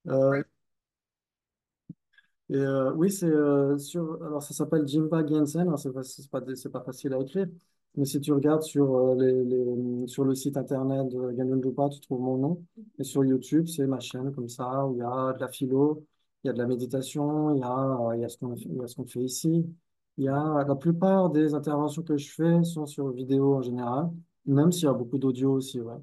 Euh, oui, alors ça s'appelle Jimpa Gensen. Alors c'est pas facile à écrire, mais si tu regardes sur le site internet de Ganyon Drupa, tu trouves mon nom. Et sur YouTube, c'est ma chaîne comme ça, où il y a de la philo, il y a de la méditation, il y a il y a ce qu'on fait ici. La plupart des interventions que je fais sont sur vidéo en général, même s'il y a beaucoup d'audio aussi, ouais.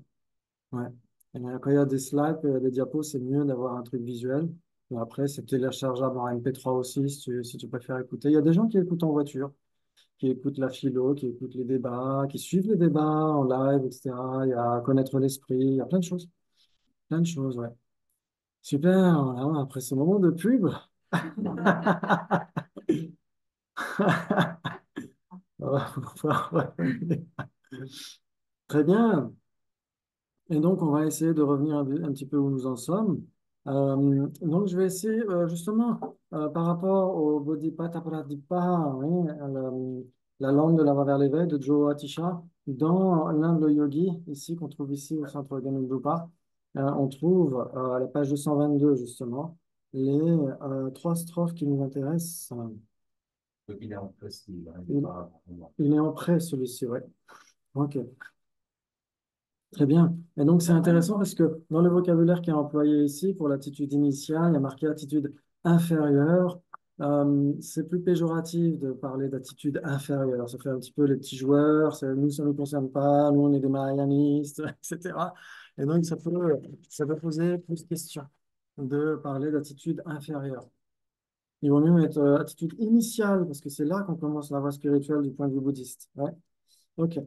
Ouais. Et quand il y a des slides, des diapos, c'est mieux d'avoir un truc visuel. Mais après, c'est téléchargeable en MP3 aussi, si tu préfères écouter. Il y a des gens qui écoutent en voiture, qui écoutent la philo, qui écoutent les débats, qui suivent les débats en live, etc. Il y a connaître l'esprit, il y a plein de choses. Plein de choses, ouais. Super, voilà, après ce moment de pub. On va pouvoir revenir. Très bien. Et donc, on va essayer de revenir un petit peu où nous en sommes. Donc, je vais essayer justement par rapport au Bodhipatta Pradipika, oui, la langue de la voie vers l'éveil de Joe Atisha, dans l'Inde yogi, ici, qu'on trouve ici au centre Ganondrupa, on trouve à la page 222 justement, les trois strophes qui nous intéressent. Donc, il est en précis, hein, il n'est Il, pas. il est en prêt, celui-ci, ouais. Ok. Très bien. Et donc, c'est intéressant parce que dans le vocabulaire qui est employé ici, pour l'attitude initiale, il y a marqué attitude inférieure. C'est plus péjoratif de parler d'attitude inférieure. Ça fait un petit peu les petits joueurs, nous, ça ne nous concerne pas, nous, on est des marianistes, etc. Et donc, ça peut poser plus de questions de parler d'attitude inférieure. Il vaut mieux mettre attitude initiale parce que c'est là qu'on commence la voie spirituelle du point de vue bouddhiste. Ouais. OK.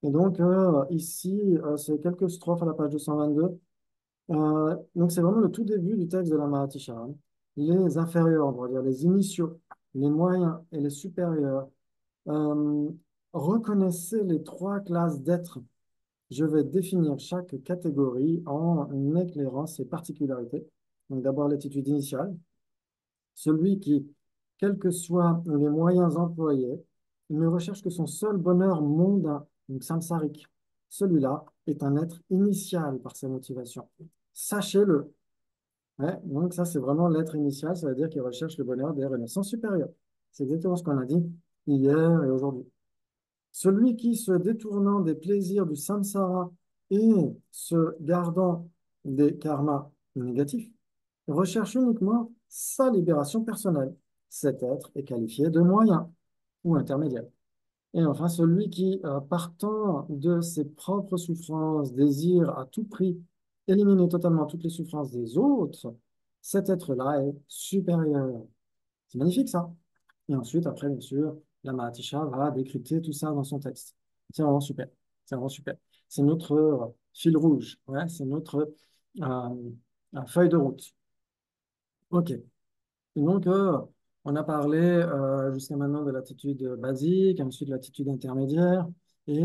Et donc, ici, c'est quelques strophes à la page 222. Donc, c'est vraiment le tout début du texte de la Mahātîsharana. Les inférieurs, on va dire les initiaux, les moyens et les supérieurs. Euh, Reconnaissez les trois classes d'êtres. Je vais définir chaque catégorie en éclairant ses particularités. Donc, d'abord, l'attitude initiale. Celui qui, quels que soient les moyens employés, ne recherche que son seul bonheur mondain, donc samsarique. Celui-là est un être initial par ses motivations. Sachez-le. Ouais, donc ça, c'est vraiment l'être initial, ça veut dire qu'il recherche le bonheur des renaissances supérieures. C'est exactement ce qu'on a dit hier et aujourd'hui. Celui qui, se détournant des plaisirs du samsara et se gardant des karmas négatifs, recherche uniquement sa libération personnelle. Cet être est qualifié de moyen ou intermédiaire. Et enfin, celui qui, partant de ses propres souffrances, désire à tout prix éliminer totalement toutes les souffrances des autres, cet être-là est supérieur. C'est magnifique ça. Et ensuite, après, bien sûr, la Mahatisha va décrypter tout ça dans son texte. C'est vraiment super. C'est vraiment super. C'est notre fil rouge. Ouais, c'est notre feuille de route. OK. Et donc, on a parlé jusqu'à maintenant de l'attitude basique, ensuite de l'attitude intermédiaire, et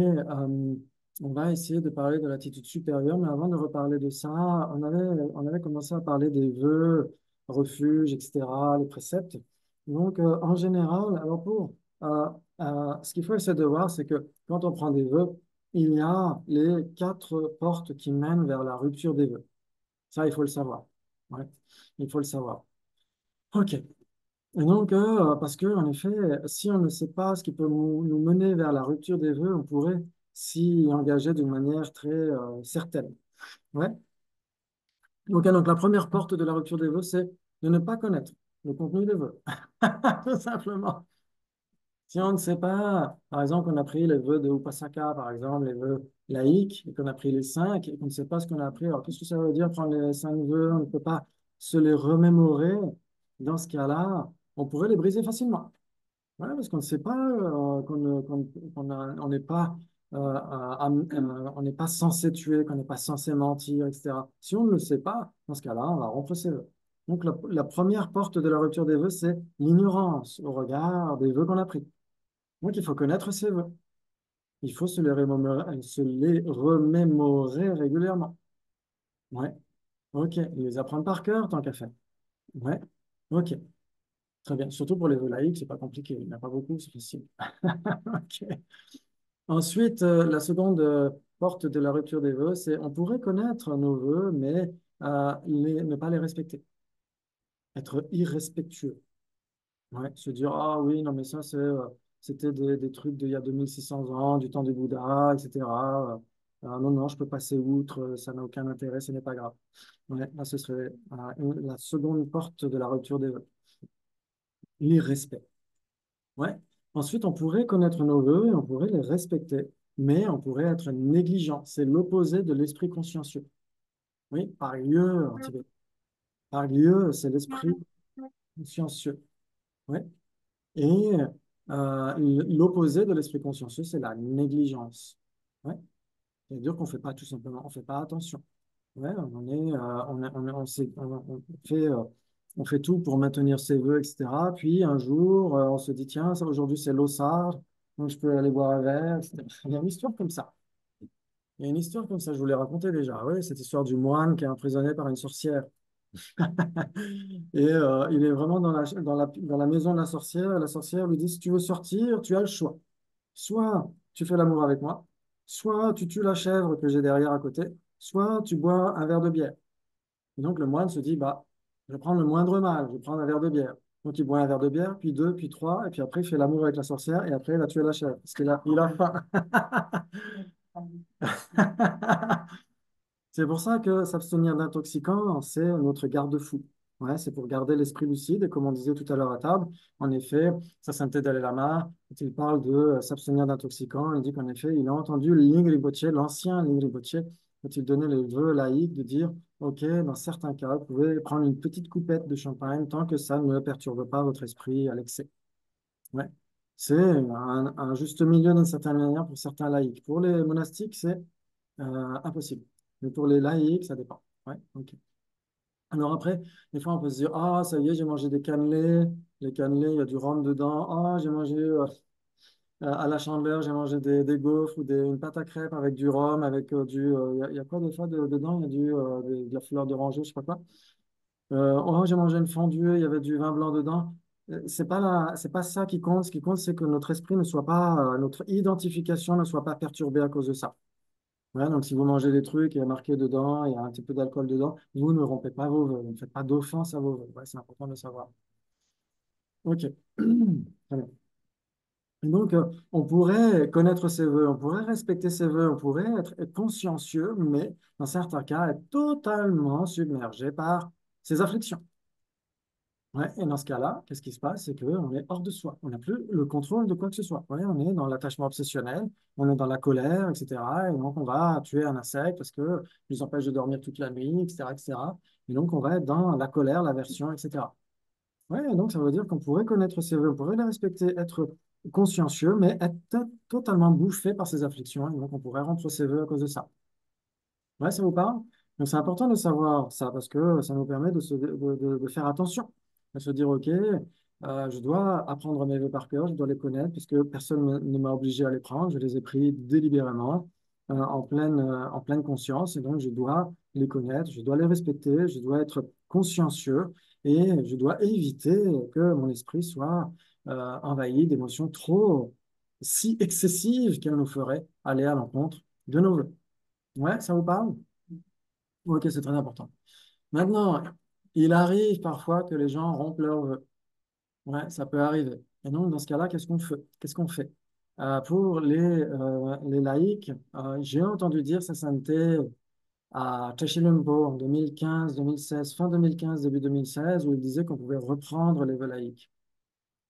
on va essayer de parler de l'attitude supérieure. Mais avant de reparler de ça, on avait commencé à parler des vœux, refuges, etc., les préceptes. Donc, en général, alors ce qu'il faut essayer de voir, c'est que quand on prend des vœux, il y a les quatre portes qui mènent vers la rupture des vœux. Ça, il faut le savoir. Ouais, il faut le savoir. OK. Et donc, parce que, en effet, si on ne sait pas ce qui peut nous mener vers la rupture des vœux, on pourrait s'y engager d'une manière très certaine. Ouais. Donc, la première porte de la rupture des vœux, c'est de ne pas connaître le contenu des vœux. Tout simplement. Si on ne sait pas, par exemple, qu'on a pris les vœux de Upasaka, par exemple, les vœux laïques, et qu'on a pris les cinq, et qu'on ne sait pas ce qu'on a appris, alors qu'est-ce que ça veut dire prendre les cinq vœux? On ne peut pas se les remémorer. Dans ce cas-là, on pourrait les briser facilement. Ouais, parce qu'on ne sait pas, on n'est pas, on n'est pas censé tuer, qu'on n'est pas censé mentir, etc. Si on ne le sait pas, dans ce cas-là, on va rompre ses vœux. Donc, la première porte de la rupture des vœux, c'est l'ignorance au regard des vœux qu'on a pris. Donc, il faut connaître ses vœux. Il faut se les remémorer régulièrement. Ouais, ok. Les apprendre par cœur, tant qu'à faire. Ouais, ok. Très bien. Surtout pour les vœux laïques, c'est pas compliqué. Il n'y en a pas beaucoup, c'est facile. Ok. Ensuite, la seconde porte de la rupture des vœux, c'est on pourrait connaître nos vœux, mais ne pas les respecter, être irrespectueux. Ouais, se dire, ah oui, non, mais ça, c'était des trucs d'il y a 2600 ans, du temps du Bouddha, etc. Non, non, je peux passer outre, ça n'a aucun intérêt, ce n'est pas grave. Ouais, là, ce serait la seconde porte de la rupture des vœux. L'irrespect. Ouais. Ensuite, on pourrait connaître nos vœux et on pourrait les respecter, mais on pourrait être négligent. C'est l'opposé de l'esprit consciencieux. Oui, par lieu, en tibétain. Par lieu, c'est l'esprit consciencieux. Oui. Et l'opposé de l'esprit consciencieux, c'est la négligence. Ouais. C'est-à-dire qu'on ne fait pas tout simplement, on fait pas attention. Ouais, on fait tout pour maintenir ses vœux, etc. Puis un jour, on se dit, tiens, aujourd'hui c'est l'Ossard, donc je peux aller boire un verre, etc. Il y a une histoire comme ça. Il y a une histoire comme ça, je vous l'ai racontée déjà. Oui, cette histoire du moine qui est emprisonné par une sorcière. Et il est vraiment dans la maison de la sorcière. La sorcière lui dit, si tu veux sortir, tu as le choix. Soit tu fais l'amour avec moi, soit tu tues la chèvre que j'ai derrière à côté, soit tu bois un verre de bière. Et donc le moine se dit, bah, je vais prendre le moindre mal, je vais prendre un verre de bière. Donc il boit un verre de bière, puis deux, puis trois, et puis après il fait l'amour avec la sorcière, et après il a tué la chèvre, parce il a faim. C'est pour ça que s'abstenir d'intoxicants, c'est notre garde-fou. Ouais, c'est pour garder l'esprit lucide. Et comme on disait tout à l'heure à table, en effet, sa sainteté Dalai Lama, quand il parle de s'abstenir d'intoxicants, il dit qu'en effet, il a entendu Ling Rinpoche, l'ancien Ling Rinpoche, quand il donnait les vœux laïques, de dire, OK, dans certains cas, vous pouvez prendre une petite coupette de champagne tant que ça ne perturbe pas votre esprit à l'excès. Ouais. C'est un juste milieu d'une certaine manière pour certains laïcs. Pour les monastiques, c'est impossible. Mais pour les laïcs, ça dépend. Ouais, ok. Alors après, des fois, on peut se dire, ah, ça y est, j'ai mangé des cannelés. Les cannelés, il y a du rhum dedans. Ah, j'ai mangé à la Chandeleur, j'ai mangé des gaufres ou une pâte à crêpes avec du rhum, avec il y a quoi des fois dedans? Il y a de la fleur d'oranger, je sais pas quoi. Oh, j'ai mangé une fondue, il y avait du vin blanc dedans. C'est pas ça qui compte. Ce qui compte, c'est que notre esprit ne soit pas, notre identification ne soit pas perturbée à cause de ça. Ouais, donc si vous mangez des trucs, il y a marqué dedans, il y a un petit peu d'alcool dedans, vous ne rompez pas vos vœux, vous ne faites pas d'offense à vos vœux. Ouais, c'est important de le savoir. Ok. Très bien. Et donc, on pourrait connaître ses vœux, on pourrait respecter ses vœux, on pourrait être consciencieux, mais dans certains cas, être totalement submergé par ses afflictions. Ouais, et dans ce cas-là, qu'est-ce qui se passe? C'est qu'on est hors de soi. On n'a plus le contrôle de quoi que ce soit. Ouais, on est dans l'attachement obsessionnel, on est dans la colère, etc. Et donc, on va tuer un insecte parce que nous empêche de dormir toute la nuit, etc., etc. Et donc, on va être dans la colère, l'aversion, etc. Ouais, et donc, ça veut dire qu'on pourrait connaître ses vœux, on pourrait les respecter, être consciencieux, mais être totalement bouffé par ses afflictions. Et donc, on pourrait rompre ses vœux à cause de ça. Ouais, ça vous parle? Donc c'est important de savoir ça parce que ça nous permet de faire attention, de se dire, OK, je dois apprendre mes vœux par cœur, je dois les connaître puisque personne ne m'a obligé à les prendre, je les ai pris délibérément, en pleine conscience et donc je dois les connaître, je dois les respecter, je dois être consciencieux et je dois éviter que mon esprit soit envahi d'émotions trop si excessives qu'elles nous feraient aller à l'encontre de nos vœux. Ouais, ça vous parle? Ok, c'est très important. Maintenant, il arrive parfois que les gens rompent leurs vœux. Ouais, ça peut arriver. Et donc, dans ce cas-là, qu'est-ce qu'on fait? Qu'est-ce qu'on fait? Pour les laïcs, j'ai entendu dire sa sainteté à Tachilembo en 2015-2016, fin 2015, début 2016, où il disait qu'on pouvait reprendre les vœux laïques.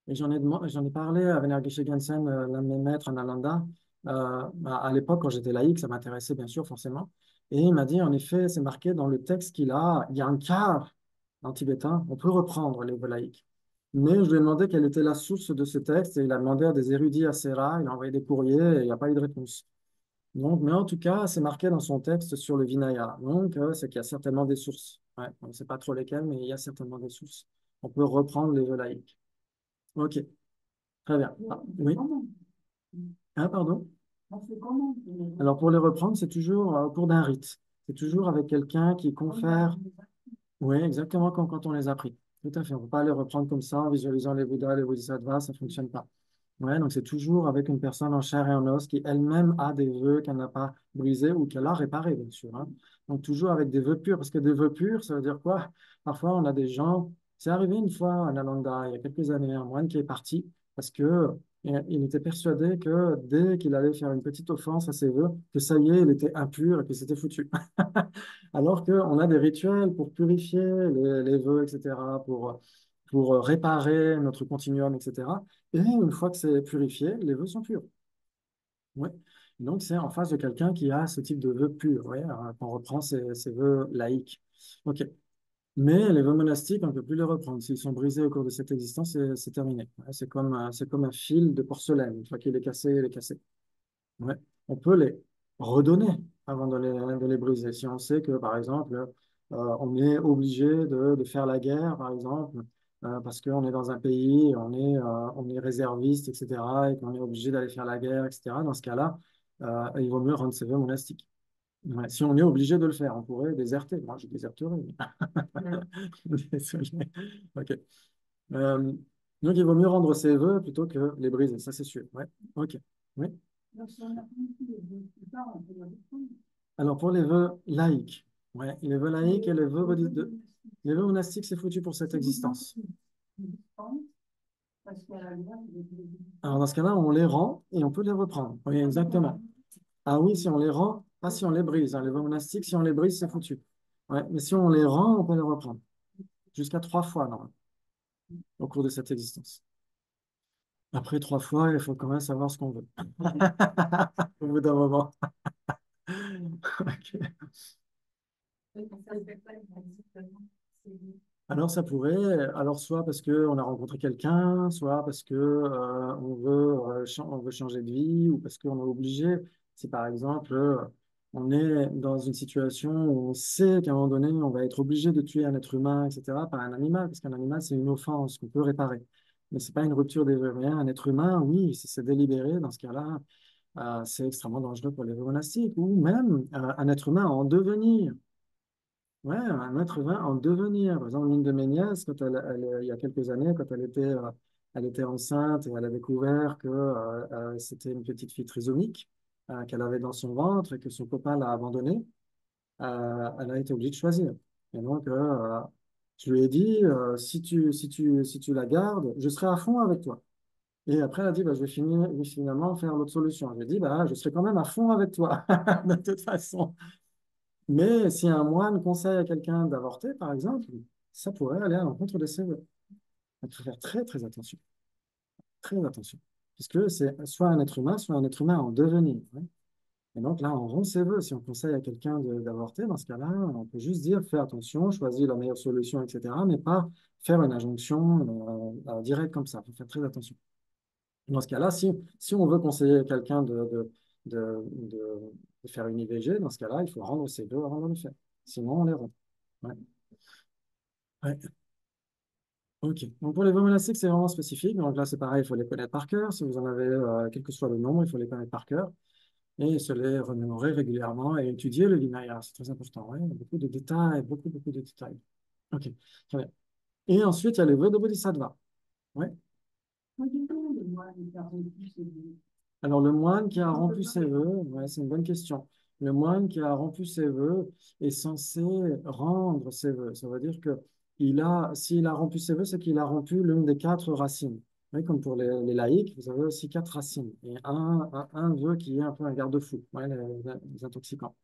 Et j'en ai parlé à Vener Geshe Gensen, l'un de mes maîtres en Nalanda. À l'époque, quand j'étais laïque, ça m'intéressait bien sûr, forcément. Et il m'a dit, en effet, c'est marqué dans le texte qu'il a, il y a un quart en tibétain, on peut reprendre les vœux laïques. Mais je lui ai demandé quelle était la source de ce texte et il a demandé à des érudits assez rares, il a envoyé des courriers et il n'y a pas eu de réponse. Donc, mais en tout cas, c'est marqué dans son texte sur le Vinaya. Donc, c'est qu'il y a certainement des sources. Ouais, on ne sait pas trop lesquelles, mais il y a certainement des sources. On peut reprendre les vœux laïques. Ok. Très bien. Ah, oui. Ah, pardon. Alors, pour les reprendre, c'est toujours au cours d'un rite. C'est toujours avec quelqu'un qui confère. Oui, exactement comme quand on les a pris. Tout à fait. On ne peut pas les reprendre comme ça en visualisant les Bouddhas, les Bodhisattvas, ça ne fonctionne pas. Ouais, donc c'est toujours avec une personne en chair et en os qui elle-même a des vœux qu'elle n'a pas brisés ou qu'elle a réparés, bien sûr, hein. Donc toujours avec des vœux purs, parce que des vœux purs, ça veut dire quoi? Parfois, on a des gens, c'est arrivé une fois à Nalanda, il y a quelques années, un moine qui est parti parce que il était persuadé que dès qu'il allait faire une petite offense à ses vœux, que ça y est, il était impur et que c'était foutu. Alors qu'on a des rituels pour purifier les vœux, etc., pour réparer notre continuum, etc. Et une fois que c'est purifié, les vœux sont purs. Ouais. Donc, c'est en face de quelqu'un qui a ce type de vœux purs. Ouais, on reprend ces vœux laïques. OK. Mais les vœux monastiques, on ne peut plus les reprendre. S'ils sont brisés au cours de cette existence, c'est terminé. Ouais, c'est comme un fil de porcelaine. Une fois qu'il est cassé, il est cassé. Ouais. On peut les redonner avant de les briser. Si on sait que, par exemple, on est obligé de faire la guerre, par exemple, parce qu'on est dans un pays, on est réserviste, etc., et qu'on est obligé d'aller faire la guerre, etc., dans ce cas-là, il vaut mieux rendre ses vœux monastiques. Ouais. Si on est obligé de le faire, on pourrait déserter. Moi, je déserterai. Désolé. OK. Euh, donc, il vaut mieux rendre ses vœux plutôt que les briser, ça c'est sûr. Ouais. OK. Oui. Alors, pour les vœux laïques, ouais, les vœux laïques et les vœux monastiques, c'est foutu pour cette existence. Alors, dans ce cas-là, on les rend et on peut les reprendre. Oui, exactement. Ah oui, si on les rend, pas si on les brise, hein. Les vœux monastiques, si on les brise, c'est foutu. Ouais, mais si on les rend, on peut les reprendre. Jusqu'à 3 fois, normalement, au cours de cette existence. Après 3 fois, il faut quand même savoir ce qu'on veut. Au bout d'un moment. Ok. Alors ça pourrait, alors soit parce qu'on a rencontré quelqu'un, soit parce que on veut changer de vie, ou parce qu'on est obligé. Si par exemple on est dans une situation où on sait qu'à un moment donné on va être obligé de tuer un être humain, etc., par un animal, parce qu'un animal c'est une offense qu'on peut réparer. Mais c'est pas une rupture des vœux. Mais un être humain, oui, si c'est délibéré, dans ce cas-là, c'est extrêmement dangereux pour les vœux monastiques, ou même un être humain en devenir. Ouais, un être humain en devenir. Par exemple, l'une de mes nièces, il y a quelques années, quand elle était enceinte et elle a découvert que c'était une petite fille trisomique qu'elle avait dans son ventre et que son copain l'a abandonnée, elle a été obligée de choisir. Et donc, je lui ai dit, si tu la gardes, je serai à fond avec toi. Et après, elle a dit, bah, je vais finalement faire l'autre solution. Je lui ai dit, bah, je serai quand même à fond avec toi, de toute façon. Mais si un moine conseille à quelqu'un d'avorter, par exemple, ça pourrait aller à l'encontre de ses vœux. Il faut faire très, très attention. Très attention. Puisque c'est soit un être humain en devenir. Ouais. Et donc là, on rompt ses vœux. Si on conseille à quelqu'un d'avorter, dans ce cas-là, on peut juste dire, fais attention, choisis la meilleure solution, etc. Mais pas faire une injonction directe comme ça. Il faut faire très attention. Dans ce cas-là, si on veut conseiller à quelqu'un de faire une IVG, dans ce cas-là, il faut rendre ses vœux avant de le faire. Sinon, on les rompt. Ouais. Ouais. OK. Donc pour les vœux monastiques, c'est vraiment spécifique. Donc là, c'est pareil, il faut les connaître par cœur. Si vous en avez, quel que soit le nombre, il faut les connaître par cœur et se les remémorer régulièrement et étudier le Vinaya. C'est très important. Ouais. Il y a beaucoup de détails, beaucoup, beaucoup de détails. OK. Très bien. Et ensuite, il y a les vœux de Bodhisattva. Ouais. Alors, le moine qui a rompu ses vœux, ouais, c'est une bonne question. Le moine qui a rompu ses vœux est censé rendre ses vœux. Ça veut dire que s'il a rompu ses vœux, c'est qu'il a rompu l'une des 4 racines. Oui, comme pour les laïcs, vous avez aussi 4 racines. Et un vœu qui est un peu un garde-fou, ouais, les intoxicants.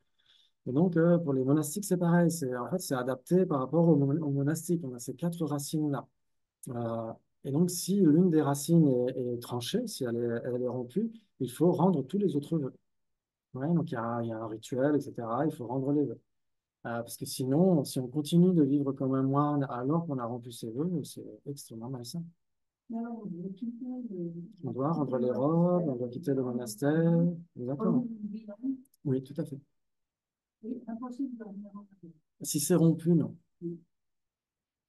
Et donc, pour les monastiques, c'est pareil. En fait, c'est adapté par rapport aux monastiques. On a ces 4 racines-là. Euh, et donc, si l'une des racines est tranchée, si elle est rompue, il faut rendre tous les autres vœux. Ouais, donc, il y a un rituel, etc. Il faut rendre les vœux. Parce que sinon, si on continue de vivre comme un moine alors qu'on a rompu ses vœux, c'est extrêmement malsain. On doit rendre les robes, on doit quitter le monastère. Exactement. Oui, tout à fait. Si c'est rompu, non.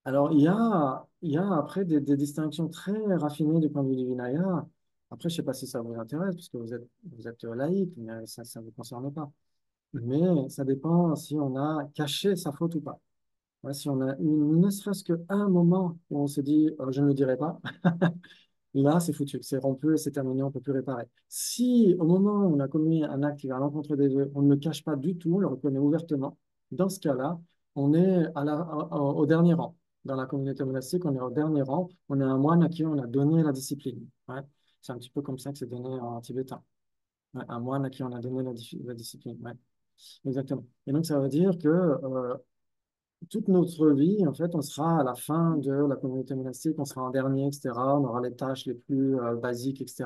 Alors, il y a après des distinctions très raffinées du point de vue du Vinaya. Après, je ne sais pas si ça vous intéresse, puisque vous êtes laïque, mais ça ne vous concerne pas. Mais ça dépend si on a caché sa faute ou pas. Ouais, si on a eu ne serait-ce qu'un moment où on se dit je ne le dirai pas, là, c'est foutu, c'est rompu et c'est terminé, on ne peut plus réparer. Si au moment où on a commis un acte qui va à l'encontre des vœux, on ne le cache pas du tout, on le reconnaît ouvertement, Dans ce cas-là, on est au dernier rang. Dans la communauté monastique, on est au dernier rang. On est un moine à qui on a donné la discipline. Ouais. C'est un petit peu comme ça que c'est donné en tibétain. Ouais, un moine à qui on a donné la discipline. Ouais. Exactement. Et donc, ça veut dire que toute notre vie, en fait, on sera à la fin de la communauté monastique, on sera en dernier, etc. On aura les tâches les plus basiques, etc.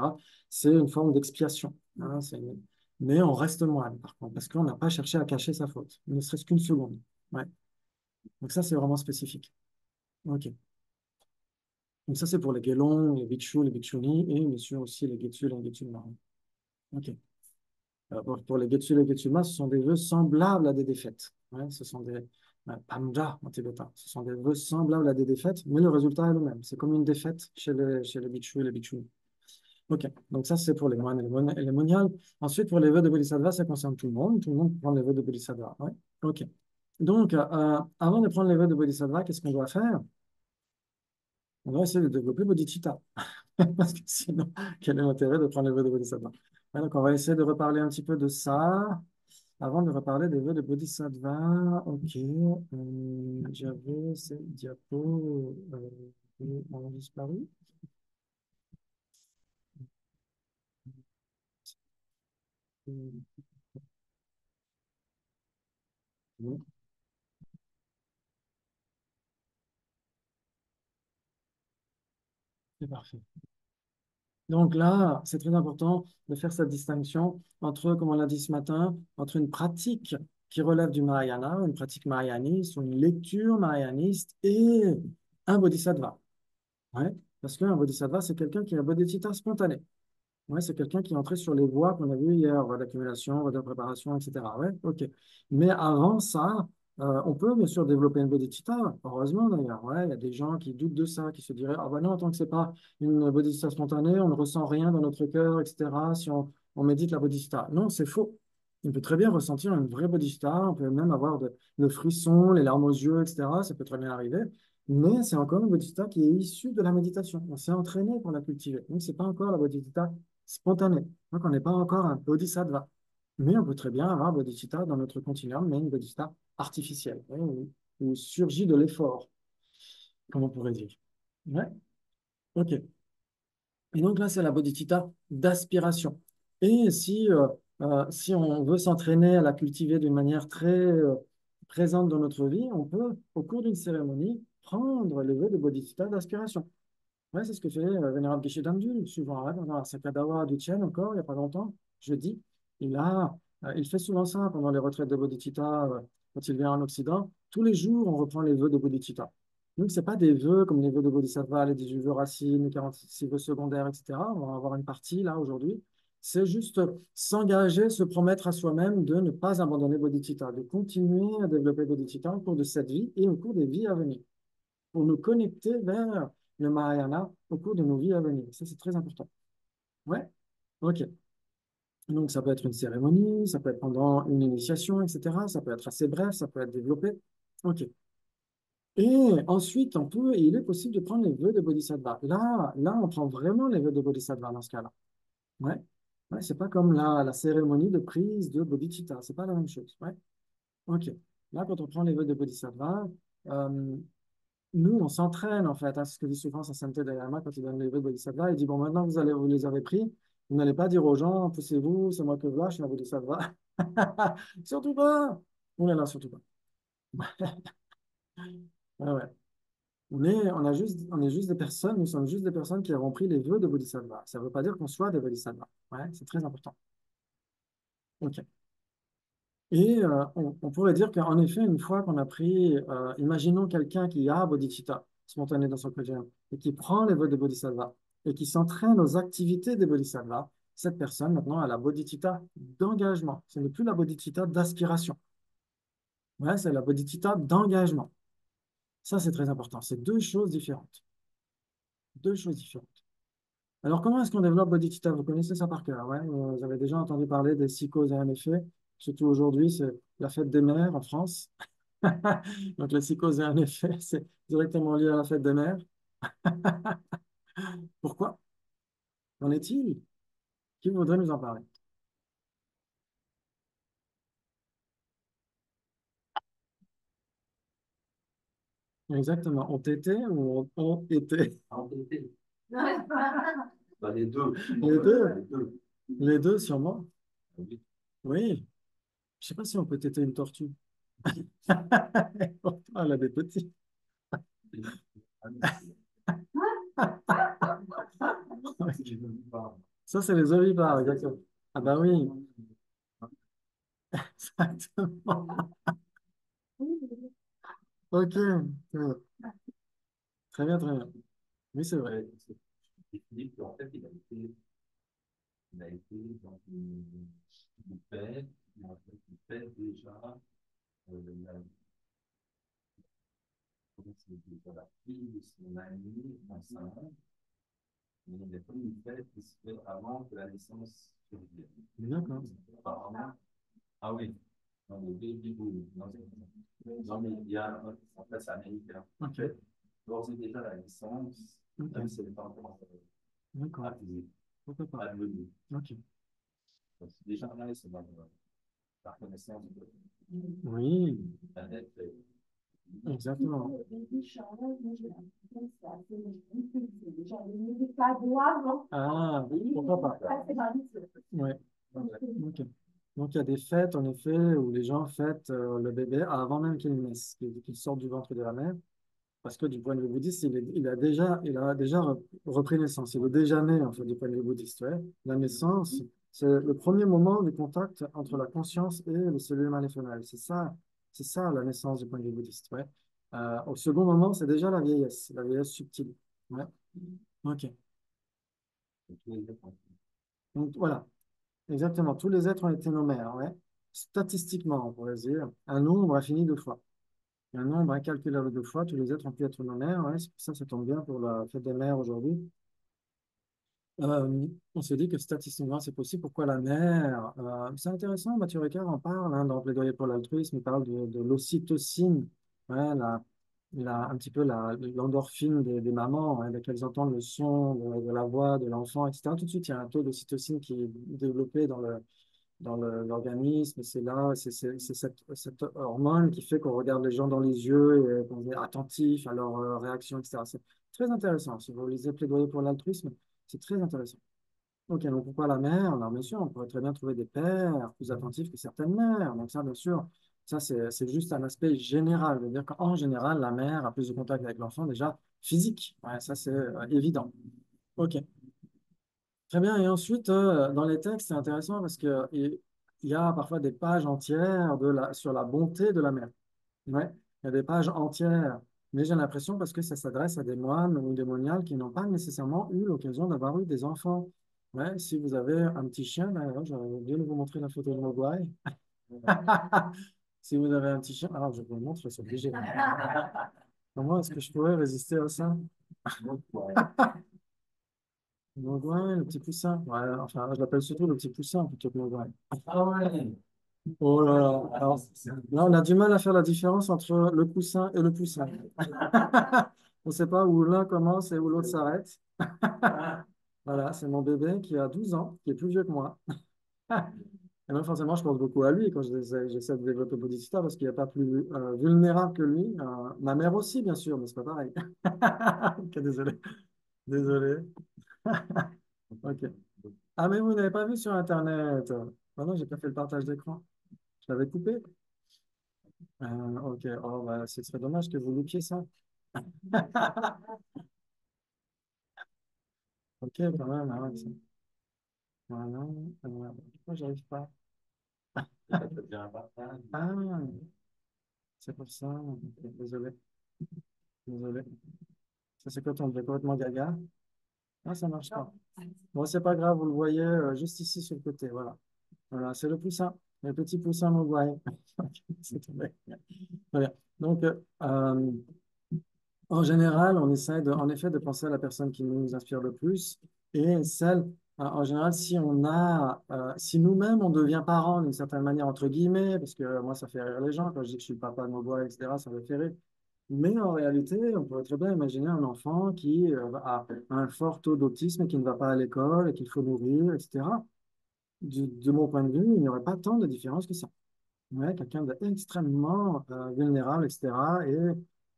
C'est une forme d'expiation, hein, mais on reste moine, par contre, parce qu'on n'a pas cherché à cacher sa faute, ne serait-ce qu'une seconde. Ouais. Donc ça, c'est vraiment spécifique. OK. Donc ça, c'est pour les gelons, les bhikshus, les bhikshuni, et bien sûr aussi les getsul et les getsulmas. OK. Pour les Getsu et les Getsulmas, ce sont des vœux semblables à des défaites. Ouais, ce sont des pamja en tibétain. Ce sont des vœux semblables à des défaites, mais le résultat est le même. C'est comme une défaite chez les bhikshus et les bhikshuni. OK, donc ça, c'est pour les moines et les moniales. Ensuite, pour les vœux de Bodhisattva, ça concerne tout le monde. Tout le monde peut prendre les vœux de Bodhisattva. Ouais. OK. Donc, avant de prendre les vœux de Bodhisattva, qu'est-ce qu'on doit faire? On doit essayer de développer Bodhicitta. Parce que sinon, quel est l'intérêt de prendre les vœux de Bodhisattva? Ouais, donc, on va essayer de reparler un petit peu de ça. Avant de reparler des vœux de Bodhisattva, ok, j'avais ces diapos qui ont disparu. Oui, c'est parfait. Donc là, c'est très important de faire cette distinction entre, comme on l'a dit ce matin, entre une pratique qui relève du Mahayana, une pratique mahayaniste ou une lecture mahayaniste et un bodhisattva. Ouais, parce qu'un bodhisattva, c'est quelqu'un qui a un bodhicitta spontané. Ouais, c'est quelqu'un qui est entré sur les voies qu'on a vues hier, voie d'accumulation, voie de préparation, etc. Ouais, ok. Mais avant ça, on peut bien sûr développer une bodhicitta, heureusement d'ailleurs. Ouais, il y a des gens qui doutent de ça, qui se diraient, ah ben non, tant que c'est pas une bodhicitta spontanée, on ne ressent rien dans notre cœur, etc. Si on médite la bodhicitta. Non, c'est faux. On peut très bien ressentir une vraie bodhicitta, on peut même avoir le frisson, les larmes aux yeux, etc. Ça peut très bien arriver. Mais c'est encore une bodhicitta qui est issue de la méditation. On s'est entraîné pour la cultiver. Donc, c'est pas encore la bodhicitta spontané. Donc, on n'est pas encore un bodhisattva. Mais on peut très bien avoir un bodhicitta dans notre continuum, mais une bodhicitta artificielle, hein, où surgit de l'effort, comme on pourrait dire. Ouais, ok. Et donc là, c'est la bodhicitta d'aspiration. Et si on veut s'entraîner à la cultiver d'une manière très présente dans notre vie, on peut, au cours d'une cérémonie, prendre le vœu de bodhicitta d'aspiration. Ouais, c'est ce que fait Vénérable Geshe Damdul, souvent, hein, dans la Sakadawa du Tien, encore, il n'y a pas longtemps, jeudi. Il fait souvent ça pendant les retraites de Bodhicitta, quand il vient en Occident. Tous les jours, on reprend les vœux de Bodhicitta. Donc, ce pas des vœux comme les vœux de Bodhisattva, les 18 vœux racines, les 46 vœux secondaires, etc. On va avoir une partie là aujourd'hui. C'est juste s'engager, se promettre à soi-même de ne pas abandonner Bodhicitta, de continuer à développer Bodhicitta au cours de cette vie et au cours des vies à venir pour nous connecter vers le Mahayana au cours de nos vies à venir. Ça, c'est très important. Ouais, ok. Donc, ça peut être une cérémonie, ça peut être pendant une initiation, etc. Ça peut être assez bref, ça peut être développé. Ok. Et ensuite, il est possible de prendre les vœux de Bodhisattva. Là, on prend vraiment les vœux de Bodhisattva dans ce cas-là. Ouais. Ouais, c'est pas comme la cérémonie de prise de Bodhicitta. C'est pas la même chose. Ouais. Ok. Là, quand on prend les vœux de Bodhisattva, euh, nous, on s'entraîne en fait. Hein, c'est ce que dit souvent Sainte Dayama quand il donne les vœux de Bodhisattva. Il dit, bon, maintenant que vous les avez pris, vous n'allez pas dire aux gens, poussez-vous, c'est moi que voilà, je suis un Bodhisattva. Surtout pas. Oh là là, surtout pas. Ouais, ouais. On est juste des personnes, nous sommes juste des personnes qui avons pris les vœux de Bodhisattva. Ça ne veut pas dire qu'on soit des Bodhisattvas. Ouais, c'est très important. Ok. Et on pourrait dire qu'en effet, une fois qu'on a pris, imaginons quelqu'un qui a bodhicitta spontané dans son quotidien et qui prend les vœux de bodhisattva et qui s'entraîne aux activités des bodhisattvas, cette personne maintenant a la bodhicitta d'engagement. Ce n'est plus la bodhicitta d'aspiration. Ouais, c'est la bodhicitta d'engagement. Ça, c'est très important. C'est deux choses différentes. Deux choses différentes. Alors, comment est-ce qu'on développe bodhicitta? Vous connaissez ça par cœur, ouais? Vous avez déjà entendu parler des six causes et un effet. Surtout aujourd'hui, c'est la fête des mères en France. Donc, la psychose a un effet, c'est directement lié à la fête des mères. Pourquoi? Qu'en est-il? Qui voudrait nous en parler? Exactement. On t'était ou on était? Entêté. Bah, les deux. Les deux. Les deux. Les deux, sûrement. Oui. Oui. Je sais pas si on peut têter une tortue. Pourtant, elle a des petits. Ah, oui, c'est pas- Ça, c'est les ovipares, exactement. Ah bah oui, exactement. Ok. Très bien, très bien. Oui, c'est vrai. Ouais, c'est Philippe, en fait, il a été dans une fête, il a fait une fête déjà, la, comment c'est déjà la fille de son ami enceinte, mais il a fait une fête qui se fait avant que la naissance survienne. D'accord. Apparemment, ah oui, dans le baby boom. Non, mais il y a, en fait, c'est américain. Ok. D'ores et déjà la naissance, même Ok. si elle n'est pas encore D'accord. accusée, Pourquoi pas? advenue. Ok. Donc, déjà là, c'est dans la reconnaissance de Oui, la planète. exactement. Ah, pourquoi pas? Ouais. Ok. Donc, il y a des fêtes, en effet, où les gens fêtent le bébé avant même qu'il naisse, qu'il sorte du ventre de la mère. Parce que du point de vue bouddhiste, il a déjà repris naissance. Il est déjà né, en fait, du point de vue bouddhiste. Ouais. La naissance, c'est le premier moment de contact entre la conscience et le cellules maléfonales. C'est ça la naissance du point de vue bouddhiste. Ouais. Au second moment, c'est déjà la vieillesse subtile. Ouais. Ok. Donc voilà, exactement. Tous les êtres ont été nommés. Ouais. Statistiquement, on pourrait dire, un nombre infini de fois. Un nombre incalculable de fois, tous les êtres ont pu être nos mères. Ouais, c'est pour ça, ça tombe bien pour la fête des mères aujourd'hui. On se dit que statistiquement, c'est possible. Pourquoi la mère? C'est intéressant, Mathieu Ricard en parle hein, dans Plaidoyer pour l'altruisme. Il parle de l'ocytocine, ouais, un petit peu l'endorphine des mamans, hein, dès qu'elles entendent le son de la voix de l'enfant, etc. Tout de suite, il y a un taux d'ocytocine qui est développé dans l'organisme. C'est là, c'est cette hormone qui fait qu'on regarde les gens dans les yeux et qu'on est attentif à leurs réactions, etc. C'est très intéressant. Si vous lisez Plaidoyer pour l'altruisme, c'est très intéressant. Ok, donc pourquoi la mère? Alors, bien sûr, on pourrait très bien trouver des pères plus attentifs que certaines mères. Donc, ça, bien sûr, ça, c'est juste un aspect général. C'est-à-dire qu'en général, la mère a plus de contact avec l'enfant déjà physique. Ouais, ça, c'est évident. Ok. Très bien. Et ensuite, dans les textes, c'est intéressant parce que il y a parfois des pages entières sur la bonté de la mère. Ouais, il y a des pages entières. Mais j'ai l'impression parce que ça s'adresse à des moines ou des moniales qui n'ont pas nécessairement eu l'occasion d'avoir eu des enfants. Ouais, si vous avez un petit chien, ben, j'aurais bien vous montrer la photo de Mogwai. Si vous avez un petit chien, alors je vous le montre, je suis obligé. Comment est-ce que je pourrais résister à ça? Mogwai, le petit poussin. Ouais, enfin, je l'appelle surtout le petit poussin plutôt que Mogwai. Ah ouais. Oh là là. Alors, là, on a du mal à faire la différence entre le coussin et le poussin. On ne sait pas où l'un commence et où l'autre s'arrête. Voilà, c'est mon bébé qui a 12 ans, qui est plus vieux que moi. Et même forcément, je pense beaucoup à lui quand j'essaie de développer Bodhisattva parce qu'il n'y a pas plus vulnérable que lui. Ma mère aussi, bien sûr, mais c'est pas pareil. Ok, désolé. Désolé. Ok. Ah, mais vous n'avez pas vu sur Internet. Maintenant, j'ai pas fait le partage d'écran. Je l'avais coupé. Ok. Oh, bah, ce serait dommage que vous loupiez ça. Ok, quand même. Hein, voilà. Pourquoi j'arrive pas? Ça peut bien un partage. Ah, c'est pour ça. Ok, désolé. Désolé. Ça, c'est quand on devait complètement gaga. Ah, ça marche pas. Bon, c'est pas grave, vous le voyez juste ici sur le côté. Voilà. Voilà, c'est le poussin. Le petit poussin Mogwai. Ok, c'est tombé. Très bien. Donc, en général, on essaie en effet de penser à la personne qui nous inspire le plus et celle, en général, si nous-mêmes on devient parents d'une certaine manière, entre guillemets, parce que moi ça fait rire les gens quand je dis que je suis papa de Mogwai, etc., ça me fait rire. Mais en réalité, on pourrait très bien imaginer un enfant qui a un fort taux d'autisme et qui ne va pas à l'école et qu'il faut nourrir, etc. De mon point de vue, il n'y aurait pas tant de différence que ça. Ouais, quelqu'un d'extrêmement vulnérable, etc.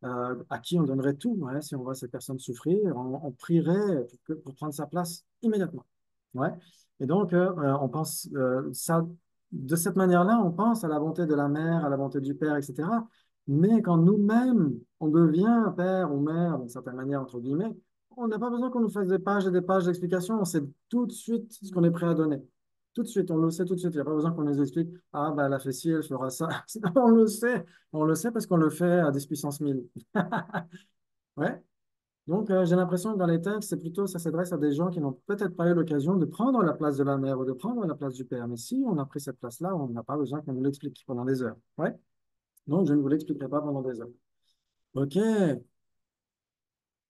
à qui on donnerait tout, ouais, si on voit cette personne souffrir, on prierait pour prendre sa place immédiatement. Ouais. Et donc, on pense ça de cette manière-là, on pense à la bonté de la mère, à la bonté du père, etc. Mais quand nous-mêmes, on devient père ou mère, d'une certaine manière, entre guillemets, on n'a pas besoin qu'on nous fasse des pages et des pages d'explications. On sait tout de suite ce qu'on est prêt à donner. Tout de suite, on le sait tout de suite. Il n'y a pas besoin qu'on nous explique, ah, bah, elle a fait ci, elle fera ça. On le sait. On le sait parce qu'on le fait à 10 puissance 1000. Ouais. Donc, j'ai l'impression que dans les textes, c'est plutôt, ça s'adresse à des gens qui n'ont peut-être pas eu l'occasion de prendre la place de la mère ou de prendre la place du père. Mais si on a pris cette place-là, on n'a pas besoin qu'on nous l'explique pendant des heures. Ouais. Donc, je ne vous l'expliquerai pas pendant des heures. OK.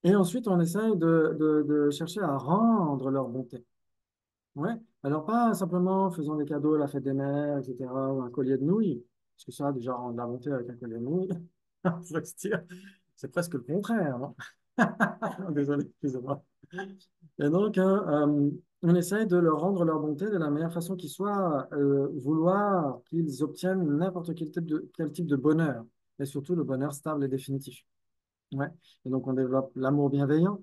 Et ensuite, on essaye de chercher à rendre leur bonté. Ouais. Alors, pas simplement en faisant des cadeaux à la fête des mères, etc., ou un collier de nouilles, parce que ça, déjà, rendre la bonté avec un collier de nouilles, faut se dire, c'est presque le contraire, non? Désolé, excusez-moi. Et donc, on essaye de leur rendre leur bonté de la meilleure façon qui soit, vouloir qu'ils obtiennent n'importe quel type de bonheur, et surtout le bonheur stable et définitif. Ouais. Et donc, on développe l'amour bienveillant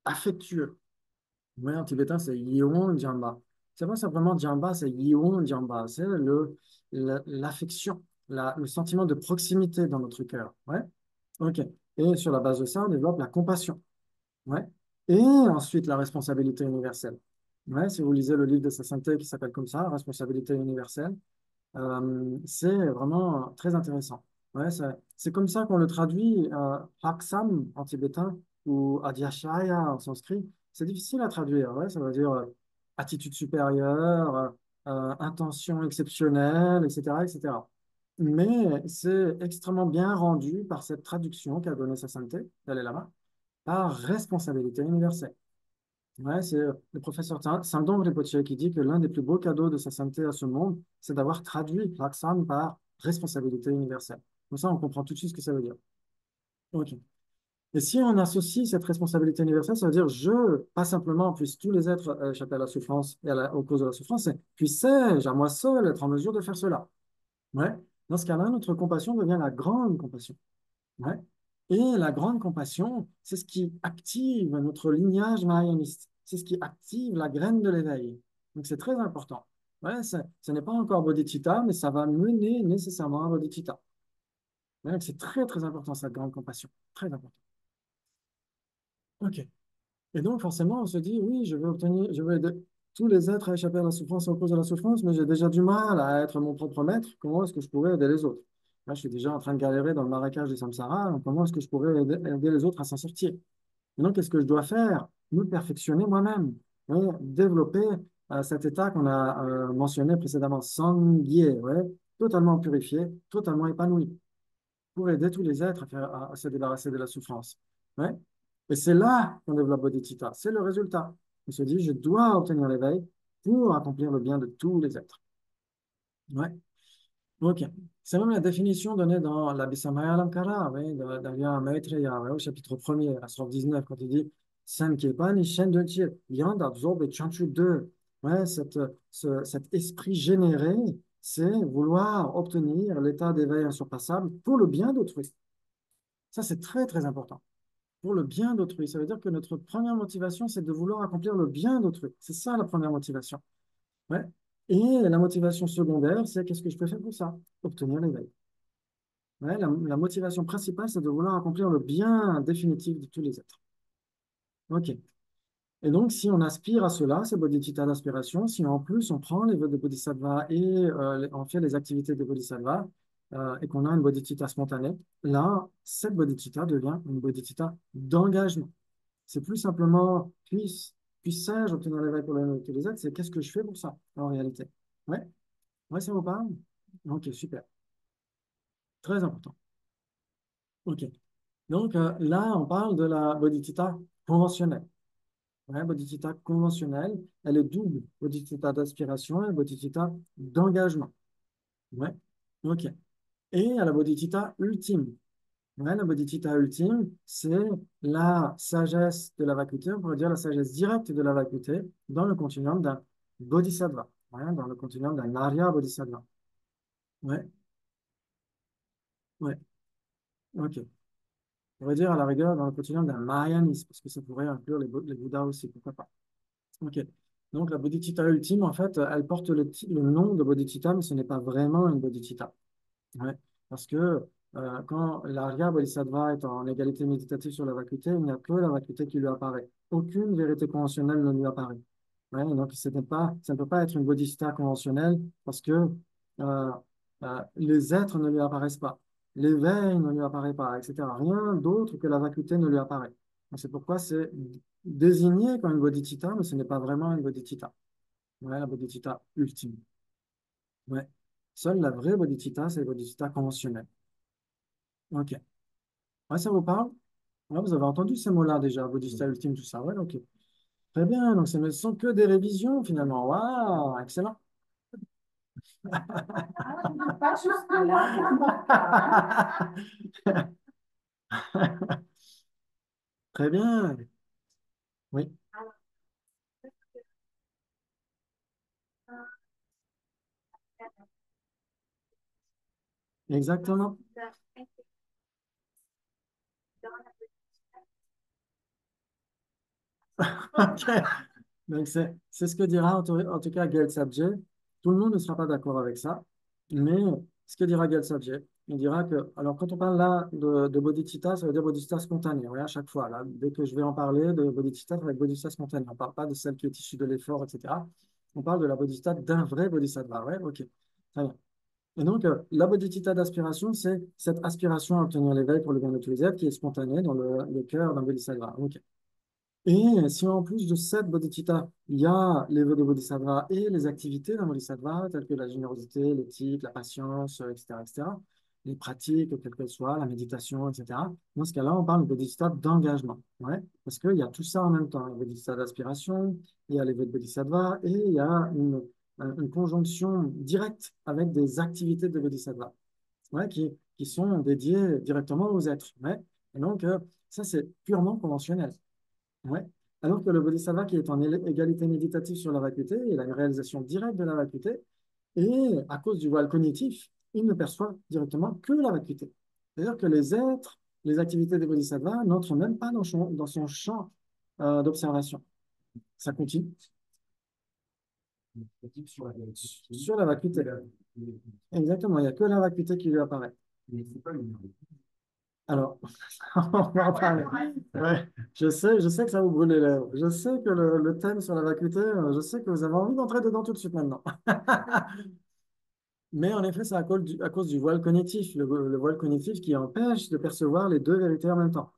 affectueux. Ouais, en tibétain, c'est Yewon Jamba. C'est pas simplement Jamba, c'est Yewon Jamba. C'est l'affection, le sentiment de proximité dans notre cœur. Ouais. OK. Et sur la base de ça, on développe la compassion. Ouais. Et ensuite, la responsabilité universelle. Ouais, si vous lisez le livre de sa sainteté qui s'appelle comme ça, Responsabilité universelle, c'est vraiment très intéressant. Ouais, c'est comme ça qu'on le traduit, Haksam en tibétain ou Adhyashaya en sanskrit. C'est difficile à traduire. Ouais, ça veut dire attitude supérieure, intention exceptionnelle, etc., etc. Mais c'est extrêmement bien rendu par cette traduction qu'a donnée sa sainteté, Dalai Lama, par responsabilité universelle. Ouais, c'est le professeur Sangdong Rinpoche qui dit que l'un des plus beaux cadeaux de sa sainteté à ce monde, c'est d'avoir traduit Lakshman par responsabilité universelle. Comme ça, on comprend tout de suite ce que ça veut dire. OK. Et si on associe cette responsabilité universelle, ça veut dire pas simplement, puissent tous les êtres échapper à la souffrance et aux causes de la souffrance, c'est puissais-je à moi seul être en mesure de faire cela? Ouais. Dans ce cas-là, notre compassion devient la grande compassion. Ouais. Et la grande compassion, c'est ce qui active notre lignage mahayaniste. C'est ce qui active la graine de l'éveil. Donc c'est très important. Ouais, ce n'est pas encore bodhicitta, mais ça va mener nécessairement à bodhicitta. Ouais, donc c'est très très important cette grande compassion. Très important. OK. Et donc forcément, on se dit, oui, je veux aider tous les êtres à échapper à la souffrance et aux causes de la souffrance, mais j'ai déjà du mal à être mon propre maître. Comment est-ce que je pourrais aider les autres? Là, je suis déjà en train de galérer dans le marécage du samsara. Donc comment est-ce que je pourrais aider les autres à s'en sortir? Et donc, qu'est-ce que je dois faire? Me perfectionner moi-même, et développer cet état qu'on a mentionné précédemment, sangyé, ouais, totalement purifié, totalement épanoui, pour aider tous les êtres à se débarrasser de la souffrance. Ouais. Et c'est là qu'on développe bodhicitta, c'est le résultat. On se dit, je dois obtenir l'éveil pour accomplir le bien de tous les êtres. Ouais. Ok. C'est même la définition donnée dans l'Abhisamaya oui, d'Avya Maitreya, ouais, au chapitre 1er, à strophe 19, quand il dit Sankhepa ni Shen de Tir, Yand Absorbe et Chanchu 2. Ouais, cet esprit généré, c'est vouloir obtenir l'état d'éveil insurpassable pour le bien d'autrui. Ça, c'est très, très important. Pour le bien d'autrui. Ça veut dire que notre première motivation, c'est de vouloir accomplir le bien d'autrui. C'est ça la première motivation. Ouais. Et la motivation secondaire, c'est qu'est-ce que je peux faire pour ça? Obtenir l'éveil. Ouais, la motivation principale, c'est de vouloir accomplir le bien définitif de tous les êtres. OK. Et donc, si on aspire à cela, c'est bodhicitta d'aspiration. Si en plus on prend les voies de bodhisattva et on fait les activités de bodhisattva et qu'on a une bodhicitta spontanée, là, cette bodhicitta devient une bodhicitta d'engagement. C'est plus simplement puisse-je obtenir l'éveil pour tous les êtres, c'est qu'est-ce que je fais pour ça en réalité. Ouais, ouais, ça vous parle? OK, super. Très important. OK. Donc là, on parle de la bodhicitta conventionnelle. Ouais, bodhicitta conventionnelle, elle est double. Bodhicitta d'aspiration et bodhicitta d'engagement. Ouais, ok. Et à la bodhicitta ultime. Ouais, la bodhicitta ultime, c'est la sagesse de la vacuité, on pourrait dire la sagesse directe de la vacuité dans le continuum d'un bodhisattva, ouais, dans le continuum d'un arya bodhisattva. Ouais, ouais. Ok. On va dire à la rigueur dans le continuum d'un Mahayanisme, parce que ça pourrait inclure les Bouddhas aussi, pourquoi pas. Ok. Donc la bodhicitta ultime, en fait, elle porte le nom de bodhicitta, mais ce n'est pas vraiment une bodhicitta. Ouais. Parce que quand l'Arya Bodhisattva est en égalité méditative sur la vacuité, il n'y a que la vacuité qui lui apparaît. Aucune vérité conventionnelle ne lui apparaît. Ouais, et donc, ça ne peut pas être une bodhisattva conventionnelle parce que les êtres ne lui apparaissent pas. L'éveil ne lui apparaît pas, etc. Rien d'autre que la vacuité ne lui apparaît. Donc, c'est pourquoi c'est désigné comme une bodhicitta, mais ce n'est pas vraiment une bodhicitta. Ouais, la bodhicitta ultime. Ouais. Seule la vraie bodhicitta, c'est la bodhicitta conventionnelle. Ok. Ouais, ça vous parle? Ouais, vous avez entendu ces mots-là déjà, bodhicitta ultime, tout ça. Ouais, ok. Très bien. Donc, ce ne sont que des révisions finalement. Waouh, excellent. Pas jusque-là. Très bien. Oui, exactement. Ok. Donc, c'est ce que dira en tout cas Gaël Sabje. Tout le monde ne sera pas d'accord avec ça, mais ce que dira Gaël Sabje, il dira que, alors quand on parle là de bodhicitta, ça veut dire bodhicitta spontanée, oui, à chaque fois. Là, dès que je vais en parler de bodhicitta, ça va être bodhicitta spontanée. On ne parle pas de celle qui est issue de l'effort, etc. On parle de la bodhicitta d'un vrai bodhisattva. Ouais, ok. Très bien. Et donc, la bodhicitta d'aspiration, c'est cette aspiration à obtenir l'éveil pour le bien de tous les êtres qui est spontanée dans le cœur d'un bodhisattva. Ok. Et si en plus de cette bodhicitta, il y a les vœux de bodhisattva et les activités d'un bodhisattva, telles que la générosité, l'éthique, la patience, etc., etc., les pratiques, quelles qu'elles soient, la méditation, etc., dans ce cas-là, on parle de bodhicitta d'engagement. Ouais, parce qu'il y a tout ça en même temps. Il y a le bodhicitta d'aspiration, il y a les vœux de bodhisattva et il y a une conjonction directe avec des activités de bodhisattva, ouais, qui sont dédiées directement aux êtres. Ouais. Et donc, ça, c'est purement conventionnel. Ouais. Alors que le bodhisattva qui est en égalité méditative sur la vacuité, il a une réalisation directe de la vacuité, et à cause du voile cognitif, il ne perçoit directement que la vacuité. C'est-à-dire que les êtres, les activités des bodhisattvas n'entrent même pas dans son champ d'observation. Ça continue Sur la sur la vacuité. Exactement, il n'y a que la vacuité qui lui apparaît. mais c'est pas une Alors, on va en parler. Ouais, je sais que ça vous brûle les lèvres. Je sais que le thème sur la vacuité, je sais que vous avez envie d'entrer dedans tout de suite maintenant. Mais en effet, c'est à cause du voile cognitif, le voile cognitif qui empêche de percevoir les deux vérités en même temps.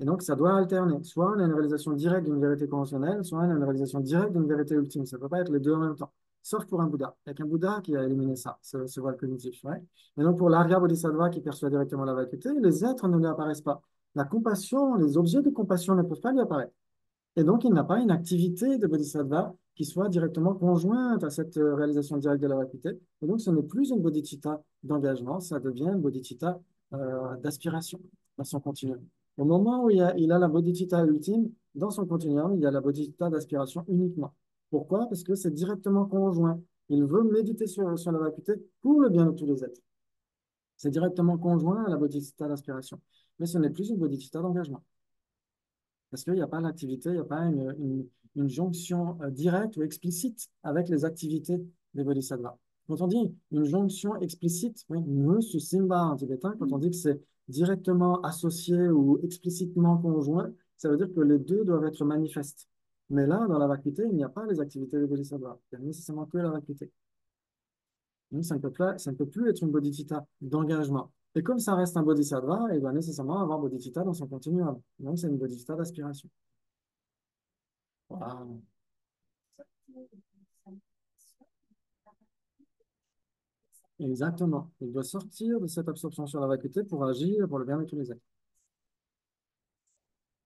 Et donc, ça doit alterner. Soit on a une réalisation directe d'une vérité conventionnelle, soit on a une réalisation directe d'une vérité ultime. Ça ne peut pas être les deux en même temps. Sauf pour un Bouddha. Il n'y a qu'un Bouddha qui a éliminé ça, ce voile cognitif. Ouais. Et donc, pour l'Arya Bodhisattva qui perçoit directement la vacuité, les êtres ne lui apparaissent pas. La compassion, les objets de compassion ne peuvent pas lui apparaître. Et donc, il n'a pas une activité de bodhisattva qui soit directement conjointe à cette réalisation directe de la vacuité. Et donc, ce n'est plus une bodhicitta d'engagement, ça devient une bodhicitta d'aspiration dans son continuum. Au moment où il a la bodhicitta ultime, dans son continuum, il y a la bodhicitta d'aspiration uniquement. Pourquoi? Parce que c'est directement conjoint. Il veut méditer sur la vacuité pour le bien de tous les êtres. C'est directement conjoint à la bodhicitta d'aspiration. Mais ce n'est plus une bodhicitta d'engagement. Parce qu'il n'y a pas l'activité, il n'y a pas une jonction directe ou explicite avec les activités des bodhisattvas. Quand on dit une jonction explicite, oui, Monsieur Simba en tibétain, quand on dit que c'est directement associé ou explicitement conjoint, ça veut dire que les deux doivent être manifestes. Mais là, dans la vacuité, il n'y a pas les activités des bodhisattvas. Il n'y a nécessairement que la vacuité. Donc, ça ne peut plus être une bodhicitta d'engagement. Et comme ça reste un bodhisattva, il doit nécessairement avoir bodhicitta dans son continuum. Donc, c'est une bodhicitta d'aspiration. Wow. Exactement. Il doit sortir de cette absorption sur la vacuité pour agir pour le bien de tous les êtres.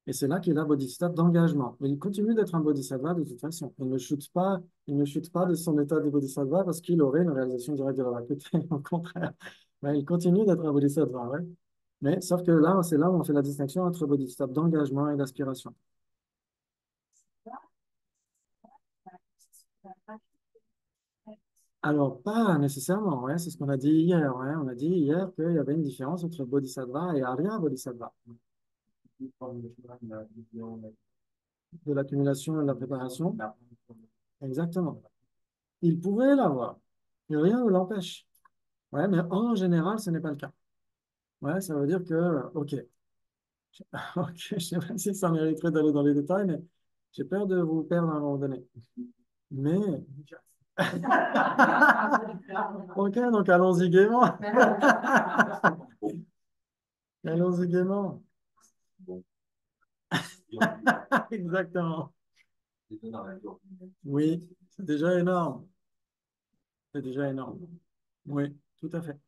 Et c'est là qu'il a bodhisattva d'engagement. Mais il continue d'être un bodhisattva de toute façon. Il ne chute pas de son état de bodhisattva parce qu'il aurait une réalisation directe de la vacuité. Au contraire. Mais il continue d'être un bodhisattva, ouais. Mais sauf que là, c'est là où on fait la distinction entre bodhisattva d'engagement et d'aspiration. Alors, pas nécessairement, ouais, c'est ce qu'on a dit hier. Ouais. On a dit hier qu'il y avait une différence entre Bodhisattva et Arya Bodhisattva, de l'accumulation et de la préparation. Exactement. Il pourrait l'avoir, mais rien ne l'empêche. Ouais, mais en général, ce n'est pas le cas. Ouais, ça veut dire que, ok, ok, je sais pas si ça mériterait d'aller dans les détails, mais j'ai peur de vous perdre à un moment donné. Mais, ok, donc allons-y gaiement. Allons-y gaiement. Exactement. Oui, c'est déjà énorme. C'est déjà énorme. Oui, tout à fait.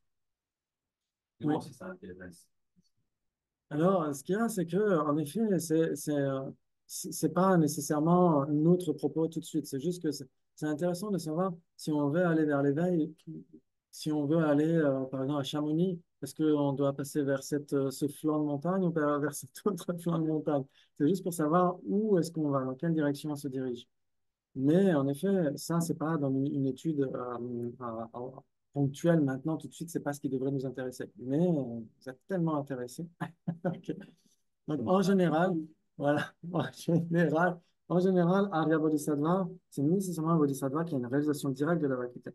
Oui. Si ça intéresse. Alors, ce qu'il y a, c'est que, en effet, c'est pas nécessairement notre propos tout de suite. C'est juste que c'est intéressant de savoir si on veut aller vers l'éveil, si on veut aller, par exemple, à Chamonix, est-ce qu'on doit passer vers ce flanc de montagne ou vers cet autre flanc de montagne? C'est juste pour savoir où est-ce qu'on va, dans quelle direction on se dirige. Mais en effet, ça, c'est pas dans une étude ponctuelle maintenant, tout de suite, c'est pas ce qui devrait nous intéresser. Mais vous êtes tellement intéressés. Ok. Donc, en général, voilà, en général, Arya Bodhisattva, c'est nécessairement un Bodhisattva qui a une réalisation directe de la vacuité.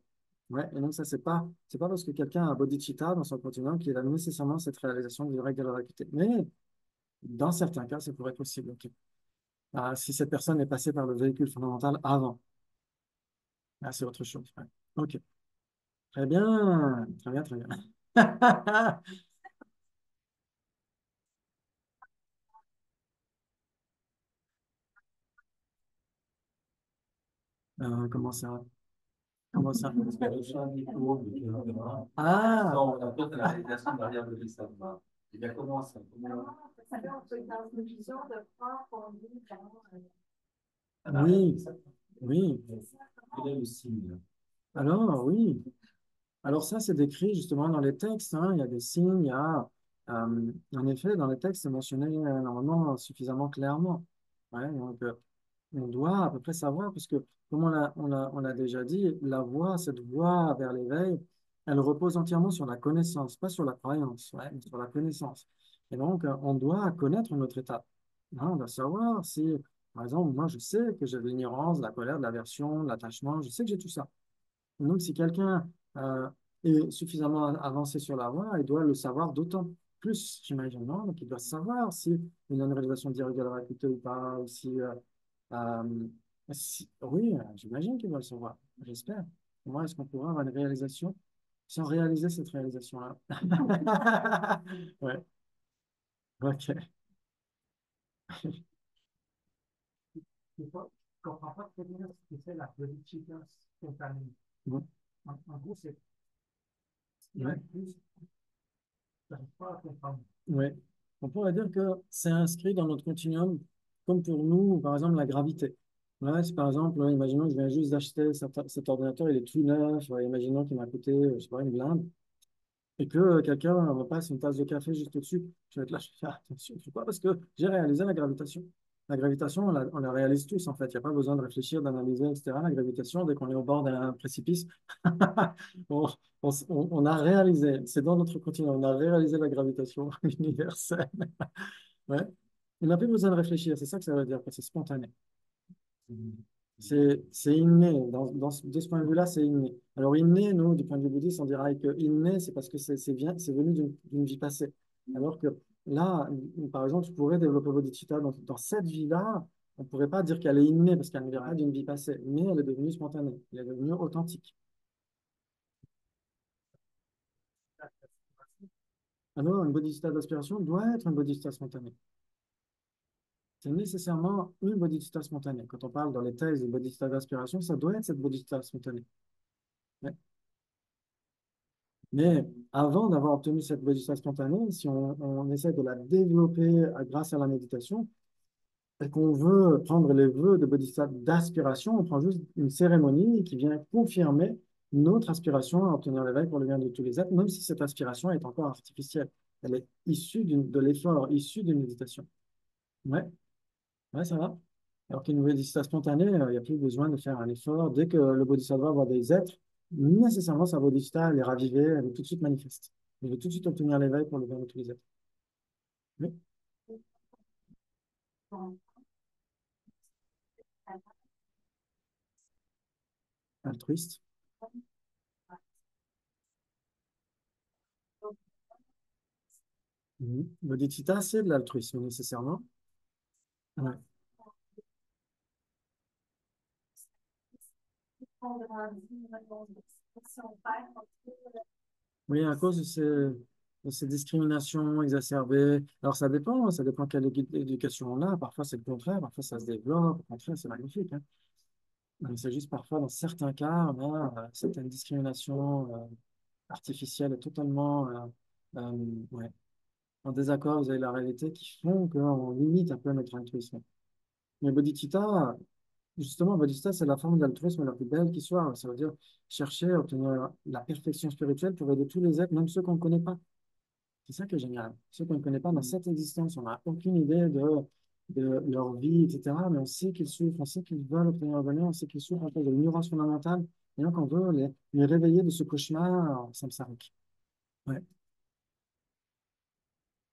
Ouais, et donc ça, c'est pas parce que quelqu'un a bodhicitta dans son continuum qu'il a nécessairement cette réalisation directe de la vacuité. Mais dans certains cas, ça pourrait être possible. Ok. Ah, si cette personne est passée par le véhicule fondamental avant. Ah, c'est autre chose. Ouais. OK. Très bien. Très bien, très bien. Comment ça? Comment ça? Ah, Non, on pose la réalisation derrière le savoir. Il y a comment ça? oui, oui. Quel est le signe? Alors, oui. Alors ça, c'est décrit justement dans les textes, hein. Il y a des signes, il y a, en effet, dans les textes, c'est mentionné normalement suffisamment clairement. Ouais, donc, on doit à peu près savoir, puisque comme on l'a déjà dit, la voie, cette voie vers l'éveil, elle repose entièrement sur la connaissance, pas sur la croyance, ouais, mais sur la connaissance. Et donc, on doit connaître notre état. Hein, on doit savoir si, par exemple, moi, je sais que j'ai de l'ignorance, de la colère, de l'aversion, de l'attachement, je sais que j'ai tout ça. Donc, si quelqu'un est suffisamment avancé sur la voie, il doit le savoir d'autant plus, j'imagine, non? Donc, il doit savoir si il a une réalisation directe de la vacuité ou pas, ou euh, oui, j'imagine qu'il doit le savoir, j'espère. Comment est-ce qu'on pourra avoir une réalisation sans réaliser cette réalisation-là? Ouais, ok. Je ne comprends pas très bien ce que c'est la politique spontanée. Bon, En gros, c'est il y a ouais. plus, je n'arrive pas à comprendre. Oui, on pourrait dire que c'est inscrit dans notre continuum, comme pour nous, par exemple, la gravité. Ouais, si par exemple, imaginons que je viens juste d'acheter cet ordinateur, il est tout neuf, imaginons qu'il m'a coûté, je sais pas, une blinde, et que quelqu'un me passe une tasse de café juste au-dessus, je vais être là, je vais faire attention. Pourquoi? Parce que j'ai réalisé la gravitation. La gravitation, on la réalise tous, en fait. Il n'y a pas besoin de réfléchir, d'analyser, etc. La gravitation, dès qu'on est au bord d'un précipice, on, on a réalisé, c'est dans notre continuum, on a réalisé la gravitation universelle. Ouais. On n'a plus besoin de réfléchir, c'est ça que ça veut dire, que c'est spontané. C'est inné. De ce point de vue-là, c'est inné. Alors, inné, nous, du point de vue bouddhiste, on dirait que inné, c'est parce que c'est venu d'une vie passée. Alors que là, par exemple, je pourrais développer bodhicitta dans cette vie-là. On ne pourrait pas dire qu'elle est innée parce qu'elle ne vient pas d'une vie passée, mais elle est devenue spontanée. Elle est devenue authentique. Alors, une bodhicitta d'aspiration doit être une bodhicitta spontanée. C'est nécessairement une bodhicitta spontanée. Quand on parle dans les textes de bodhicitta d'aspiration, ça doit être cette bodhicitta spontanée. Ouais. Mais avant d'avoir obtenu cette bodhisattva spontanée, si on essaie de la développer grâce à la méditation, et qu'on veut prendre les vœux de bodhisattva d'aspiration, on prend juste une cérémonie qui vient confirmer notre aspiration à obtenir l'éveil pour le bien de tous les êtres, même si cette aspiration est encore artificielle. Elle est issue de l'effort, issue d'une méditation. Ouais, ouais, ça va. Alors qu'une bodhisattva spontanée, il n'y a plus besoin de faire un effort. Dès que le bodhisattva voit des êtres, nécessairement sa bodhicitta, elle est ravivée, elle est tout de suite manifeste. Elle veut tout de suite obtenir l'éveil pour le bien de tous les êtres. Oui, altruiste. Mhm. Bodhicitta, c'est de l'altruisme, nécessairement. Ouais. Oui, à cause de ces discriminations exacerbées. Alors, ça dépend quelle éducation on a. Parfois, c'est le contraire, parfois, ça se développe. Au contraire, c'est magnifique, hein. Mais c'est juste parfois, dans certains cas, on a certaines discriminations artificielles et totalement ouais, en désaccord avec la réalité qui font qu'on limite un peu notre altruisme. Mais bodhicitta, justement, bodhicitta, c'est la forme d'altruisme la plus belle qui soit. Ça veut dire chercher à obtenir la perfection spirituelle pour aider tous les êtres, même ceux qu'on ne connaît pas. C'est ça qui est génial. Ceux qu'on ne connaît pas dans cette existence, on n'a aucune idée de leur vie, etc. Mais on sait qu'ils souffrent, on sait qu'ils veulent obtenir le bonheur, on sait qu'ils souffrent à cause de l'ignorance fondamentale. Et donc, on veut les réveiller de ce cauchemar samsarique. Ouais.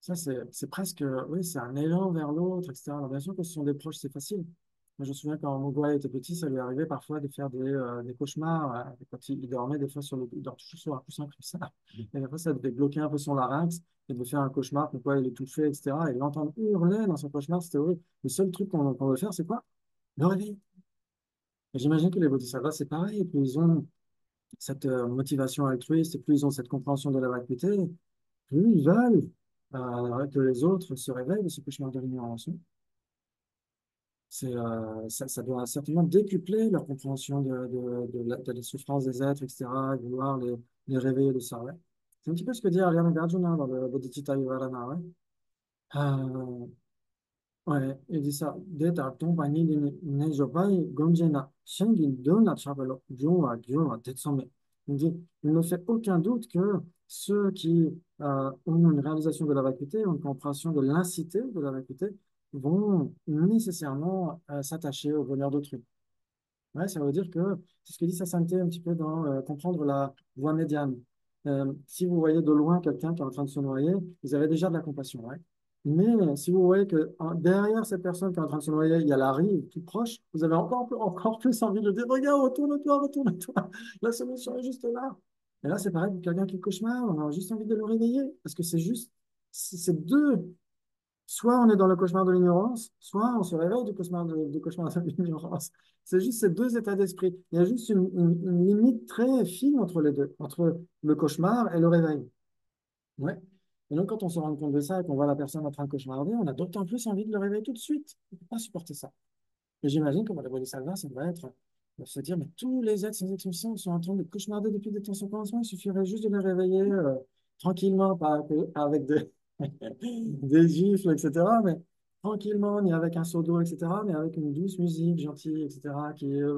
Ça, c'est presque, oui, c'est un élan vers l'autre, etc. Alors, bien sûr que ce sont des proches, c'est facile. Moi, je me souviens quand mon goût était petit, ça lui arrivait parfois de faire des cauchemars. Quand il dormait, des fois, il dort toujours sur un coussin comme ça. Et des fois, ça devait bloquer un peu son larynx. Il devait faire un cauchemar, pourquoi il étouffait, etc. Et l'entendre hurler dans son cauchemar, c'était horrible. Le seul truc qu'on veut faire, c'est quoi? Le réveiller. Et j'imagine que les bodhisattvas, c'est pareil. Plus ils ont cette motivation altruiste, et plus ils ont cette compréhension de la vacuité, plus ils veulent que les autres se réveillent de ce cauchemar de l'ignorance. Ça doit certainement décupler leur compréhension de la souffrance des êtres, etc., et vouloir les réveiller de ça. Ouais. C'est un petit peu ce que dit Ariana Nagarjuna dans le Bodhicitta Vivarana. Ouais. Euh, ouais, il dit ça. Deta tombani de nejobai gonjena shengin dona chabalo gyunwa gyunwa tetsome. Il dit, il ne fait aucun doute que ceux qui ont une réalisation de la vacuité, une compréhension de l'incité de la vacuité, vont nécessairement s'attacher au bonheur d'autrui. Ouais, ça veut dire que c'est ce que dit Sasanté un petit peu dans comprendre la voie médiane. Si vous voyez de loin quelqu'un qui est en train de se noyer, vous avez déjà de la compassion. Ouais. Mais si vous voyez que derrière cette personne qui est en train de se noyer, il y a la rive tout proche, vous avez encore plus envie de dire, regarde, retourne-toi, retourne-toi. La solution est juste là. Et là, c'est pareil pour quelqu'un qui cauchemar, on a juste envie de le réveiller. Parce que c'est deux. Soit on est dans le cauchemar de l'ignorance, soit on se réveille du cauchemar de l'ignorance. C'est juste ces deux états d'esprit. Il y a juste une limite très fine entre les deux, entre le cauchemar et le réveil. Ouais. Et donc, quand on se rend compte de ça et qu'on voit la personne en train de cauchemarder, on a d'autant plus envie de le réveiller tout de suite. On ne peut pas supporter ça. Et j'imagine que pour les Bodhisattvas, ça doit être de se dire, mais tous les êtres sans exception sont en train de cauchemarder depuis des temps sans commencement. Il suffirait juste de les réveiller tranquillement, pas avec des gifles, etc. Mais tranquillement, ni avec un seau d'eau, etc. Mais avec une douce musique gentille, etc.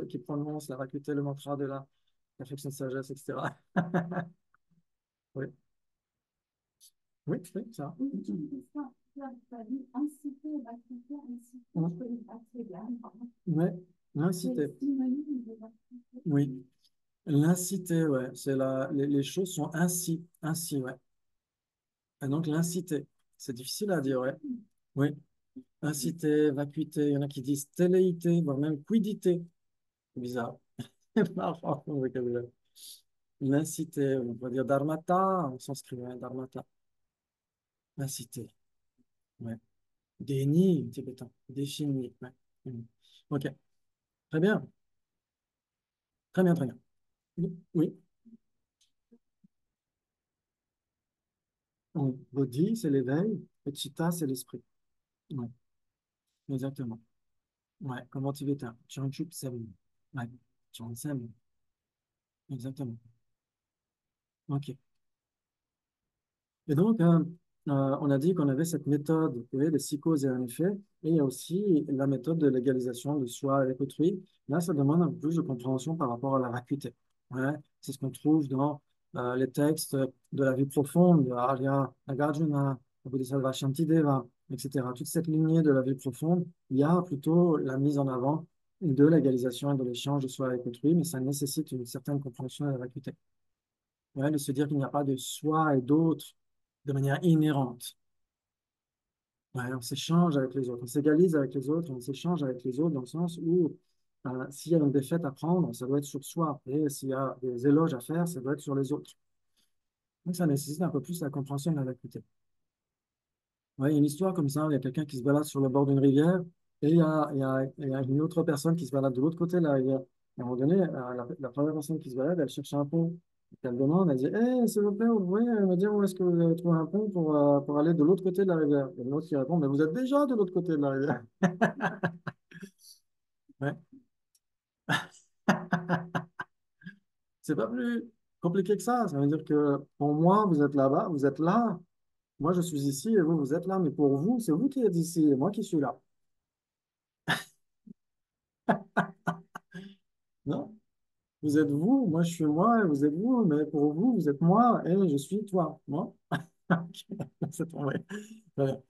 Qui prononce la vacuité, le mantra de la perfection de sagesse, etc. Oui, oui, oui, ça. Ouais, l'inciter. Oui, l'inciter, ouais. Les choses sont ainsi, ouais. Et donc l'inciter, c'est difficile à dire, ouais. Oui, inciter, vacuité, il y en a qui disent téléité, voire même quidité. C'est bizarre. C'est marrant comme vocabulaire. L'inciter, on pourrait dire dharmata en sanskrit, ouais, dharmata. Inciter, ouais. Déni, tibétain. Déchini, ouais. Mhm. Ok, très bien, très bien, très bien. Oui, donc, bodhi, c'est l'éveil, et chitta, c'est l'esprit. Ouais, exactement. Ouais, comme en tibétain. Chanchup sem. Ouais, Chansem, exactement. Ok. Et donc, on a dit qu'on avait cette méthode, vous voyez, des psychoses et un effet, et il y a aussi la méthode de l'égalisation de soi avec autrui. Là, ça demande un peu plus de compréhension par rapport à la vacuité. Ouais, c'est ce qu'on trouve dans les textes de la vie profonde, de Arya Nagarjuna, Bodhisattva Shantideva, etc. Toute cette lignée de la vie profonde, il y a plutôt la mise en avant de l'égalisation et de l'échange de soi avec autrui, mais ça nécessite une certaine compréhension de la vacuité. Ouais, de se dire qu'il n'y a pas de soi et d'autre de manière inhérente. Ouais, on s'échange avec les autres, on s'égalise avec les autres, on s'échange avec les autres dans le sens où s'il y a une défaite à prendre, ça doit être sur soi. Et s'il y a des éloges à faire, ça doit être sur les autres. Donc ça nécessite un peu plus la compréhension de la vacuité. Ouais, il y a une histoire comme ça, il y a quelqu'un qui se balade sur le bord d'une rivière et il y a une autre personne qui se balade de l'autre côté de la rivière. À un moment donné, la première personne qui se balade, elle cherche un pont. Elle demande, elle dit, hey, s'il vous plaît, vous pouvez me dire où est-ce que vous avez trouvé un pont pour aller de l'autre côté de la rivière? Et l'autre qui répond, mais vous êtes déjà de l'autre côté de la rivière. Ouais. C'est pas plus compliqué que ça. Ça veut dire que pour moi, vous êtes là-bas, vous êtes là. Moi, je suis ici et vous, vous êtes là. Mais pour vous, c'est vous qui êtes ici et moi qui suis là. Non? Vous êtes vous, moi je suis moi, et vous êtes vous, mais pour vous, vous êtes moi et je suis toi. Moi? Ok, c'est tombé. Ouais.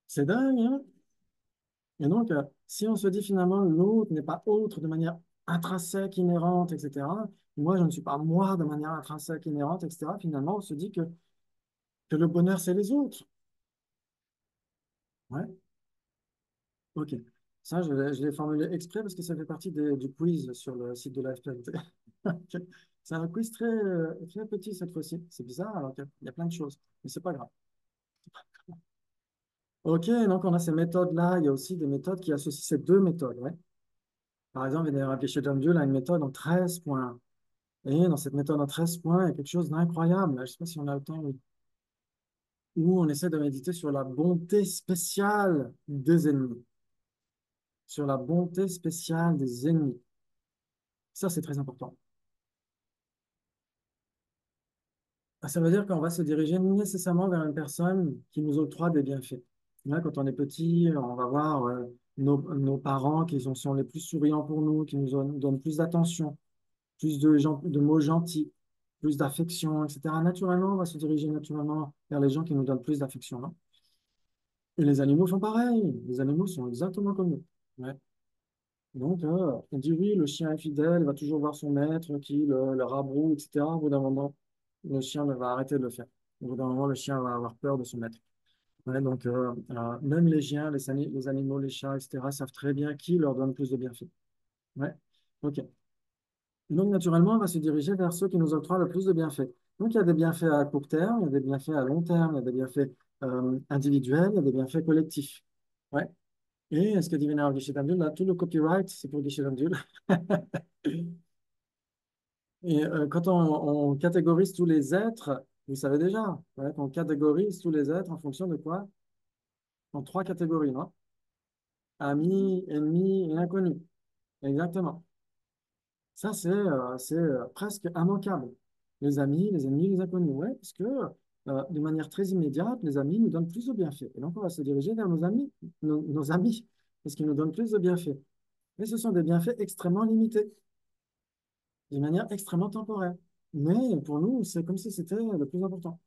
C'est dingue, hein? Et donc, si on se dit finalement l'autre n'est pas autre de manière intrinsèque, inhérente, etc., moi je ne suis pas moi de manière intrinsèque, inhérente, etc., finalement on se dit que le bonheur c'est les autres. Ouais, ok. Ça, je l'ai formulé exprès parce que ça fait partie du quiz sur le site de la FPLT. Ok. C'est un quiz très petit cette fois-ci. C'est bizarre, alors qu'il y a plein de choses, mais c'est pas grave. Ok, donc on a ces méthodes-là. Il y a aussi des méthodes qui associent ces deux méthodes. Ouais. Par exemple, Venerable Geshe Jamdul a une méthode en 13 points. Et dans cette méthode en 13 points, il y a quelque chose d'incroyable. Je ne sais pas si on a le temps, oui. Où on essaie de méditer sur la bonté spéciale des ennemis. Sur la bonté spéciale des ennemis. Ça, c'est très important. Ça veut dire qu'on va se diriger nécessairement vers une personne qui nous octroie des bienfaits. Là, quand on est petit, on va voir nos parents qui sont les plus souriants pour nous, qui nous donnent plus d'attention, plus de mots gentils, plus d'affection, etc. Naturellement, on va se diriger naturellement vers les gens qui nous donnent plus d'affection, non? Et les animaux font pareil. Les animaux sont exactement comme nous. Ouais. Donc, on dit oui, le chien est fidèle, il va toujours voir son maître qui le rabroue, etc. Au bout d'un moment, le chien va arrêter de le faire. Au bout d'un moment, le chien va avoir peur de son maître. Ouais, donc, même les chiens, les animaux, les chats, etc., savent très bien qui leur donne plus de bienfaits. Ouais, ok. Donc, naturellement, on va se diriger vers ceux qui nous octroient le plus de bienfaits. Donc, il y a des bienfaits à court terme, il y a des bienfaits à long terme, il y a des bienfaits individuels, il y a des bienfaits collectifs. Ouais. Et ce que dit Vénère Guichet-Damdul, là, tout le copyright, c'est pour Guichet-Damdul. Et quand on catégorise tous les êtres, vous savez déjà, ouais, qu'on catégorise tous les êtres en fonction de quoi? En trois catégories, non? Amis, ennemis et inconnus. Exactement. Ça, c'est presque immanquable. Les amis, les ennemis, les inconnus. Ouais, parce que de manière très immédiate, les amis nous donnent plus de bienfaits. Et donc, on va se diriger vers nos amis, nos amis, parce qu'ils nous donnent plus de bienfaits. Mais ce sont des bienfaits extrêmement limités, d'une manière extrêmement temporaire. Mais pour nous, c'est comme si c'était le plus important.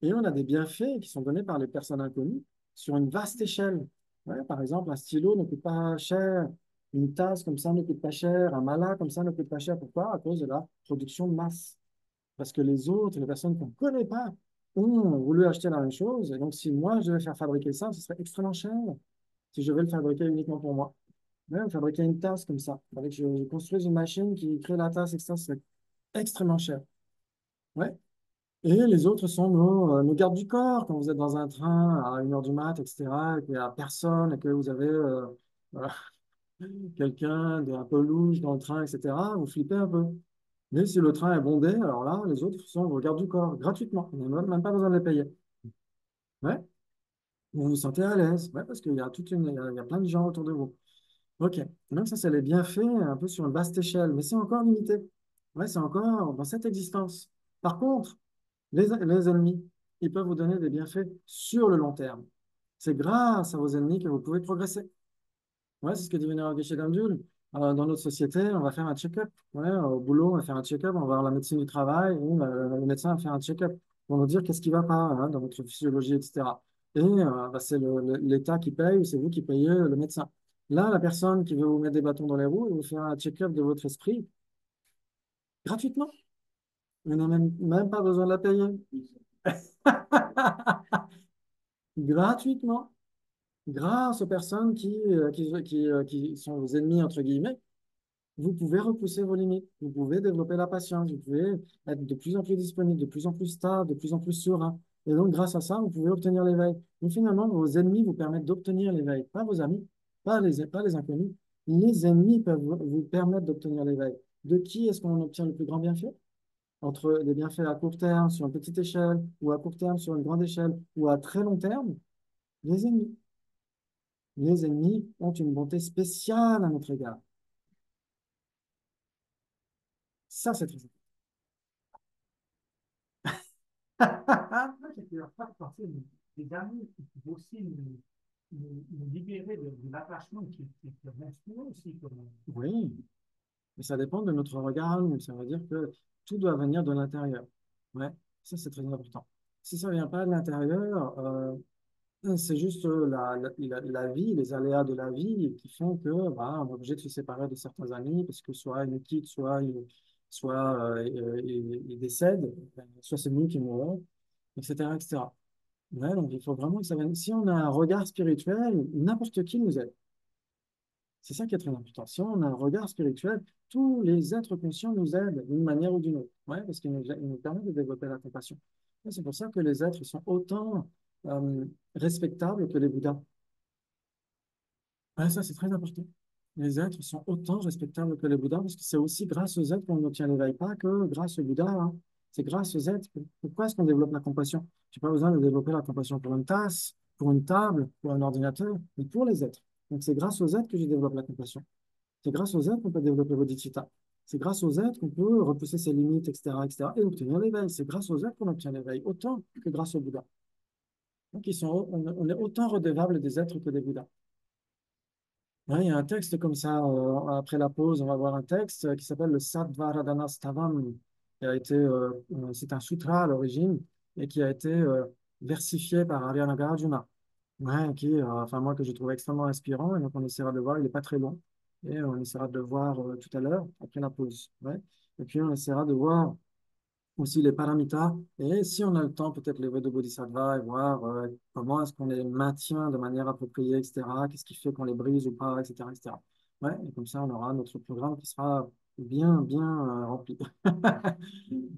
Et on a des bienfaits qui sont donnés par les personnes inconnues sur une vaste échelle. Ouais, par exemple, un stylo ne coûte pas cher, une tasse comme ça ne coûte pas cher, un mala comme ça ne coûte pas cher. Pourquoi? À cause de la production de masse. Parce que les autres, les personnes qu'on ne connaît pas, ont voulu acheter la même chose. Et donc, si moi, je devais faire fabriquer ça, ce serait extrêmement cher si je vais le fabriquer uniquement pour moi. Même fabriquer une tasse comme ça, il fallait que je construise une machine qui crée la tasse, etc., ce serait extrêmement cher. Ouais. Et les autres sont nos gardes du corps. Quand vous êtes dans un train à 1 heure du mat, etc., et qu'il n'y a personne, et que vous avez voilà, quelqu'un d'un peu louche dans le train, etc., vous flippez un peu. Mais si le train est bondé, alors là, les autres sont vos gardes du corps, gratuitement. Vous n'avez même pas besoin de les payer. Ouais. Vous vous sentez à l'aise, ouais, parce qu'il y a il y a plein de gens autour de vous. OK. Donc ça, c'est les bienfaits un peu sur une vaste échelle, mais c'est encore limité. Ouais, c'est encore dans cette existence. Par contre, les ennemis, ils peuvent vous donner des bienfaits sur le long terme. C'est grâce à vos ennemis que vous pouvez progresser. Ouais, c'est ce que dit Vénérable Geshe Damdul. Dans notre société, on va faire un check-up. Ouais, au boulot, on va faire un check-up, on va voir la médecine du travail, et, le médecin va faire un check-up pour nous dire qu'est-ce qui ne va pas hein, dans votre physiologie, etc. Et bah, c'est l'État qui paye, ou c'est vous qui payez le médecin. Là, la personne qui veut vous mettre des bâtons dans les roues, elle vous faire un check-up de votre esprit gratuitement. Vous n'avez même pas besoin de la payer. Gratuitement, grâce aux personnes qui sont vos ennemis, entre guillemets, vous pouvez repousser vos limites, vous pouvez développer la patience, vous pouvez être de plus en plus disponible, de plus en plus stable, de plus en plus serein. Et donc, grâce à ça, vous pouvez obtenir l'éveil. Mais finalement, vos ennemis vous permettent d'obtenir l'éveil, pas vos amis, pas les inconnus. Les ennemis peuvent vous permettre d'obtenir l'éveil. De qui est-ce qu'on obtient le plus grand bienfait? Entre des bienfaits à court terme sur une petite échelle, ou à court terme sur une grande échelle, ou à très long terme, les ennemis. Les ennemis ont une bonté spéciale à notre égard. Ça, c'est très Moi, j'étais en train de penser, des amis qui peuvent aussi nous libérer de l'attachement qui est monstrueux aussi. Oui, mais ça dépend de notre regard à nous. Ça veut dire que tout doit venir de l'intérieur. Ouais, ça, c'est très important. Si ça ne vient pas de l'intérieur, c'est juste la vie, les aléas de la vie qui font que bah, on est obligé de se séparer de certains amis parce que soit ils nous quittent, soit ils décèdent, soit c'est nous qui mourons, etc., etc. Ouais, donc il faut vraiment que ça vienne. Si on a un regard spirituel, n'importe qui nous aide. C'est ça qui est très important. Si on a un regard spirituel, tous les êtres conscients nous aident d'une manière ou d'une autre. Ouais, parce qu'ils nous permettent de développer la compassion. Et c'est pour ça que les êtres sont autant euh, respectables que les Bouddhas. Ouais, ça, c'est très important. Les êtres sont autant respectables que les Bouddhas parce que c'est aussi grâce aux êtres qu'on obtient l'éveil, pas que grâce aux Bouddhas, hein. C'est grâce aux êtres. Pourquoi est-ce qu'on développe la compassion? Tu n'as pas besoin de développer la compassion pour une tasse, pour une table, pour un ordinateur, mais pour les êtres. Donc, c'est grâce aux êtres que je développe la compassion. C'est grâce aux êtres qu'on peut développer bodhicitta. C'est grâce aux êtres qu'on peut repousser ses limites, etc., etc., et obtenir l'éveil. C'est grâce aux êtres qu'on obtient l'éveil, autant que grâce aux Bouddhas. Donc, on est autant redevable des êtres que des Bouddhas. Ouais, il y a un texte comme ça, après la pause, on va voir un texte qui s'appelle le Sattvaradhana Stavam, c'est un sutra à l'origine, et qui a été versifié par Arya Nagarjuna. Ouais, enfin moi que j'ai trouvé extrêmement inspirant, et donc on essaiera de voir, il n'est pas très long, et on essaiera de le voir tout à l'heure, après la pause. Ouais. Et puis on essaiera de voir aussi les paramitas, et si on a le temps, peut-être les voies de Bodhisattva, et voir comment est-ce qu'on les maintient de manière appropriée, etc., qu'est-ce qui fait qu'on les brise ou pas, etc., etc. Ouais, et comme ça, on aura notre programme qui sera bien, bien rempli.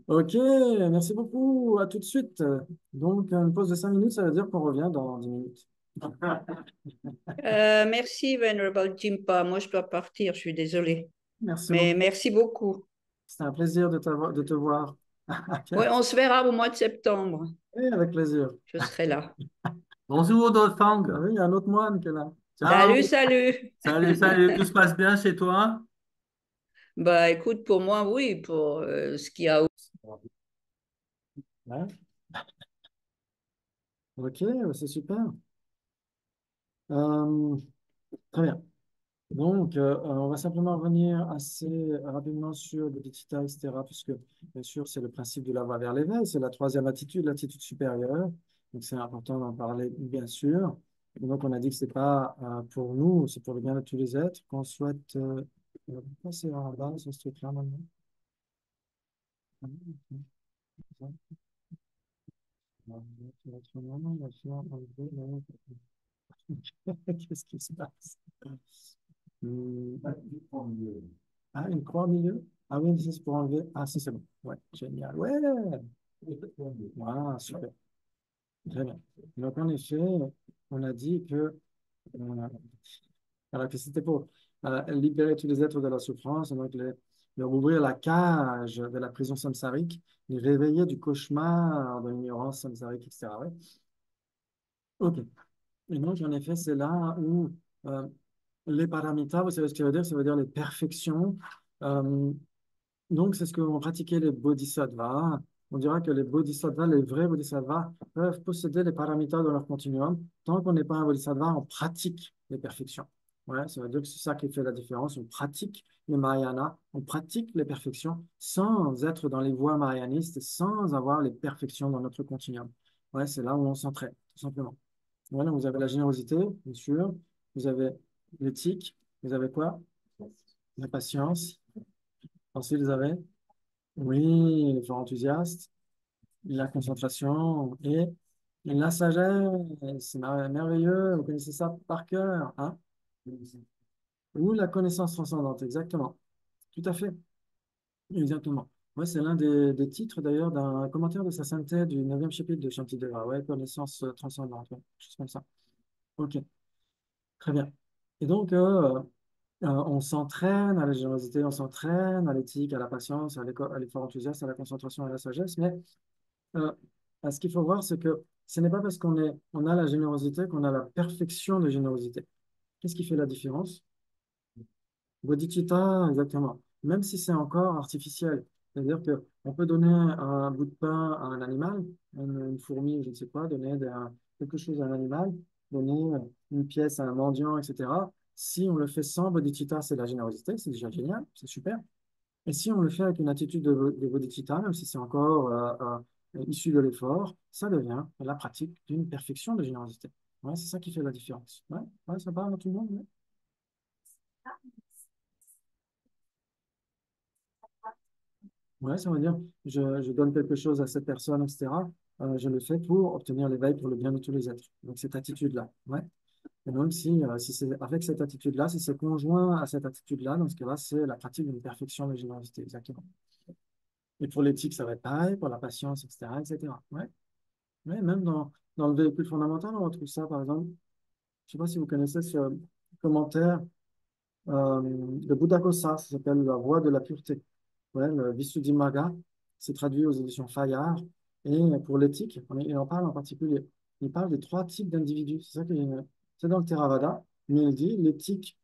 Ok, merci beaucoup, à tout de suite. Donc, une pause de 5 minutes, ça veut dire qu'on revient dans 10 minutes. Merci, Venerable Jimpa. Moi, je dois partir, je suis désolée. Merci Mais beaucoup. merci beaucoup. C'était un plaisir de te voir. Oui, on se verra au mois de septembre. Oui, avec plaisir. Je serai là. Bonjour, Dolphang. Ah oui, il y a un autre moine qui est là. Ciao. Salut, salut. Salut, salut. Tout se passe bien chez toi? Bah, écoute, pour moi, oui, pour ce qu'il y a. Ouais. Ok, c'est super. Euh, Très bien. Donc, on va simplement revenir assez rapidement sur Bodhicitta, etc., puisque, bien sûr, c'est le principe de la voie vers l'éveil, c'est la troisième attitude, l'attitude supérieure. Donc, c'est important d'en parler, bien sûr. Et donc, on a dit que c'est pas pour nous, c'est pour le bien de tous les êtres qu'on souhaite passer en bas sur ce truc-là maintenant. Qu'est-ce qui se passe? Hmm. Ah, une croix au milieu? Ah oui, c'est pour enlever. Ah, si, c'est bon. Ouais, génial. Ouais. Voilà, super. Très bien. Donc, en effet, on a dit que, alors que c'était pour libérer tous les êtres de la souffrance, donc leur ouvrir la cage de la prison samsarique, les réveiller du cauchemar de l'ignorance samsarique, etc. Ouais. OK. Et donc, en effet, c'est là où euh, les paramitas, vous savez ce que ça veut dire? Ça veut dire les perfections. Euh, Donc, c'est ce que vont pratiquer les bodhisattvas. On dira que les bodhisattvas, les vrais bodhisattvas, peuvent posséder les paramitas dans leur continuum. Tant qu'on n'est pas un bodhisattva, on pratique les perfections. Ouais, ça veut dire que c'est ça qui fait la différence. On pratique le Mahayana, on pratique les perfections sans être dans les voies mahayanistes, sans avoir les perfections dans notre continuum. Ouais, c'est là où on s'entraîne, tout simplement. Voilà, vous avez la générosité, bien sûr. Vous avez l'éthique, vous avez quoi? La patience. Ensuite, vous avez, oui, l'effort enthousiaste, la concentration et la sagesse. C'est merveilleux, vous connaissez ça par cœur, hein? Ou la connaissance transcendante, exactement. Tout à fait, exactement. Ouais, c'est l'un des titres d'ailleurs d'un commentaire de sa sainteté du 9e chapitre de Shantideva. Ouais, connaissance transcendante, ouais, chose comme ça. Ok, très bien. Et donc, on s'entraîne à la générosité, on s'entraîne à l'éthique, à la patience, à l'effort enthousiaste, à la concentration et à la sagesse. Mais euh, ce qu'il faut voir, c'est que ce n'est pas parce on a la générosité qu'on a la perfection de générosité. Qu'est-ce qui fait la différence? Bodhicitta, exactement. Même si c'est encore artificiel. C'est-à-dire qu'on peut donner un bout de pain à un animal, une fourmi, je ne sais pas, donner quelque chose à un animal, donner une pièce à un mendiant, etc. Si on le fait sans bodhicitta, c'est de la générosité, c'est déjà génial, c'est super. Et si on le fait avec une attitude de bodhicitta, même si c'est encore issu de l'effort, ça devient la pratique d'une perfection de générosité. Ouais, c'est ça qui fait la différence. Ouais, ouais, ça parle à tout le monde. Ouais. Ouais, ça veut dire, je donne quelque chose à cette personne, etc. Je le fais pour obtenir l'éveil pour le bien de tous les êtres. Donc, cette attitude-là. Ouais. Et donc, si c'est avec cette attitude-là, si c'est conjoint à cette attitude-là, dans ce cas-là, c'est la pratique d'une perfection de générosité. Exactement. Et pour l'éthique, ça va être pareil, pour la patience, etc., etc. Ouais. Ouais, même dans le véhicule fondamental, on retrouve ça, par exemple. Je ne sais pas si vous connaissez ce commentaire de Buddhaghosa, ça s'appelle La Voie de la pureté. Ouais, le Visuddhimagga, c'est traduit aux éditions Fayard. Et pour l'éthique, il en parle en particulier. Il parle des trois types d'individus. C'est dans le Theravada, mais il dit l'éthique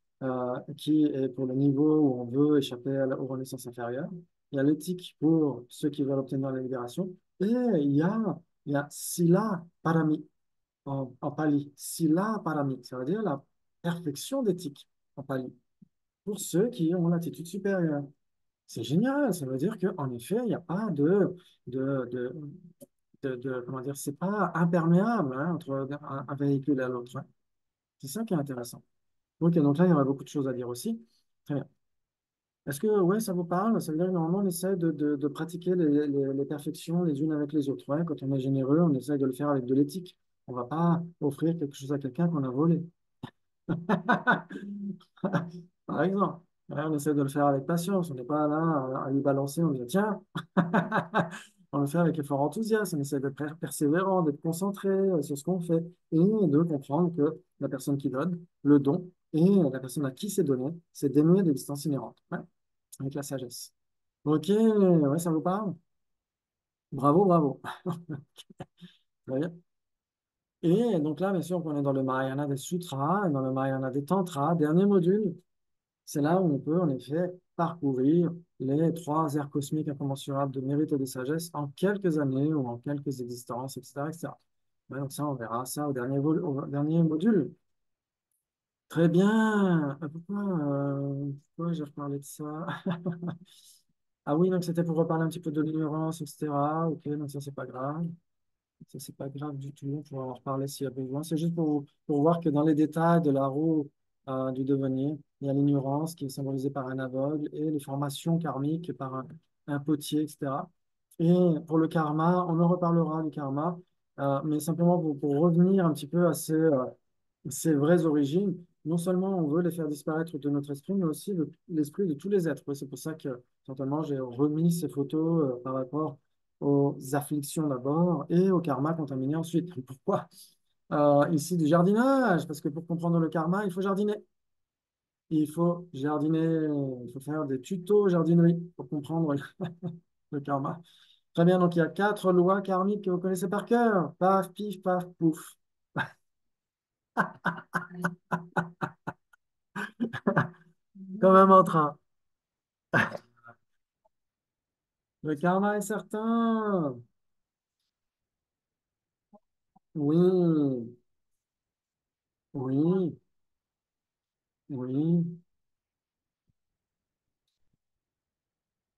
qui est pour le niveau où on veut échapper aux renaissances inférieures. Il y a l'éthique pour ceux qui veulent obtenir la libération. Et il y a Sila Parami en pali. Sila Parami, ça veut dire la perfection d'éthique en pali, pour ceux qui ont l'attitude supérieure. C'est génial, ça veut dire qu'en effet, il n'y a pas de, de, comment dire, c'est pas imperméable hein, entre un véhicule et l'autre. Hein. C'est ça qui est intéressant. Ok, donc là, il y aurait beaucoup de choses à dire aussi. Très bien. Est-ce que, ouais, ça vous parle? Ça veut dire que normalement, on essaie de pratiquer les perfections les unes avec les autres. Ouais, quand on est généreux, on essaie de le faire avec de l'éthique. On ne va pas offrir quelque chose à quelqu'un qu'on a volé. Par exemple, ouais, on essaie de le faire avec patience. On n'est pas là à lui balancer, on dit tiens, on le fait avec effort enthousiasme. On essaie d'être persévérant, d'être concentré sur ce qu'on fait et de comprendre que la personne qui donne le don et la personne à qui c'est donné, c'est dénué d'existence inhérente, ouais, avec la sagesse. Ok, ouais, ça vous parle? Bravo, bravo. Très bien. Et donc là, bien sûr, on est dans le Mahayana des Sutras et dans le Mahayana des Tantras, dernier module. C'est là où on peut en effet parcourir les trois aires cosmiques incommensurables de mérite et de sagesse en quelques années ou en quelques existences, etc., etc. Ouais, donc ça, on verra ça au dernier module. Très bien. Pourquoi j'ai reparlé de ça? Ah oui, donc c'était pour reparler un petit peu de l'ignorance, etc. Ok, donc ça, c'est pas grave. Ça, c'est pas grave du tout. On pourra en reparler s'il y a besoin. C'est juste pour voir que dans les détails de la roue du devenir, il y a l'ignorance qui est symbolisée par un aveugle et les formations karmiques par un potier, etc. Et pour le karma, on en reparlera du karma, mais simplement pour revenir un petit peu à ces vraies origines. Non seulement on veut les faire disparaître de notre esprit, mais aussi l'esprit de tous les êtres. C'est pour ça que, certainement, j'ai remis ces photos par rapport aux afflictions d'abord et au karma contaminé ensuite. Pourquoi ici du jardinage? Parce que pour comprendre le karma, il faut jardiner. Il faut jardiner, il faut faire des tutos jardinerie pour comprendre le karma. Très bien, donc il y a quatre lois karmiques que vous connaissez par cœur. Paf, pif, paf, pouf. Comme un mantra. Le karma est certain. Oui, oui, oui,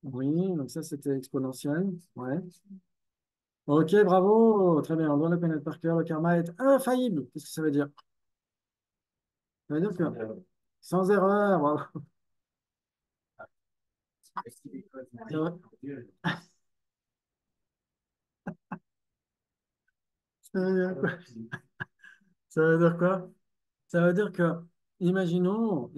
oui. Donc ça, c'était exponentiel. Ouais. Ok, bravo. Très bien, on doit le connaître par cœur. Le karma est infaillible. Qu'est-ce que ça veut dire? Ça veut dire que Sans erreur, bravo. Est-ce qu'il est code C'est vrai. Dieu, Ça veut dire quoi? Ça veut dire quoi? Ça veut dire que, imaginons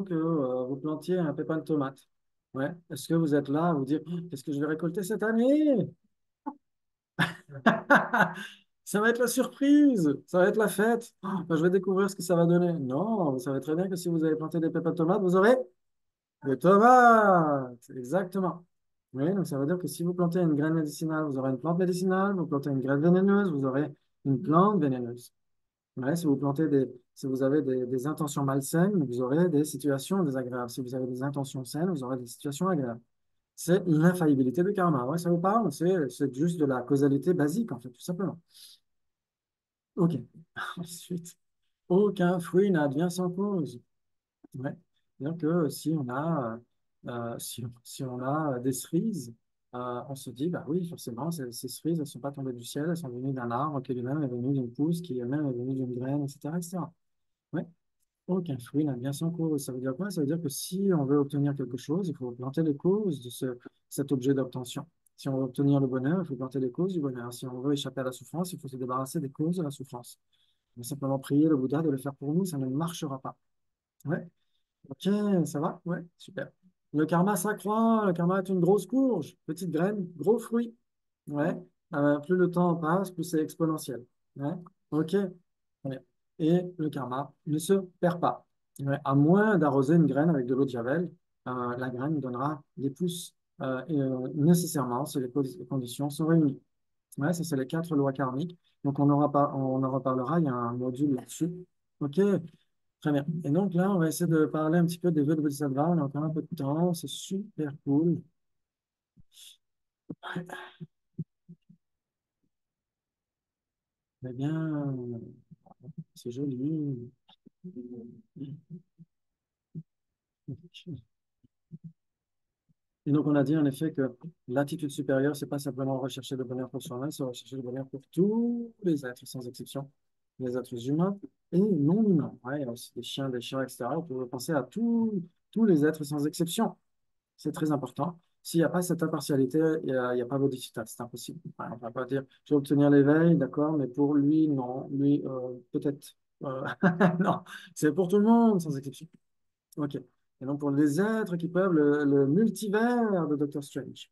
que vous plantiez un pépin de tomate. Ouais. Est-ce que vous êtes là à vous dire, qu'est-ce que je vais récolter cette année? Ça va être la surprise, ça va être la fête. Ben, je vais découvrir ce que ça va donner. Non, vous savez très bien que si vous avez planté des pépins de tomates, vous aurez des tomates. Exactement. Oui, donc ça veut dire que si vous plantez une graine médicinale, vous aurez une plante médicinale. Vous plantez une graine vénéneuse, vous aurez une plante vénéneuse. Ouais, si vous avez des intentions malsaines, vous aurez des situations désagréables. Si vous avez des intentions saines, vous aurez des situations agréables. C'est l'infaillibilité du karma. Ouais, ça vous parle? C'est juste de la causalité basique, en fait, tout simplement. OK. Ensuite, aucun fruit n'advient sans cause. Ouais. Donc, si on a des cerises, on se dit, bah oui, forcément, ces cerises, elles ne sont pas tombées du ciel, elles sont venues d'un arbre qui lui-même est venu d'une pousse, qui lui-même est venu d'une graine, etc., etc. Ouais. Aucun fruit n'a bien sans cause. Ça veut dire quoi? Ça veut dire que si on veut obtenir quelque chose, il faut planter les causes de cet objet d'obtention. Si on veut obtenir le bonheur, il faut planter les causes du bonheur. Si on veut échapper à la souffrance, il faut se débarrasser des causes de la souffrance. On va simplement prier le Bouddha de le faire pour nous, ça ne marchera pas. Ouais. Ok, ça va? Ouais, super. Le karma s'accroît. Le karma est une grosse courge, petite graine, gros fruit. Ouais. Plus le temps passe, plus c'est exponentiel. Ouais. Ok. Très bien. Et le karma ne se perd pas. Ouais. À moins d'arroser une graine avec de l'eau de javel, la graine donnera des pousses nécessairement si les conditions sont réunies. Ouais, ça, c'est les quatre lois karmiques. Donc, on en reparlera. Il y a un module là-dessus. Ok. Très bien. Et donc là, on va essayer de parler un petit peu des vœux de Bodhisattva. On a encore un peu de temps. C'est super cool. Eh bien, c'est joli. Et donc, on a dit en effet que l'attitude supérieure, c'est pas simplement rechercher le bonheur pour soi-même, c'est rechercher le bonheur pour tous les êtres, sans exception. Les êtres humains et non humains. Ouais, il y a aussi des chiens, des chats, etc. On peut penser à tous les êtres sans exception. C'est très important. S'il n'y a pas cette impartialité, il y a pas bodhisattva, c'est impossible. Ouais, on ne va pas dire, je vais obtenir l'éveil, d'accord, mais pour lui, non. Lui, peut-être. Non, c'est pour tout le monde, sans exception. OK. Et donc, pour les êtres qui peuvent le multivers de Doctor Strange.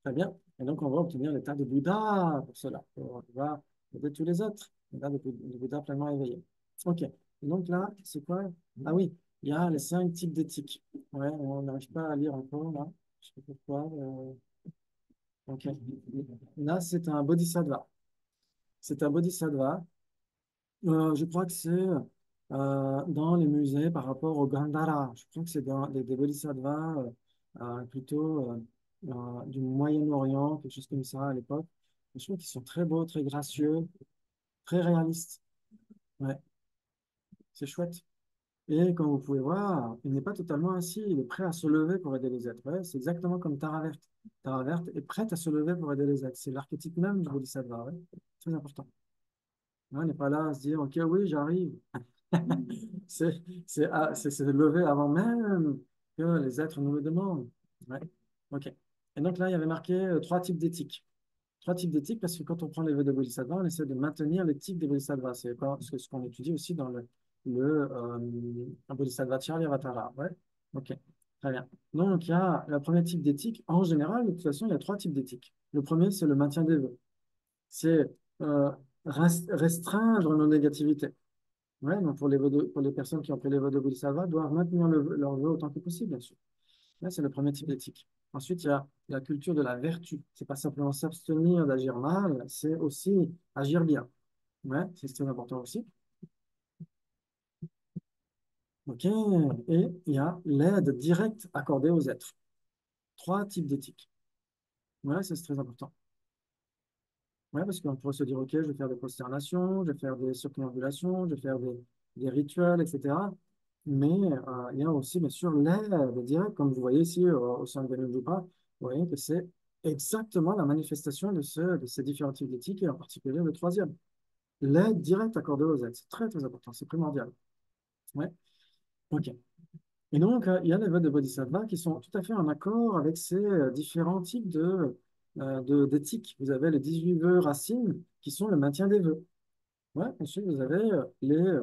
Très bien. Et donc, on va obtenir l'état de Bouddha pour cela. On va aider tous les êtres. L'état de Bouddha pleinement éveillé. OK. Et donc là, c'est quoi? Ah oui, il y a les 5 types d'éthique. Ouais, on n'arrive pas à lire encore là. Je sais pas pourquoi. OK. Là, c'est un bodhisattva. C'est un bodhisattva. Je crois que c'est dans les musées par rapport au Gandhara. Je crois que c'est dans des bodhisattvas plutôt du Moyen-Orient, quelque chose comme ça à l'époque. Je trouve qu'ils sont très beaux, très gracieux, très réalistes. Ouais, c'est chouette. Et comme vous pouvez voir, il n'est pas totalement assis, il est prêt à se lever pour aider les êtres. Ouais, c'est exactement comme Tara Verte. Tara Verte est prête à se lever pour aider les êtres. C'est l'archétype même du bodhisattva. Ouais. Très important. Ouais, on n'est pas là à se dire, OK, oui, j'arrive. C'est se lever avant même que les êtres nous le demandent. Ouais. OK. Et donc là, il y avait marqué 3 types d'éthique. 3 types d'éthique parce que quand on prend les vœux de Bodhisattva, on essaie de maintenir l'éthique des Bodhisattvas. C'est ce qu'on étudie aussi dans le Bodhisattva Charyavatara. Ouais. OK. Très bien. Donc, il y a le premier type d'éthique. En général, de toute façon, il y a 3 types d'éthique. Le premier, c'est le maintien des vœux. C'est euh, restreindre nos négativités. Ouais, donc pour les personnes qui ont pris les vœux de Bodhisattva, doivent maintenir leur vœu autant que possible, bien sûr. Là, c'est le premier type d'éthique. Ensuite, il y a la culture de la vertu. C'est pas simplement s'abstenir d'agir mal, c'est aussi agir bien. Ouais, c'est très important aussi. OK. Et il y a l'aide directe accordée aux êtres. 3 types d'éthique. Ouais, ça, c'est très important. Ouais, parce qu'on pourrait se dire, OK, je vais faire des prosternations, je vais faire des circumambulations, je vais faire des rituels, etc. Mais il y a aussi, bien sûr, l'aide directe, comme vous voyez ici au sein de Rupa, vous voyez que c'est exactement la manifestation de ces différents types d'éthique, et en particulier le troisième. L'aide directe accordée aux aides, c'est très, très important, c'est primordial. Ouais, ok. Et donc, il y a les vœux de Bodhisattva qui sont tout à fait en accord avec ces différents types d'éthique. Vous avez les 18 vœux racines qui sont le maintien des vœux. Ouais, ensuite, vous avez les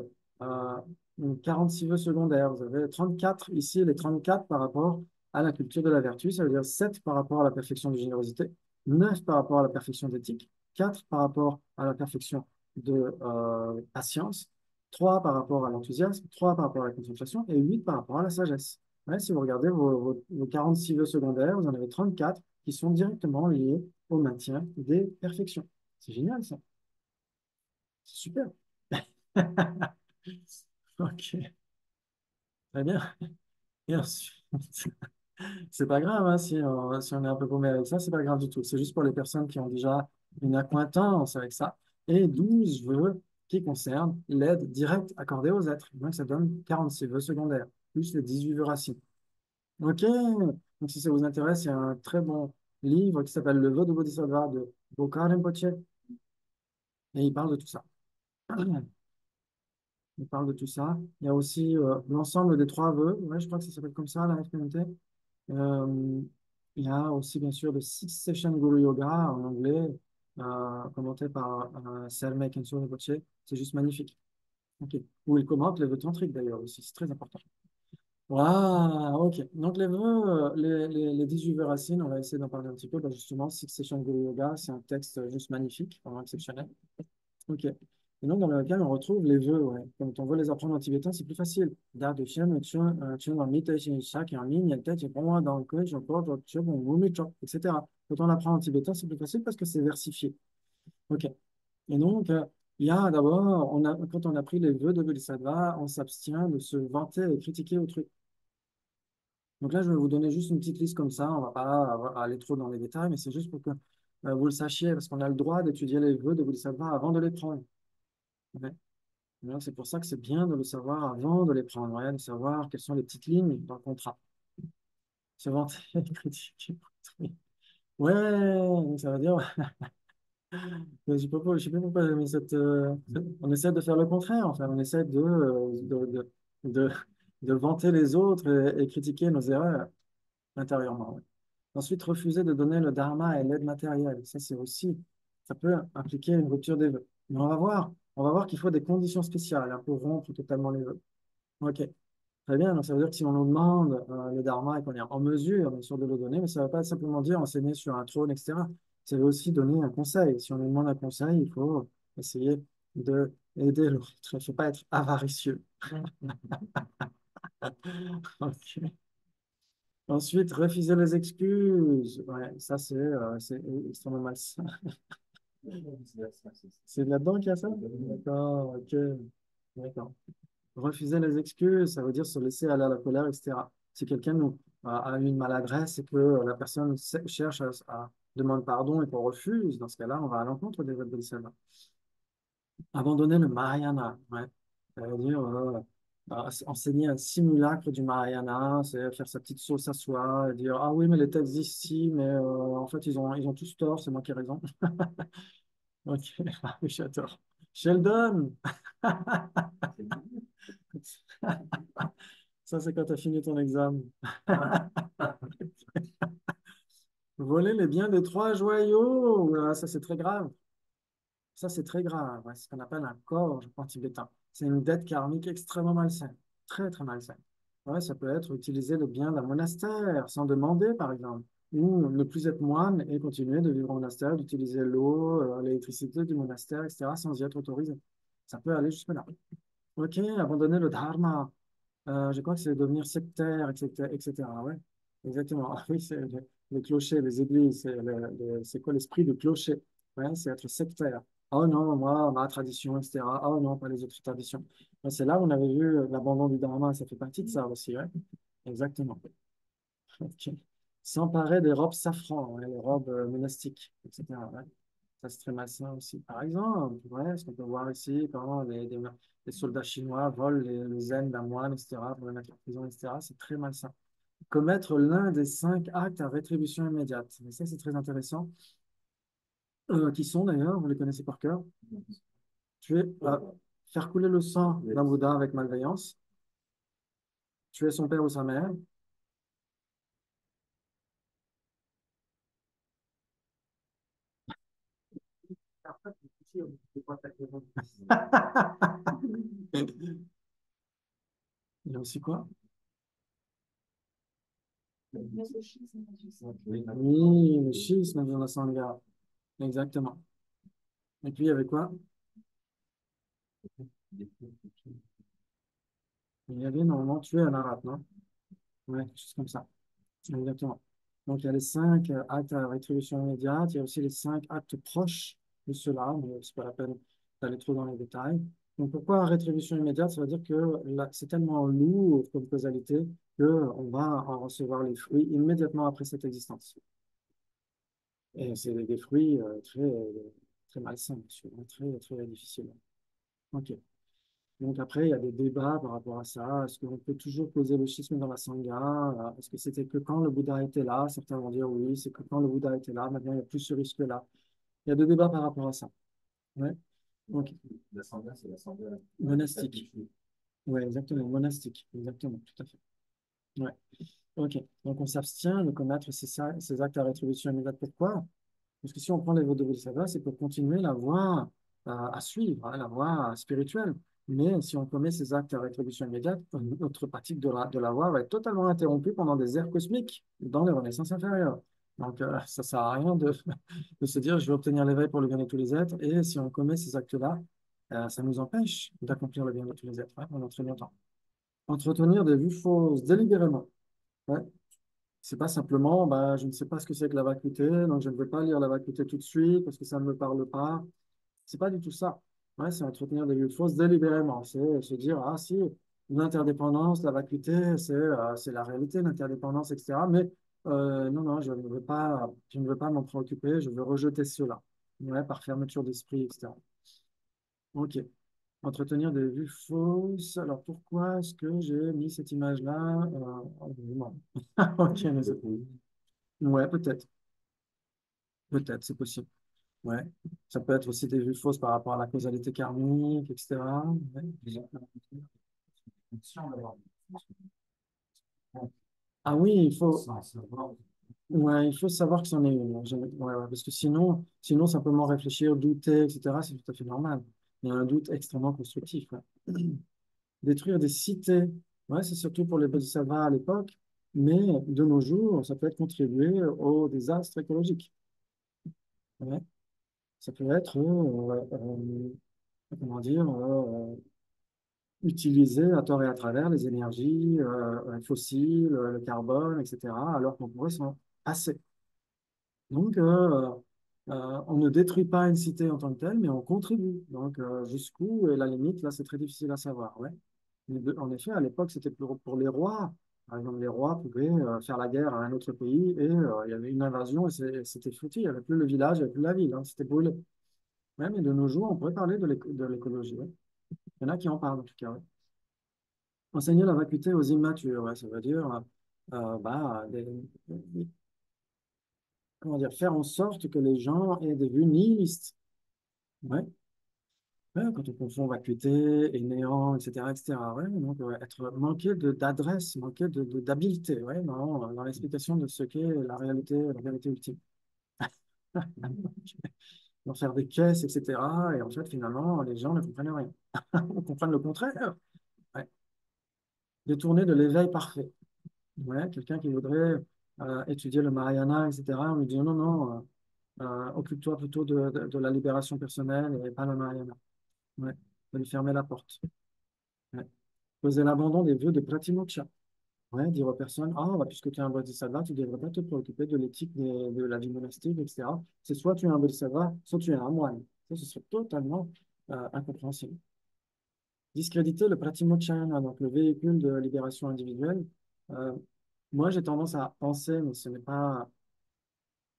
46 vœux secondaires. Vous avez 34 ici, les 34 par rapport à la culture de la vertu. Ça veut dire 7 par rapport à la perfection de générosité, 9 par rapport à la perfection d'éthique, 4 par rapport à la perfection de patience, 3 par rapport à l'enthousiasme, 3 par rapport à la contemplation et 8 par rapport à la sagesse. Ouais, si vous regardez vos 46 vœux secondaires, vous en avez 34 qui sont directement liés au maintien des perfections. C'est génial, ça. C'est super. Ok, très bien. Et ensuite, c'est pas grave hein, si on est un peu paumé avec ça, c'est pas grave du tout. C'est juste pour les personnes qui ont déjà une acquaintance avec ça. Et 12 vœux qui concernent l'aide directe accordée aux êtres. Donc ça donne 46 vœux secondaires, plus les 18 vœux racines. Ok, donc si ça vous intéresse, il y a un très bon livre qui s'appelle Le vœu de Bodhisattva de Bokar Rinpoche, et il parle de tout ça. Il parle de tout ça. Il y a aussi l'ensemble des trois vœux. Ouais, je crois que ça s'appelle comme ça, la FPMT. Euh, il y a aussi, bien sûr, le Six Session Guru Yoga en anglais, commenté par Selma Kenso Rinpoche. C'est juste magnifique. Ok. Où il commente les vœux tantriques d'ailleurs aussi. C'est très important. Voilà, ok. Donc les vœux, les 18 vœux racines, on va essayer d'en parler un petit peu. Bah, justement, Six Session Guru Yoga, c'est un texte juste magnifique, vraiment exceptionnel. Ok. Et donc, dans lequel on retrouve les vœux, ouais. Quand on veut les apprendre en tibétain, c'est plus facile. Da de chen, chun, chun, wa mi, te, shin, sha, ki, en mi, nyen, te, chi, pon, wa, dan, ke, jo, po, jo, che, bon, wu, mi, cho, etc. Quand on apprend en tibétain, c'est plus facile parce que c'est versifié. Ok. Et donc, il y a d'abord, quand on a pris les vœux de Bodhisattva, on s'abstient de se vanter et critiquer autrui. Donc là, je vais vous donner juste une petite liste comme ça. On va pas aller trop dans les détails, mais c'est juste pour que vous le sachiez, parce qu'on a le droit d'étudier les vœux de Bodhisattva avant de les prendre. Ouais. Donc, c'est pour ça que c'est bien de le savoir avant de les prendre, ouais, de savoir quelles sont les petites lignes dans le contrat. Se vanter, critiquer. Ouais, donc ça veut dire, je sais pas pourquoi j'ai mis on essaie de faire le contraire, enfin, on essaie de, de vanter les autres et critiquer nos erreurs intérieurement. Ouais. Ensuite, refuser de donner le dharma et l'aide matérielle. Ça, c'est aussi, ça peut impliquer une rupture des vœux. Mais on va voir qu'il faut des conditions spéciales hein, pour rompre totalement les vœux. Ok, très bien. Donc, ça veut dire que si on nous demande le dharma et qu'on est en mesure, bien sûr, de le donner, mais ça ne veut pas simplement dire enseigner sur un trône, etc. Ça veut aussi donner un conseil. Si on nous demande un conseil, il faut essayer de aider l'autre. Il ne faut pas être avaricieux. Ok. Ensuite, refuser les excuses. Ouais, ça, c'est extrêmement malsain. C'est là-dedans qu'il y a ça? D'accord, ok. D'accord. Refuser les excuses, ça veut dire se laisser aller à la colère, etc. Si quelqu'un a eu une maladresse et que la personne cherche à demander pardon et qu'on refuse, dans ce cas-là, on va à l'encontre des adversaires. Abandonner le Mahayana, ouais. Ça veut dire enseigner un simulacre du Mahayana, c'est faire sa petite sauce à soi, et dire ah oui, mais les textes ici, mais en fait, ils ont tous tort, c'est moi qui ai raison. Ok, ah oui, j'adore. Sheldon! Ça, c'est quand tu as fini ton examen. Voler les biens des trois joyaux, oula, ça, c'est très grave. Ça, c'est très grave. Ouais, c'est ce qu'on appelle un corps en tibétain. C'est une dette karmique extrêmement malsaine. Très, très malsaine. Ouais, ça peut être utiliser le bien d'un monastère sans demander, par exemple. Ou ne plus être moine et continuer de vivre au monastère, d'utiliser l'eau, l'électricité du monastère, etc., sans y être autorisé. Ça peut aller jusque-là. Ok, abandonner le dharma. Je crois que c'est devenir sectaire, etc., etc. Ouais, exactement. Ah oui, c'est le clocher, les églises, c'est quoi l'esprit de clocher? Ouais, c'est être sectaire. Oh non, moi, ma tradition, etc. Oh non, pas les autres traditions. Ouais, c'est là où on avait vu l'abandon du dharma, ça fait partie de ça aussi, ouais. Exactement. Ok. S'emparer des robes safran, ouais, les robes monastiques, etc. Ouais. Ça, c'est très malsain aussi. Par exemple, ouais, ce qu'on peut voir ici, quand les soldats chinois volent les zen d'un moine, etc., pour les mettre en prison, etc., c'est très malsain. Commettre l'un des 5 actes à rétribution immédiate. Et ça, c'est très intéressant. Qui sont d'ailleurs, vous les connaissez par cœur. Tu es faire couler le sang d'un Bouddha avec malveillance, tuer son père ou sa mère. Après, c'est pas ta question. Il y a aussi quoi? Oui, le schisme vient de la Sangha. Exactement. Et puis, il y avait quoi? Il y avait normalement tuer un arabe, non? Ouais, quelque chose comme ça. Exactement. Donc, il y a les 5 actes à rétribution immédiate. Il y a aussi les 5 actes proches de cela, mais c'est pas la peine d'aller trop dans les détails. Donc, pourquoi rétribution immédiate? Ça veut dire que c'est tellement lourd comme causalité qu'on va en recevoir les fruits immédiatement après cette existence. Et c'est des fruits très malsains, bien sûr, hein, très, très difficiles. OK. Donc après, il y a des débats par rapport à ça. Est-ce qu'on peut toujours poser le schisme dans la Sangha? Est-ce que c'était que quand le Bouddha était là? Certains vont dire oui, c'est que quand le Bouddha était là. Maintenant, il n'y a plus ce risque-là. Il y a des débats par rapport à ça. Ouais. Donc, L'assemblée, c'est l'assemblée monastique. Oui, exactement. Monastique. Exactement. Tout à fait. Ouais. OK. Donc, on s'abstient de commettre ces actes à rétribution immédiate. Pourquoi? Parce que si on prend les voies de Bodhisattva, c'est pour continuer la voie à suivre, hein, la voie spirituelle. Mais si on commet ces actes à rétribution immédiate, notre pratique de la voie va être totalement interrompue pendant des ères cosmiques dans les renaissances inférieures. Donc, ça ne sert à rien de se dire je vais obtenir l'éveil pour le bien de tous les êtres. Et si on commet ces actes-là, ça nous empêche d'accomplir le bien de tous les êtres, hein, pendant très longtemps. Entretenir des vues fausses délibérément. Ouais. C'est pas simplement, bah, je ne sais pas ce que c'est que la vacuité, donc je ne vais pas lire la vacuité tout de suite parce que ça ne me parle pas. C'est pas du tout ça. Ouais, c'est entretenir des vues fausses délibérément. C'est se dire, ah si, l'interdépendance, la vacuité, c'est la réalité, l'interdépendance, etc. Mais non, non, je ne veux pas m'en préoccuper, je veux rejeter cela. Ouais, par fermeture d'esprit, etc. Ok. Entretenir des vues fausses. Alors pourquoi est-ce que j'ai mis cette image-là? Non. Ok, mais ouais, peut-être. Peut-être, c'est possible. Ouais. Ça peut être aussi des vues fausses par rapport à la causalité karmique, etc. Ouais. Ah oui, ouais, il faut savoir que c'en est une. Ouais, ouais, parce que sinon, simplement réfléchir, douter, etc., c'est tout à fait normal. Il y a un doute extrêmement constructif. Ouais. Détruire des cités, ouais, c'est surtout pour les bodhisattvas à l'époque, mais de nos jours, ça peut être contribuer au désastre écologique. Ouais. Ça peut être, comment dire, utiliser à tort et à travers les énergies fossiles, le carbone, etc., alors qu'on pourrait s'en passer. Donc, on ne détruit pas une cité en tant que telle, mais on contribue. Donc, jusqu'où est la limite, là, c'est très difficile à savoir. Ouais. Mais en effet, à l'époque, c'était pour les rois. Par exemple, les rois pouvaient faire la guerre à un autre pays et il y avait une invasion et c'était foutu. Il n'y avait plus le village, il n'y avait plus la ville, hein, c'était brûlé. Ouais, mais de nos jours, on pourrait parler de l'écologie. Ouais. Il y en a qui en parlent en tout cas. Ouais. Enseigner la vacuité aux immatures, ouais, ça veut dire bah, comment dire, faire en sorte que les gens aient des vues nihilistes. Ouais. Ouais, quand on confond vacuité et néant, etc., etc. Ouais, donc, ouais, manquer d'adresse, manquer d'habileté, ouais, dans l'explication de ce qu'est la vérité ultime. Donc, faire des caisses, etc. Et en fait, finalement, les gens ne comprennent rien. On comprend le contraire. Ouais. Détourner de l'éveil parfait. Ouais, quelqu'un qui voudrait étudier le Mahayana, etc., on lui dit non, non, occupe-toi plutôt de la libération personnelle et pas le Mahayana. Ouais, de lui fermer la porte. Ouais. Poser l'abandon des vœux de Pratimoksha. Ouais, dire aux personnes, ah, bah, puisque tu es un bodhisattva, tu ne devrais pas te préoccuper de l'éthique de la vie monastique, etc. C'est soit tu es un bodhisattva, soit tu es un moine. Ça, ce serait totalement incompréhensible. Discréditer le Pratimoksha, donc le véhicule de libération individuelle. Euh, Moi, j'ai tendance à penser, mais ce n'est pas.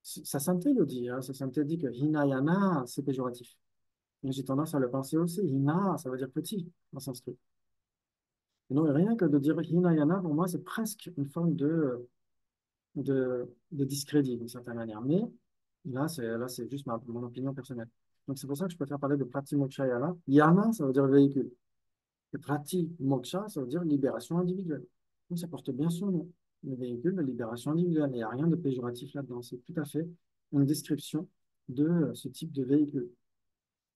Sa sainteté le dit, hein, sa sainteté dit que Hinayana, c'est péjoratif. Mais j'ai tendance à le penser aussi. Hina, ça veut dire petit en sanskrit. Et non, rien que de dire Hinayana, pour moi, c'est presque une forme de discrédit d'une certaine manière. Mais là, c'est juste mon opinion personnelle. Donc, c'est pour ça que je préfère parler de Pratimoksha. Yana, ça veut dire véhicule. Et Prati Moksha, ça veut dire libération individuelle. Donc, ça porte bien son nom. Le véhicule de libération individuelle. Il n'y a rien de péjoratif là-dedans. C'est tout à fait une description de ce type de véhicule.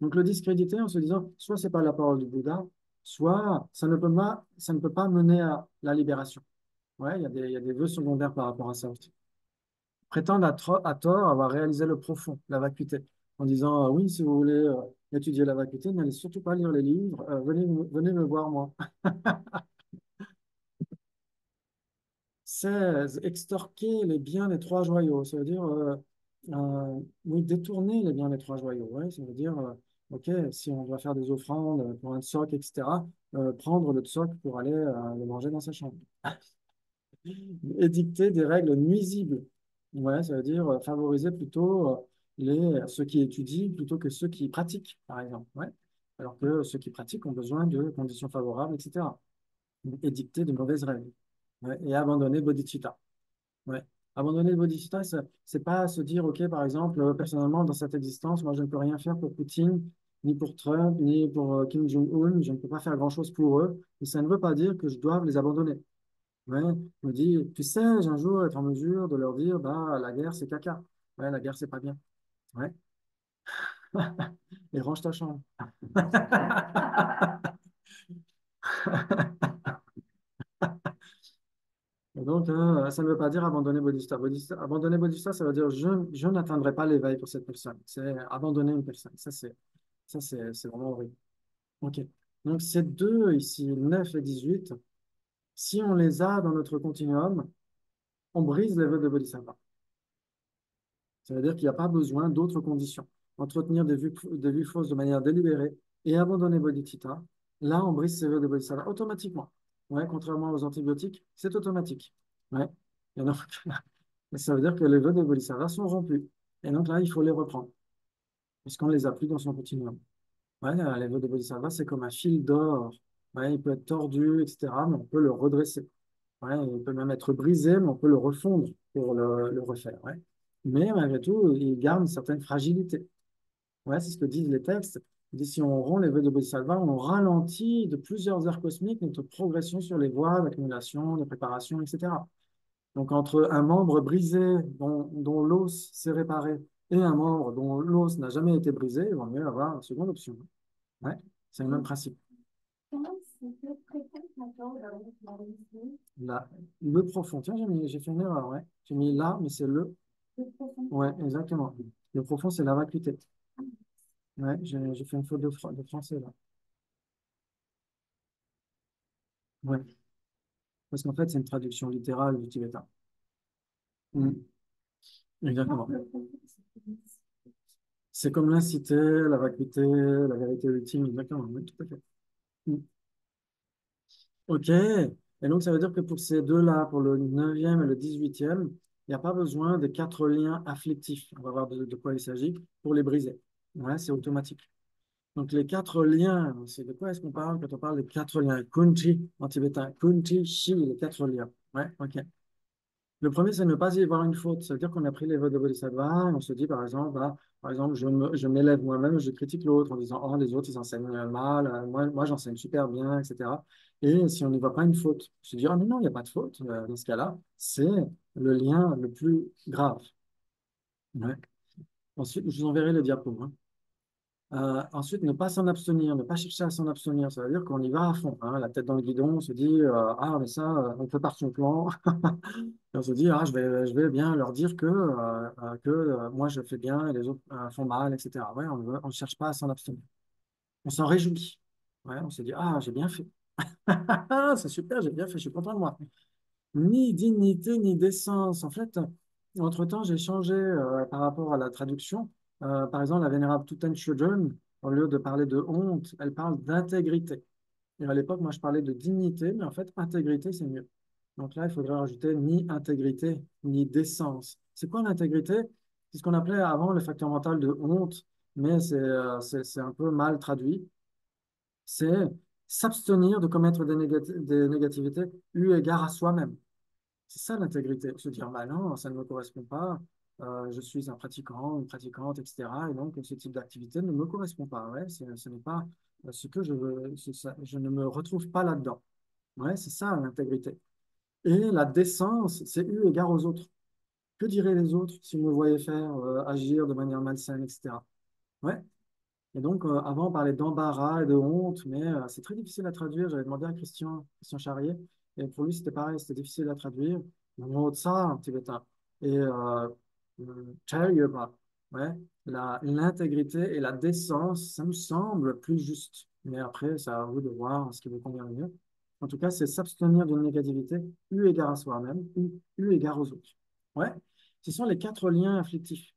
Donc, le discréditer en se disant, soit c'est pas la parole du Bouddha, soit ça ne peut pas mener à la libération. Ouais, il y a des vœux secondaires par rapport à ça aussi. Prétendent à tort avoir réalisé le profond, la vacuité, en disant, oui, si vous voulez étudier la vacuité, n'allez surtout pas lire les livres, venez me voir moi. 16, extorquer les biens des trois joyaux. Ça veut dire, oui, détourner les biens des trois joyaux. Ouais, ça veut dire, OK, si on doit faire des offrandes pour un tsoc, etc., prendre le tsoc pour aller le manger dans sa chambre. Édicter des règles nuisibles. Ouais, ça veut dire favoriser plutôt ceux qui étudient plutôt que ceux qui pratiquent, par exemple. Ouais. Alors que ceux qui pratiquent ont besoin de conditions favorables, etc. Édicter de mauvaises règles. Ouais, et abandonner bodhicitta. Ouais. Abandonner le bodhicitta, c'est pas se dire, OK, par exemple, personnellement, dans cette existence, moi, je ne peux rien faire pour Poutine, ni pour Trump, ni pour Kim Jong-un, je ne peux pas faire grand-chose pour eux, et ça ne veut pas dire que je dois les abandonner. Ouais. Je me dis, tu sais, un jour être en mesure de leur dire, bah, la guerre, c'est caca. Ouais, la guerre, c'est pas bien. Ouais. Et range ta chambre. Et donc, ça ne veut pas dire abandonner Bodhisattva. Abandonner Bodhisattva, ça veut dire je n'atteindrai pas l'éveil pour cette personne. C'est abandonner une personne. C'est vraiment horrible. OK. Donc, ces deux ici, 9 et 18, si on les a dans notre continuum, on brise les vœux de Bodhisattva. Ça veut dire qu'il n'y a pas besoin d'autres conditions. Entretenir des vues fausses de manière délibérée et abandonner bodhicitta, là, on brise ses vœux de bodhisattva automatiquement. Ouais, contrairement aux antibiotiques, c'est automatique. Ouais. Et donc, ça veut dire que les vœux de bodhisattva sont rompus. Et donc là, il faut les reprendre, puisqu'on ne les a plus dans son continuum. Ouais, les vœux de bodhisattva, c'est comme un fil d'or. Ouais, il peut être tordu, etc., mais on peut le redresser. Ouais, il peut même être brisé, mais on peut le refondre pour le refaire. Ouais. Mais malgré tout, il garde une certaine fragilité. Ouais, c'est ce que disent les textes. Ils disent, si on rompt les vœux de Bodhisattva, on ralentit de plusieurs heures cosmiques notre progression sur les voies d'accumulation, de préparation, etc. Donc, entre un membre brisé dont l'os s'est réparé et un membre dont l'os n'a jamais été brisé, il vaut mieux avoir une seconde option. Ouais, c'est le même principe. Là, le profond. Tiens, j'ai fait une erreur, ouais. J'ai mis là, mais c'est le. Ouais, exactement. Le profond, c'est la vacuité. Ouais, j'ai fait une faute de français là. Ouais, parce qu'en fait, c'est une traduction littérale du tibétain. Mm, exactement. C'est comme l'incité, la vacuité, la vérité ultime, exactement. Oui, tout à fait. Mm. OK. Et donc, ça veut dire que pour ces deux-là, pour le 9e et le 18e, il n'y a pas besoin des quatre liens afflictifs. On va voir de quoi il s'agit pour les briser. Ouais, c'est automatique. Donc, les quatre liens, c'est de quoi est-ce qu'on parle quand on parle des quatre liens? Kunchi en tibétain. Kunchi, shi, les quatre liens. Ouais, OK. Le premier, c'est ne pas y voir une faute. Ça veut dire qu'on a pris les voies de Bodhisattva et on se dit, par exemple, bah, je m'élève moi-même, je critique l'autre en disant, oh, les autres, ils enseignent mal, moi j'enseigne super bien, etc. Et si on n'y voit pas une faute, se dire, ah, mais non, il n'y a pas de faute. Dans ce cas-là, c'est le lien le plus grave. Ouais. Ensuite, je vous enverrai le diapo. Hein. Ensuite, ne pas s'en abstenir, ne pas chercher à s'en abstenir. Ça veut dire qu'on y va à fond, hein, la tête dans le guidon, on se dit, ah, mais ça, on fait par son plan. Et on se dit, ah, je vais bien leur dire que moi, je fais bien et les autres font mal, etc. Ouais, on ne cherche pas à s'en abstenir. On s'en réjouit. Ouais, on se dit, ah, j'ai bien fait. C'est super, j'ai bien fait, je suis content de moi. Ni dignité, ni décence. En fait, entre-temps, j'ai changé par rapport à la traduction. Par exemple, la vénérable Tuten Chodron, au lieu de parler de honte, elle parle d'intégrité. Et à l'époque, moi, je parlais de dignité, mais en fait, intégrité, c'est mieux. Donc là, il faudrait rajouter ni intégrité, ni décence. C'est quoi l'intégrité? C'est ce qu'on appelait avant le facteur mental de honte, mais c'est un peu mal traduit. C'est s'abstenir de commettre des négativités eu égard à soi-même. C'est ça l'intégrité. Se dire, bah non, ça ne me correspond pas, je suis un pratiquant, une pratiquante, etc. Et donc, ce type d'activité ne me correspond pas. Ouais, ce n'est pas ce que je veux, je ne me retrouve pas là-dedans. Ouais, c'est ça l'intégrité. Et la décence, c'est eu égard aux autres. Que diraient les autres s'ils me voyaient faire agir de manière malsaine, etc. Ouais. Et donc, avant, on parlait d'embarras et de honte, mais c'est très difficile à traduire. J'avais demandé à Christian Charrier, et pour lui, c'était pareil, c'était difficile à traduire. Ça en tibétain. Et Charrier, ouais, l'intégrité et la décence, ça me semble plus juste. Mais après, c'est à vous de voir ce qui vous convient le mieux. En tout cas, c'est s'abstenir d'une négativité, eu égard à soi-même, eu égard aux autres. Ouais, ce sont les quatre liens afflictifs.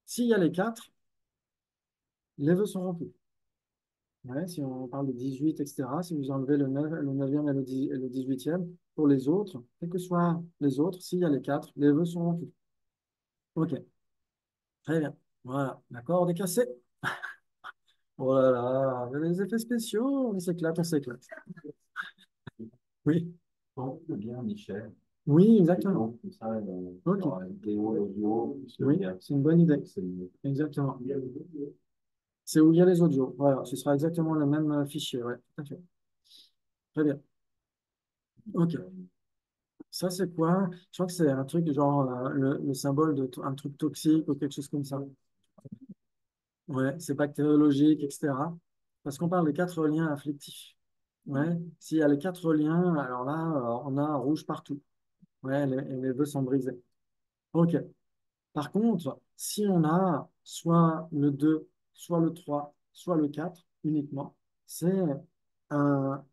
S'il y a les quatre, les vœux sont rompus. Ouais, si on parle de 18, etc., si vous enlevez le 9e et le 18e, pour les autres, quels que soient les autres, s'il y a les quatre, les vœux sont rompus. OK, très bien. Voilà, l'accord est cassé. Oh là là, il y a des effets spéciaux, on s'éclate. Oui, Donc, bien, Michel. oui, exactement. Donc, comme ça, OK, genre, vidéo, audio, oui, c'est une bonne idée. c'est mieux. Exactement. C'est où il y a les audios. Voilà, ce sera exactement le même fichier. Ouais, tout à fait. Très bien. OK. Ça, c'est quoi? Je crois que c'est un truc genre le symbole un truc toxique ou quelque chose comme ça. Ouais, c'est bactériologique, etc. Parce qu'on parle des quatre liens afflictifs. Ouais, s'il y a les quatre liens, alors là, on a rouge partout. Ouais, les vœux sont brisés. OK. Par contre, si on a soit le 2, soit le 3, soit le 4 uniquement, c'est un,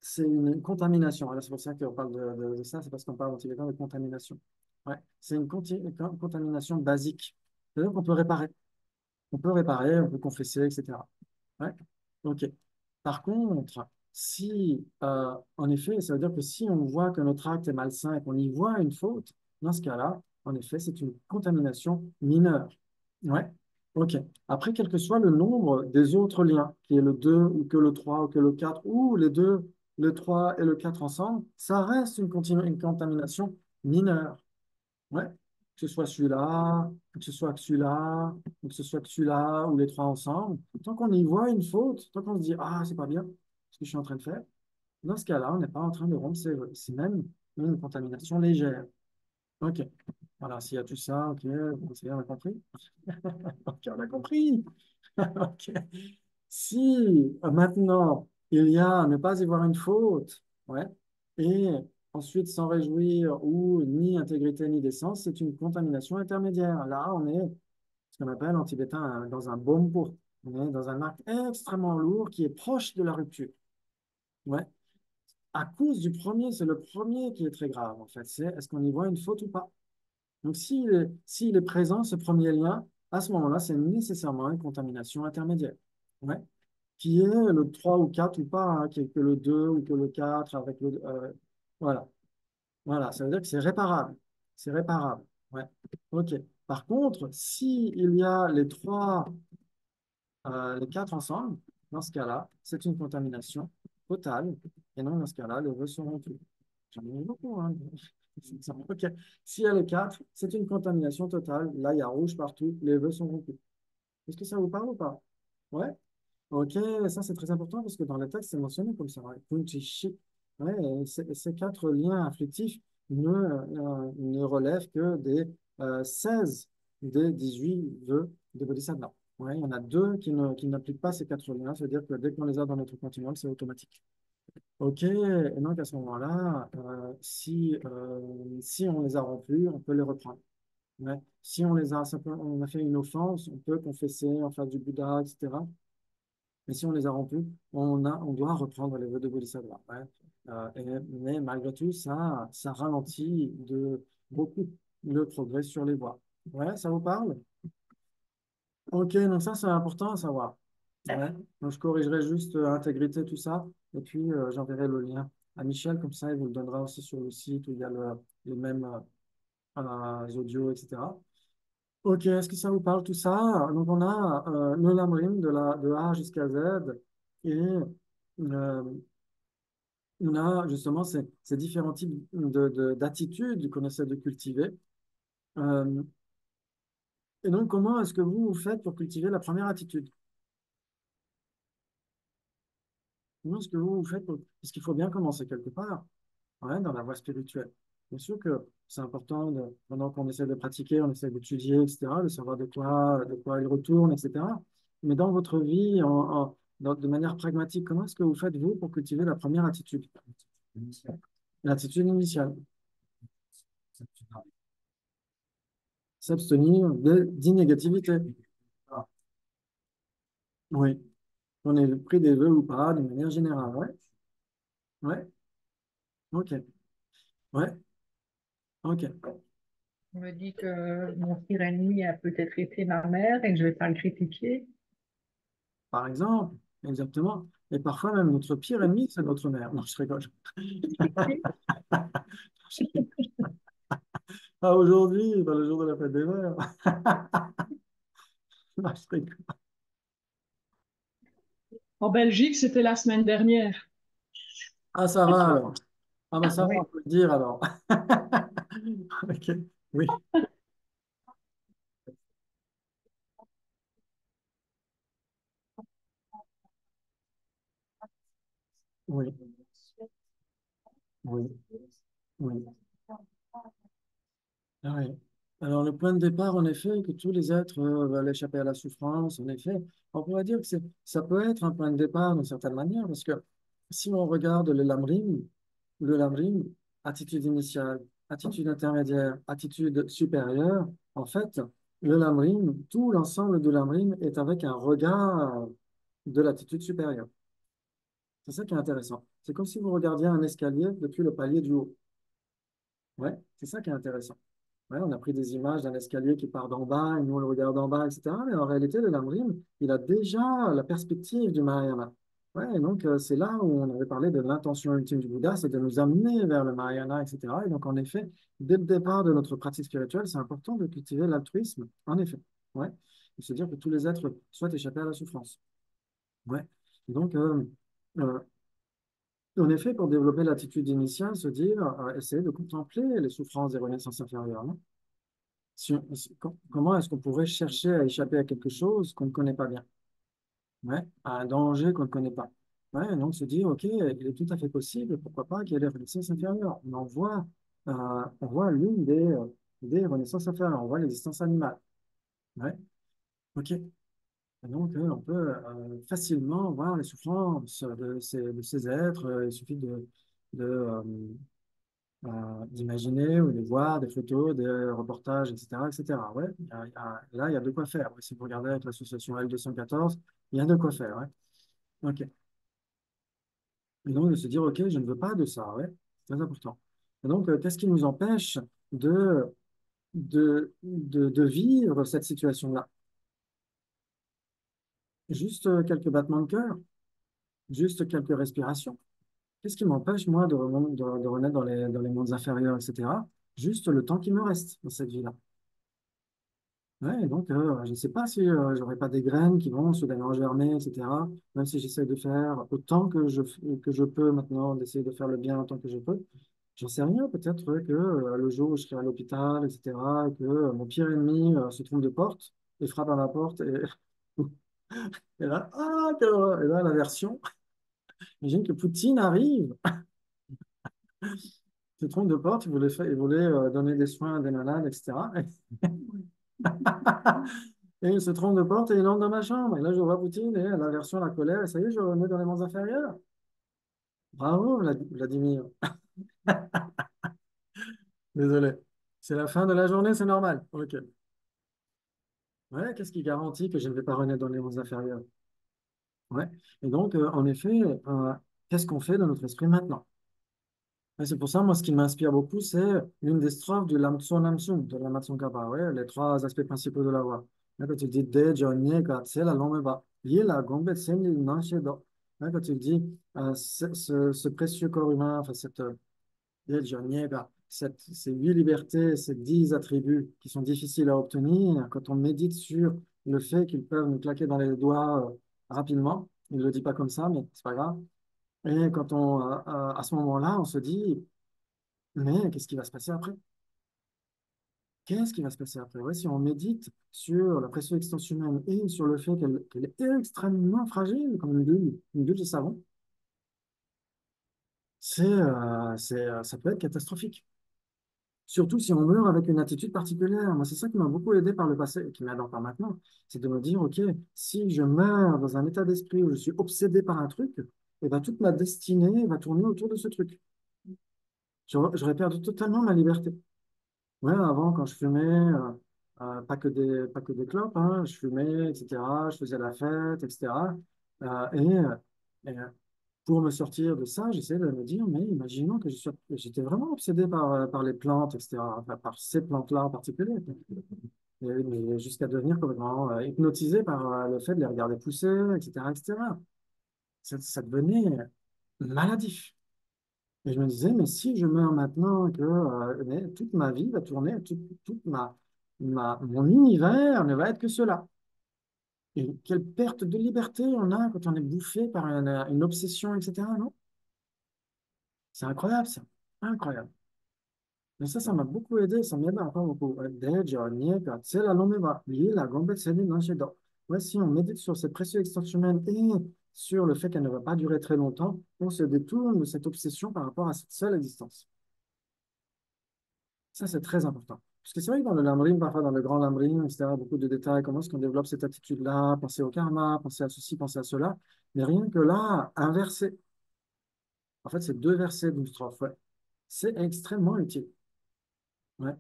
c'est une contamination. Alors, c'est pour ça qu'on parle de ça, c'est parce qu'on parle en tibétain de contamination. Ouais, c'est une contamination basique. C'est-à-dire qu'on peut réparer. On peut confesser, etc. Ouais, ok. Par contre, si, en effet, ça veut dire que si on voit que notre acte est malsain et qu'on y voit une faute, dans ce cas-là, en effet, c'est une contamination mineure. Ouais, ok. Après, quel que soit le nombre des autres liens, qui est le 2 ou que le 3 ou que le 4 ou les 2, le 3 et le 4 ensemble, ça reste une contamination mineure. Ouais. Que ce soit celui-là, que ce soit celui-là, ou que ce soit celui-là, ou les trois ensemble. Tant qu'on y voit une faute, tant qu'on se dit, ah, c'est pas bien ce que je suis en train de faire, dans ce cas-là, on n'est pas en train de rompre ses vœux. C'est même une contamination légère. OK. Voilà, s'il y a tout ça, OK, bon, c'est bien, on a compris. OK, on a compris. OK. Si maintenant il y a ne pas y voir une faute, ouais, et ensuite s'en réjouir ou ni intégrité ni décence, c'est une contamination intermédiaire. Là, on est ce qu'on appelle en tibétain dans un bombo. On est dans un acte extrêmement lourd qui est proche de la rupture. Ouais. À cause du premier, c'est le premier qui est très grave, en fait. C'est est-ce qu'on y voit une faute ou pas? Donc, s'il est présent, ce premier lien, à ce moment-là, c'est nécessairement une contamination intermédiaire. Ouais. Qui est le 3 ou 4 ou pas, hein, qui est que le 2 ou que le 4 avec le. Voilà. Voilà. Ça veut dire que c'est réparable. C'est réparable. Ouais. OK. Par contre, si il y a les quatre ensemble, dans ce cas-là, c'est une contamination totale. Et non, dans ce cas-là, les vœux sont rompus. J'en ai mis beaucoup, hein. OK. S'il y a les quatre, c'est une contamination totale. Là, il y a rouge partout. Les vœux sont rompus. Est-ce que ça vous parle ou pas? Ouais. OK, ça c'est très important parce que dans le texte, c'est mentionné comme ça. Ouais. Kunchi shi. Ouais, et ces quatre liens afflictifs ne relèvent que des 16 des 18 vœux de Bodhisattva. Ouais, il y en a deux qui n'appliquent pas ces quatre liens, c'est-à-dire que dès qu'on les a dans notre continuum, c'est automatique. OK, et donc à ce moment-là, si on les a rompus, on peut les reprendre. Ouais. Si on les a, on a fait une offense, on peut confesser en face du Bouddha, etc. Mais si on les a rompus, on doit reprendre les vœux de Bodhisattva. Ouais. Mais malgré tout, ça ralentit de beaucoup le progrès sur les voies. Ouais, ça vous parle? Ok, donc ça, c'est important à savoir. Ouais. Donc, je corrigerai juste intégrité, tout ça, et puis j'enverrai le lien à Michel, comme ça, il vous le donnera aussi sur le site où il y a les mêmes audios, etc. Ok, est-ce que ça vous parle tout ça? Donc, on a le Lamrim de A jusqu'à Z, et euh, on a justement ces différents types d'attitudes qu'on essaie de cultiver. Euh, et donc, comment est-ce que vous faites pour cultiver la première attitude? Comment est-ce que vous faites parce qu'il faut bien commencer quelque part. ouais, dans la voie spirituelle. Bien sûr que c'est important, pendant qu'on essaie de pratiquer, on essaie d'étudier, etc., de savoir de quoi il retourne, etc. Mais dans votre vie, de manière pragmatique, comment est-ce que vous faites, vous, pour cultiver la première attitude? L'attitude initiale. S'abstenir d'innégativité. Oui. On est pris des vœux ou pas, de manière générale. Ouais. Ouais. OK. Ouais. OK. Je me dis que mon pire ennemi a peut-être été ma mère et que je vais pas le critiquer. Par exemple, exactement. Et parfois même notre pire ennemi, c'est notre mère. Non, je rigole. Ah, aujourd'hui, dans le jour de la fête des mères. Non, je rigole. En Belgique, c'était la semaine dernière. Ah, ça va alors. Ah, ben ça va, Oui. on peut le dire alors. OK. Oui. Oui. Oui. Oui. Ah oui. Alors, le point de départ, en effet, que tous les êtres veulent échapper à la souffrance, en effet, on pourrait dire que ça peut être un point de départ d'une certaine manière, parce que si on regarde le lamrim, attitude initiale, attitude intermédiaire, attitude supérieure, en fait, le lamrim, tout l'ensemble du lamrim est avec un regard de l'attitude supérieure. C'est ça qui est intéressant. C'est comme si vous regardiez un escalier depuis le palier du haut. Ouais, c'est ça qui est intéressant. Ouais, on a pris des images d'un escalier qui part d'en bas et nous on le regarde d'en bas, etc. Mais en réalité, le Lamrim, il a déjà la perspective du Mahayana. Ouais, et donc c'est là où on avait parlé de l'intention ultime du Bouddha, c'est de nous amener vers le Mahayana, etc. Et donc en effet, dès le départ de notre pratique spirituelle, c'est important de cultiver l'altruisme, en effet. Ouais, et se dire que tous les êtres souhaitent échapper à la souffrance. Ouais. Donc, euh, en effet, pour développer l'attitude initiale, se dire, essayer de contempler les souffrances des renaissances inférieures, non? Comment est-ce qu'on pourrait chercher à échapper à quelque chose qu'on ne connaît pas bien, ouais, à un danger qu'on ne connaît pas. Ouais, donc se dire, OK, il est tout à fait possible, pourquoi pas, qu'il y ait des renaissances inférieures. Mais on voit l'une des renaissances inférieures, on voit l'existence animale. Ouais, OK. Et donc, on peut facilement voir les souffrances de ces êtres. Il suffit d'imaginer ou de voir des photos, des reportages, etc., etc. Ouais, là, il y a de quoi faire. Ouais, si vous regardez avec l'association L214, il y a de quoi faire. Ouais. OK. Et donc, de se dire, OK, je ne veux pas de ça. Ouais. C'est très important. Et donc, qu'est-ce qui nous empêche de, de vivre cette situation-là? Juste quelques battements de cœur, juste quelques respirations. Qu'est-ce qui m'empêche, moi, de renaître dans les mondes inférieurs, etc. Juste le temps qui me reste dans cette vie-là. Ouais, et donc, je ne sais pas si j'aurai pas des graines qui vont soudainement germer, etc. Même si j'essaie de faire autant que je peux maintenant, d'essayer de faire le bien autant que je peux. J'en sais rien, peut-être que le jour où je serai à l'hôpital, etc., que mon pire ennemi se trompe de porte et frappe à ma porte. Et là, ah, quelle horreur. Et là, l'aversion. Imagine que Poutine arrive, se trompe de porte, il voulait donner des soins à des malades, etc. Et il se trompe de porte et il entre dans ma chambre. Et là, je vois Poutine et l'aversion, la colère. Et ça y est, je remets dans les mondes inférieurs. Bravo, Vladimir. Désolé. C'est la fin de la journée, c'est normal. OK. Ouais, qu'est-ce qui garantit que je ne vais pas renaître dans les mondes inférieurs? Ouais. Et donc, en effet, qu'est-ce qu'on fait de notre esprit maintenant? Et c'est pour ça, moi, ce qui m'inspire beaucoup, c'est l'une des strophes du Lamtso Namsum, de la Kappa, ouais, les trois aspects principaux de la voix. Là, quand tu dis De Jonie, c'est la longue va. Yi la gombe tsendi nanche do. Là, quand tu dis ce précieux corps humain, enfin, De Jonie, ces huit libertés, ces 10 attributs qui sont difficiles à obtenir, quand on médite sur le fait qu'ils peuvent nous claquer dans les doigts rapidement, il ne le dit pas comme ça, mais c'est pas grave. Et à ce moment-là, on se dit, mais qu'est-ce qui va se passer après? Qu'est-ce qui va se passer après? Ouais, si on médite sur la pression existence humaine et sur le fait qu'elle est extrêmement fragile, comme une bulle de savon, ça peut être catastrophique. Surtout si on meurt avec une attitude particulière. Moi, c'est ça qui m'a beaucoup aidé par le passé et qui m'aide encore maintenant. C'est de me dire, OK, si je meurs dans un état d'esprit où je suis obsédé par un truc, et ben, toute ma destinée va tourner autour de ce truc. J'aurais perdu totalement ma liberté. Ouais, avant, quand je fumais, pas que des clopes, hein, je fumais, etc. Je faisais la fête, etc. Et pour me sortir de ça, j'essayais de me dire, mais imaginons que j'étais vraiment obsédé par les plantes, etc., enfin, par ces plantes-là en particulier. Mais jusqu'à devenir complètement hypnotisé par le fait de les regarder pousser, etc., etc. Ça devenait maladif. Et je me disais, mais si je meurs maintenant, mais toute ma vie va tourner, toute mon univers ne va être que cela. Et quelle perte de liberté on a quand on est bouffé par une obsession, etc., non? C'est incroyable, ça. Incroyable. Mais ça m'a beaucoup aidé, ça m'aide encore beaucoup. Ouais, si on médite sur cette précieuse existence humaine et sur le fait qu'elle ne va pas durer très longtemps, on se détourne de cette obsession par rapport à cette seule existence. Ça, c'est très important. Parce que c'est vrai que dans le Lamrim, parfois dans le grand Lamrim, etc., beaucoup de détails, comment est-ce qu'on développe cette attitude-là, penser au karma, penser à ceci, penser à cela. Mais rien que là, inverser. En fait, c'est deux versets d'une strophe. Ouais. C'est extrêmement utile. Ouais.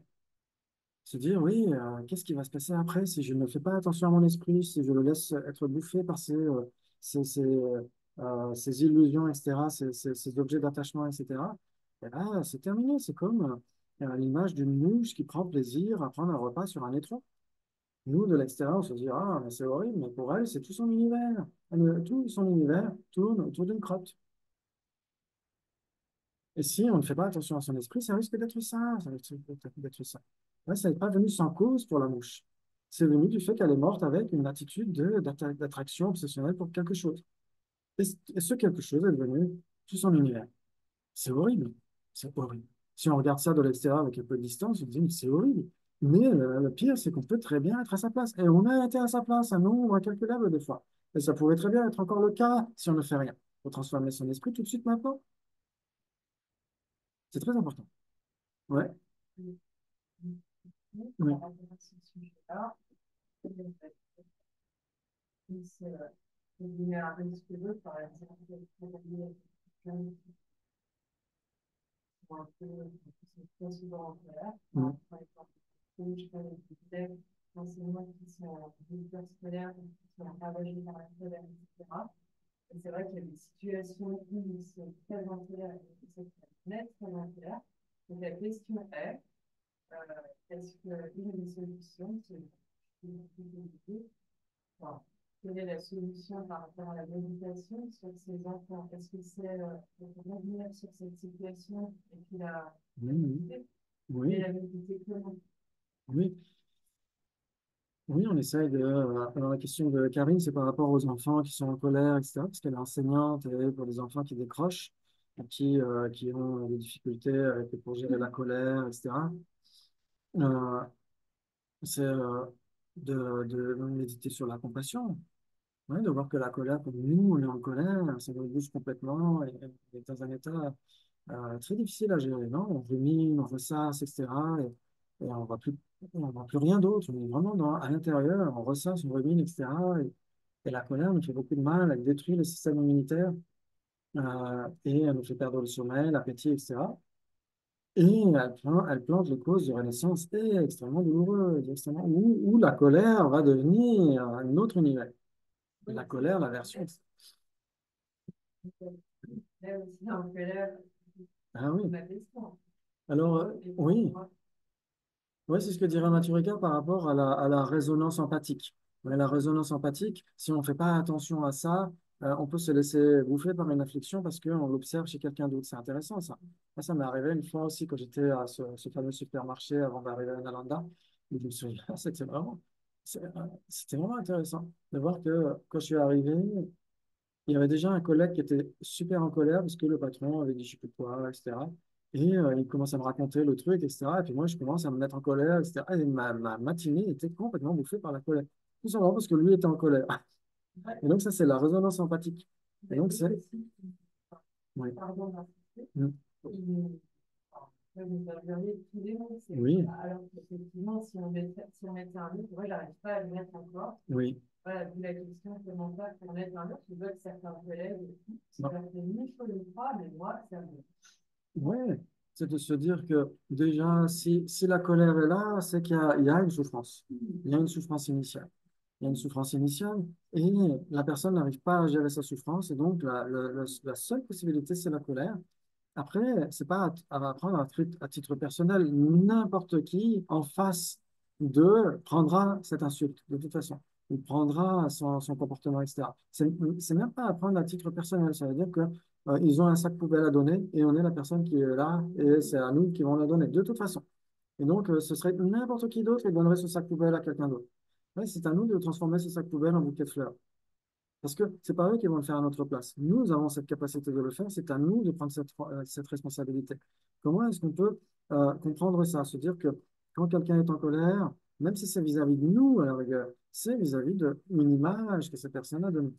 Se dire, oui, qu'est-ce qui va se passer après si je ne fais pas attention à mon esprit, si je le laisse être bouffé par ces illusions, etc., ces objets d'attachement, etc. Et là, c'est terminé. C'est comme l'image d'une mouche qui prend plaisir à prendre un repas sur un étron. Nous, de l'extérieur, on se dit, ah, mais c'est horrible, mais pour elle, c'est tout son univers. Tout son univers tourne autour d'une crotte. Et si on ne fait pas attention à son esprit, ça risque d'être ça, ça risque d'être ça. Ouais, ça n'est pas venu sans cause pour la mouche. C'est venu du fait qu'elle est morte avec une attitude d'attraction obsessionnelle pour quelque chose. Et ce quelque chose est devenu tout son univers. C'est horrible. C'est horrible. Si on regarde ça de l'extérieur avec un peu de distance, on se dit, mais c'est horrible. Mais le pire, c'est qu'on peut très bien être à sa place. Et on a été à sa place un nombre incalculable de fois. Et ça pourrait très bien être encore le cas si on ne fait rien. Pour transformer son esprit tout de suite maintenant. C'est très important. Ouais. Ouais. Mm. C'est vrai qu'il y a des situations où ils sont très en colère et qui sont très en colère. Donc la question est, est-ce qu'il y a des solutions? Enfin, quelle est la solution par rapport à la méditation sur ces enfants? Est-ce que c'est revenir sur cette situation et puis la méditer? Oui, Et la méditer comment? oui, oui, on essaye de. Alors, la question de Karine, c'est par rapport aux enfants qui sont en colère, etc., parce qu'elle est enseignante et pour des enfants qui décrochent, et qui ont des difficultés pour gérer la colère, etc. Euh, c'est de méditer sur la compassion. Ouais, de voir que la colère, comme nous, on est en colère, ça nous bouge complètement et est dans un état très difficile à gérer, non? On rumine, on ressasse, etc. Et on voit plus rien d'autre. On est vraiment à l'intérieur, on ressasse, on rumine, etc. Et la colère nous fait beaucoup de mal, elle détruit le système immunitaire et elle nous fait perdre le sommeil, l'appétit, etc. Et elle plante les causes de renaissance extrêmement douloureuses, où la colère va devenir un autre univers. La colère, la version. Là aussi, en colère, Ah oui. ma question. Alors, oui. Oui, c'est ce que dirait Maturika par rapport à la résonance empathique. Mais la résonance empathique, si on ne fait pas attention à ça, on peut se laisser bouffer par une affliction parce qu'on l'observe chez quelqu'un d'autre. C'est intéressant, ça. Moi, ça m'est arrivé une fois aussi quand j'étais à ce fameux supermarché avant d'arriver à Nalanda. Et je me souviens, c'était vraiment intéressant de voir que quand je suis arrivé, il y avait déjà un collègue qui était super en colère parce que le patron avait dit je sais plus quoi, etc. Et il commence à me raconter le truc, etc. Et puis moi, je commence à me mettre en colère, etc. Et ma matinée était complètement bouffée par la colère. Tout simplement parce que lui était en colère. Et donc, ça, c'est la résonance empathique. Et donc, c'est. Oui. Pardon, Mm. ils peuvent nous intervenir tous les mots. Oui, Alors qu'effectivement, si on mettait un autre, moi, j'arrive pas à le mettre encore. oui. Voilà, vu la question, comment faire pour mettre un autre, je vois que certains collègues, ça Non. leur fait ni chaud ni froid, mais moi, ça me. Ouais, c'est de se dire que déjà, si la colère est là, c'est qu'il y a une souffrance. Il y a une souffrance initiale. Il y a une souffrance initiale et la personne n'arrive pas à gérer sa souffrance. Et donc, la seule possibilité, c'est la colère. Après, c'est pas à prendre à titre personnel. N'importe qui en face de prendra cette insulte, de toute façon. Il prendra son comportement, etc. C'est même pas à prendre à titre personnel. Ça veut dire que, ils ont un sac poubelle à donner et on est la personne qui est là et c'est à nous qui vont la donner, de toute façon. Et donc, ce serait n'importe qui d'autre qui donnerait ce sac poubelle à quelqu'un d'autre. Ouais, c'est à nous de transformer ce sac poubelle en bouquet de fleurs. Parce que c'est pas eux qui vont le faire à notre place. Nous avons cette capacité de le faire, c'est à nous de prendre cette responsabilité. Comment est-ce qu'on peut comprendre ça? Se dire que quand quelqu'un est en colère, même si c'est vis-à-vis de nous, à la rigueur, c'est vis-à-vis d'une image que cette personne a de nous.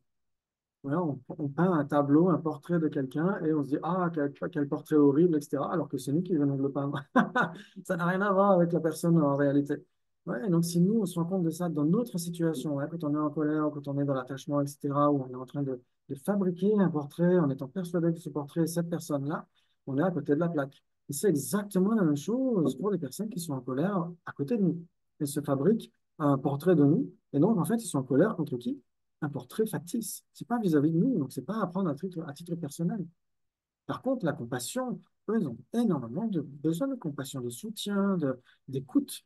Voilà, on peint un tableau, un portrait de quelqu'un et on se dit, ah, quel portrait horrible, etc. Alors que c'est nous qui venons de le peindre. Ça n'a rien à voir avec la personne en réalité. Ouais, donc si nous, on se rend compte de ça dans notre situation, ouais, quand on est en colère, quand on est dans l'attachement, etc., où on est en train de fabriquer un portrait en étant persuadé que ce portrait est cette personne-là, on est à côté de la plaque. Et c'est exactement la même chose pour les personnes qui sont en colère à côté de nous. Elles se fabriquent un portrait de nous, et donc en fait, ils sont en colère contre qui? Un portrait factice. C'est pas vis-à-vis de nous, donc c'est pas à prendre à titre personnel. Par contre, la compassion, eux, ils ont énormément de besoin de compassion, de soutien, d'écoute.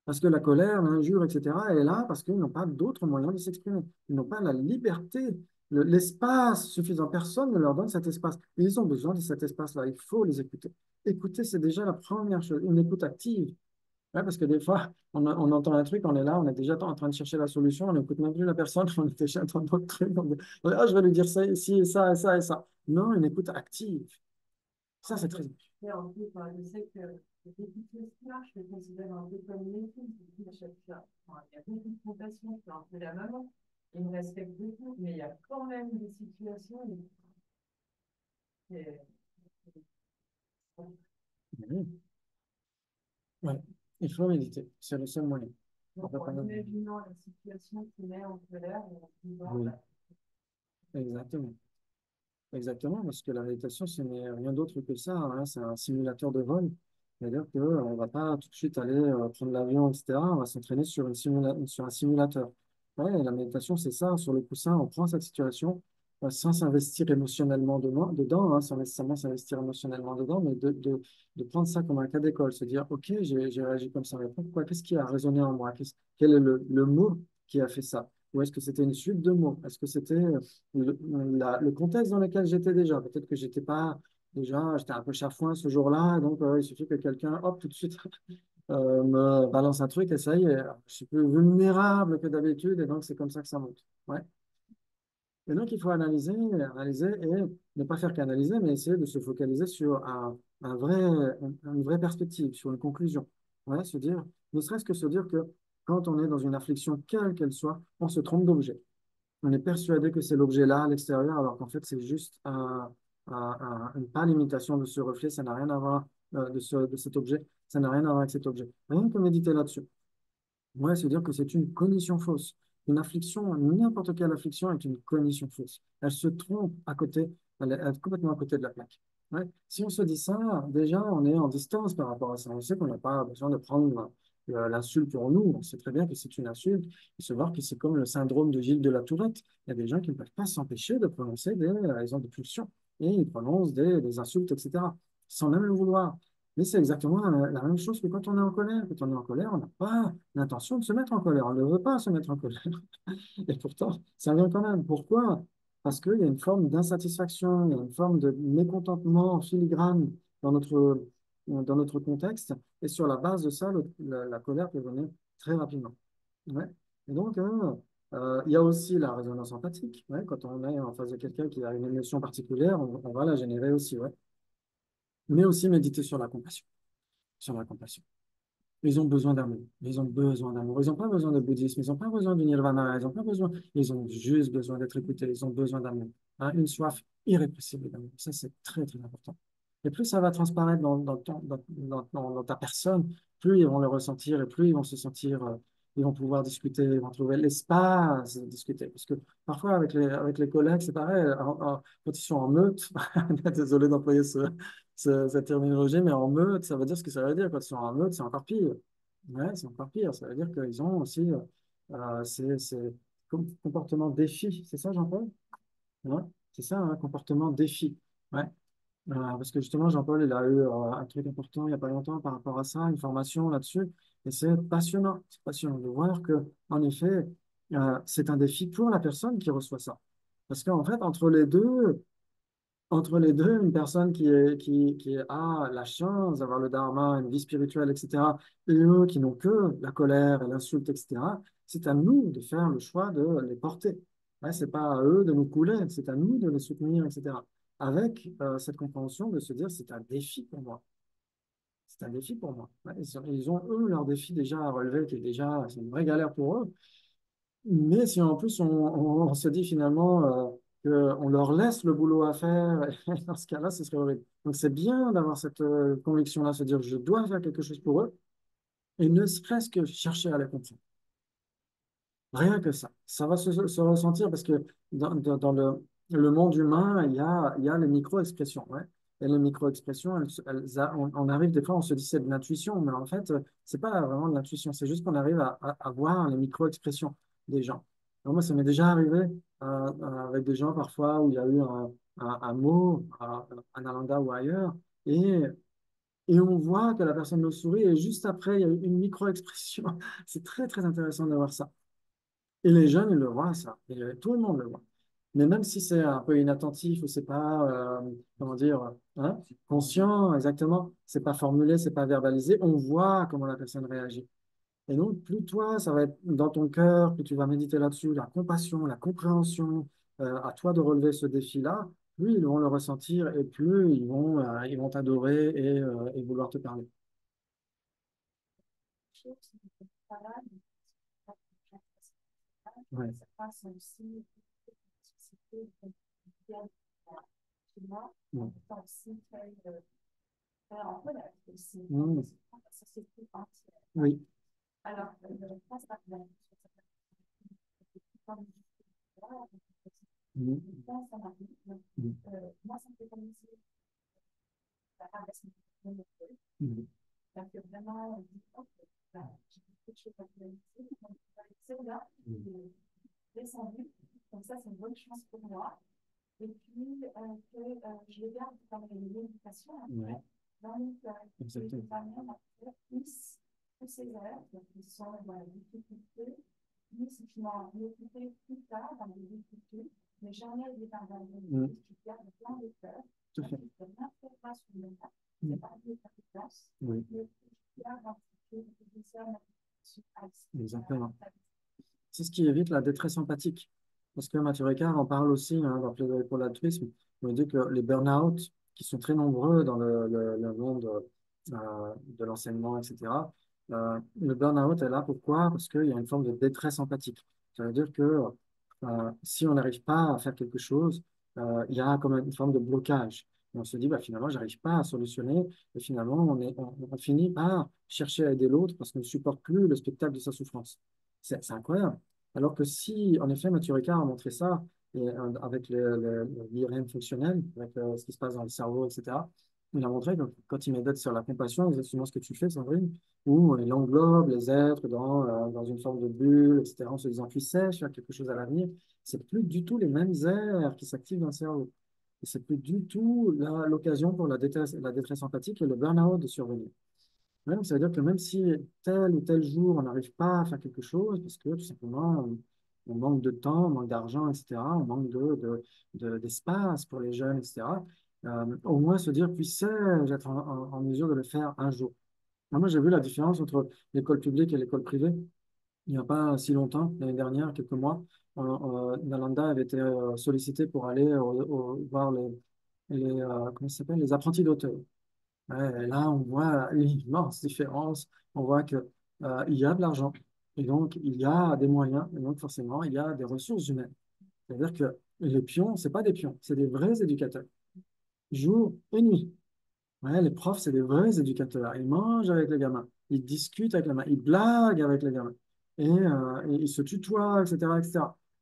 Parce que la colère, l'injure, etc., elle est là parce qu'ils n'ont pas d'autres moyens de s'exprimer. Ils n'ont pas la liberté, l'espace suffisant. Personne ne leur donne cet espace. Ils ont besoin de cet espace-là. Il faut les écouter. Écouter, c'est déjà la première chose, une écoute active. Ouais, parce que des fois, on entend un truc, on est là, on est déjà en train de chercher la solution, on n'écoute même plus la personne, on est déjà dans d'autres trucs. On dit, ah, je vais lui dire ça ici, et ça, et ça, et ça. Non, une écoute active. Ça, c'est très important. Et en plus, je sais que les petites choses je les considère un peu comme une équipe. À chaque fois, il y a beaucoup de compassion, je suis un peu la maman. Ils me respectent beaucoup, mais il y a quand même des situations où c'est- Mhm. Ouais. Il faut méditer, c'est le seul moyen. On donc, peut pas en imaginant la situation qui met en colère, on se dit, bon, Oui, bah, exactement. Exactement, parce que la méditation, ce n'est rien d'autre que ça, hein. C'est un simulateur de vol. C'est-à-dire qu'on ne va pas tout de suite aller prendre l'avion, etc. On va s'entraîner sur un simulateur. Ouais, la méditation, c'est ça. Sur le coussin, on prend cette situation sans s'investir émotionnellement dedans, hein, sans nécessairement s'investir émotionnellement dedans, mais de prendre ça comme un cas d'école. Se dire, OK, j'ai réagi comme ça. Mais pourquoi? Qu'est-ce qui a résonné en moi? Quel est le mot qui a fait ça? Ou est-ce que c'était une suite de mots? Est-ce que c'était le contexte dans lequel j'étais déjà? Peut-être que j'étais pas déjà, j'étais un peu chafouin ce jour-là, donc il suffit que quelqu'un, hop, tout de suite, me balance un truc et ça y est, je suis plus vulnérable que d'habitude et donc c'est comme ça que ça monte. Ouais. Et donc il faut analyser, analyser et ne pas faire qu'analyser, mais essayer de se focaliser sur une vraie perspective, sur une conclusion. Ouais, se dire, ne serait-ce que se dire que quand on est dans une affliction, quelle qu'elle soit, on se trompe d'objet. On est persuadé que c'est l'objet-là à l'extérieur, alors qu'en fait, c'est juste une pâle imitation de ce reflet. Ça n'a rien à voir de cet objet. Ça n'a rien à voir avec cet objet. Rien que méditer là-dessus. Ouais, se dire que c'est une cognition fausse. Une affliction, n'importe quelle affliction est une cognition fausse. Elle se trompe à côté, elle est complètement à côté de la plaque. Ouais. Si on se dit ça, déjà, on est en distance par rapport à ça. On sait qu'on n'a pas besoin de prendre l'insulte pour nous. On sait très bien que c'est une insulte. Il faut savoir que c'est comme le syndrome de Gilles de la Tourette. Il y a des gens qui ne peuvent pas s'empêcher de prononcer ils ont des pulsions et ils prononcent des insultes, etc., sans même le vouloir. Mais c'est exactement la même chose que quand on est en colère. Quand on est en colère, on n'a pas l'intention de se mettre en colère. On ne veut pas se mettre en colère. Et pourtant, ça vient quand même. Pourquoi? Parce qu'il y a une forme d'insatisfaction, il y a une forme de mécontentement en filigrane dans notre contexte. Et sur la base de ça, la colère peut venir très rapidement. Ouais. Et donc, il y a aussi la résonance empathique. Ouais. Quand on est en face de quelqu'un qui a une émotion particulière, on va la générer aussi. Ouais. Mais aussi méditer sur la compassion. Sur la compassion. Ils ont besoin d'amour. Ils ont besoin d'amour. Ils n'ont pas besoin de bouddhisme. Ils n'ont pas besoin du nirvana. Ils n'ont pas besoin. Ils ont juste besoin d'être écoutés. Ils ont besoin d'amour. hein, une soif irrépressible d'amour. Ça, c'est très, très important. Et plus ça va transparaître dans ta personne, plus ils vont le ressentir et plus ils vont se sentir, ils vont pouvoir discuter, ils vont trouver l'espace de discuter. Parce que parfois, avec les collègues, c'est pareil, quand ils sont en meute, désolé d'employer cette terminologie, mais en meute, ça veut dire ce que ça veut dire. Quand ils sont en meute, c'est encore pire. Ouais, c'est encore pire. Ça veut dire qu'ils ont aussi ces comportements défi. C'est ça, Jean-Paul? Ouais, c'est ça, un comportement défi. Ouais. Parce que justement, Jean-Paul, il a eu un truc important il n'y a pas longtemps par rapport à ça, une formation là-dessus. Et c'est passionnant. C'est passionnant de voir que, en effet, c'est un défi pour la personne qui reçoit ça. Parce qu'en fait, entre les deux, une personne qui a la chance d'avoir le dharma, une vie spirituelle, etc., et eux qui n'ont que la colère et l'insulte, etc., c'est à nous de faire le choix de les porter. Ouais, c'est pas à eux de nous couler, c'est à nous de les soutenir, etc. Avec cette compréhension de se dire, c'est un défi pour moi. C'est un défi pour moi. Ouais, ils ont, eux, leur défi déjà à relever, qui est déjà, c'est une vraie galère pour eux. Mais si en plus on se dit finalement qu'on leur laisse le boulot à faire, dans ce cas-là, ce serait horrible. Donc c'est bien d'avoir cette conviction-là, se dire je dois faire quelque chose pour eux, et ne serait-ce que chercher à les comprendre. Rien que ça. Ça va se ressentir parce que dans le monde humain, il y a les micro-expressions. Ouais. Et les micro-expressions, on arrive des fois, on se dit c'est de l'intuition, mais en fait, c'est pas vraiment de l'intuition. C'est juste qu'on arrive à voir les micro-expressions des gens. Donc, moi, ça m'est déjà arrivé avec des gens parfois où il y a eu un mot, en Alanda ou ailleurs, et, et on voit que la personne nous sourit, et juste après, il y a eu une micro-expression. C'est très, très intéressant de voir ça. Et les jeunes, ils le voient, ça. Et tout le monde le voit. Mais même si c'est un peu inattentif ou c'est pas, comment dire, hein, conscient, exactement, c'est pas formulé, c'est pas verbalisé, on voit comment la personne réagit. Et donc, plus toi, ça va être dans ton cœur, plus tu vas méditer là-dessus, la compassion, la compréhension, à toi de relever ce défi-là, plus ils vont le ressentir et plus ils vont t'adorer et vouloir te parler. Ouais. Ça passe aussi société chez moi, Ouais. aussi en relève aussi Mm. la société entière. Oui. Alors, face à la Mm. ça m'arrive. Mm. Moi, ça me fait commencer à rabaisser mon école. Mm. Donc, vraiment, on dit, ok, j'ai quelque chose à réaliser. Donc, c'est là, descendu. Donc, ça, c'est une bonne chance pour moi. Et puis, que je le garde comme une éducation. Ouais. Donc, Exactement. les familles puissent tous ces êtres qui sont dans la difficulté, puissent finalement m'occuper plus tard dans les difficultés, mais jamais les abandonner, qui gardent plein de cœur. Tout à fait. Je ne peux pas sur le temps, c'est pas de la place, Oui. mais je garde un petit peu de discernement sur Axe. Exactement. C'est ce qui évite la détresse empathique. Parce que Mathieu Ricard en parle aussi dans Plaidoyer pour l'altruisme. Il dit que les burn-out, qui sont très nombreux dans le monde de l'enseignement, etc., le burn-out est là. Pourquoi? Parce qu'il y a une forme de détresse empathique. Ça veut dire que si on n'arrive pas à faire quelque chose, il y a comme une forme de blocage. Et on se dit, bah, finalement, je n'arrive pas à solutionner. Et finalement, on finit par chercher à aider l'autre parce qu'on ne supporte plus le spectacle de sa souffrance. C'est incroyable. Alors que si, en effet, Mathieu Ricard a montré ça, et, avec l'IRM fonctionnel, avec ce qui se passe dans le cerveau, etc., il a montré que quand il médite sur la compassion, exactement ce que tu fais, Sandrine, où il englobe les êtres dans une forme de bulle, etc., en se disant, tu sais, faire quelque chose à l'avenir, c'est plus du tout les mêmes aires qui s'activent dans le cerveau. Et c'est plus du tout l'occasion pour la détresse empathique et le burn-out de survenir. Ouais, donc ça veut dire que même si tel ou tel jour, on n'arrive pas à faire quelque chose, parce que tout simplement, on manque de temps, on manque d'argent, etc., on manque d'espace pour les jeunes, etc., au moins se dire, puisse-je être en mesure de le faire un jour. Moi, j'ai vu la différence entre l'école publique et l'école privée. Il n'y a pas si longtemps, l'année dernière, quelques mois, Nalanda avait été sollicité pour aller voir comment ça s'appelle, les apprentis d'auteur. Ouais, et là, on voit une immense différence. On voit que, il y a de l'argent et donc il y a des moyens et donc forcément il y a des ressources humaines. C'est-à-dire que Et les pions, c'est pas des pions, c'est des vrais éducateurs, jour et nuit. Ouais, les profs, c'est des vrais éducateurs. Ils mangent avec les gamins, ils discutent avec les gamins, ils blaguent avec les gamins, et ils se tutoient, etc., etc.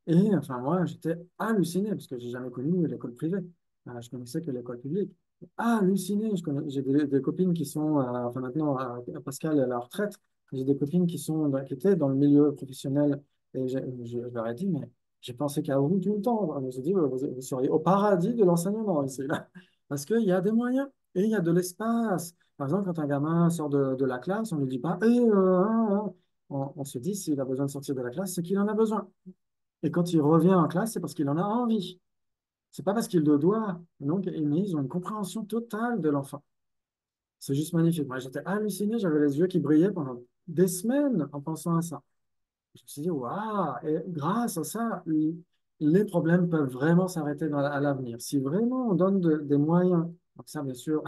Et enfin, moi, j'étais halluciné parce que j'ai jamais connu l'école privée. Je connaissais que l'école publique. Halluciné. J'ai des copines qui sont, enfin maintenant, Pascal est à la retraite. J'ai des copines qui étaient dans le milieu professionnel et je leur ai dit, mais j'ai pensé qu'à vous tout le temps. Je me suis dit, vous seriez au paradis de l'enseignement ici, là. Parce qu'il y a des moyens. Et il y a de l'espace. Par exemple, quand un gamin sort de la classe, on ne lui dit pas, on se dit, s'il a besoin de sortir de la classe, c'est qu'il en a besoin. Et quand il revient en classe, c'est parce qu'il en a envie. C'est pas parce qu'il le doit. Donc, ils ont une compréhension totale de l'enfant. C'est juste magnifique. Moi, j'étais halluciné, j'avais les yeux qui brillaient pendant des semaines en pensant à ça. Je me suis dit, waouh! Et grâce à ça, les problèmes peuvent vraiment s'arrêter à l'avenir. Si vraiment on donne des moyens, donc ça, bien sûr,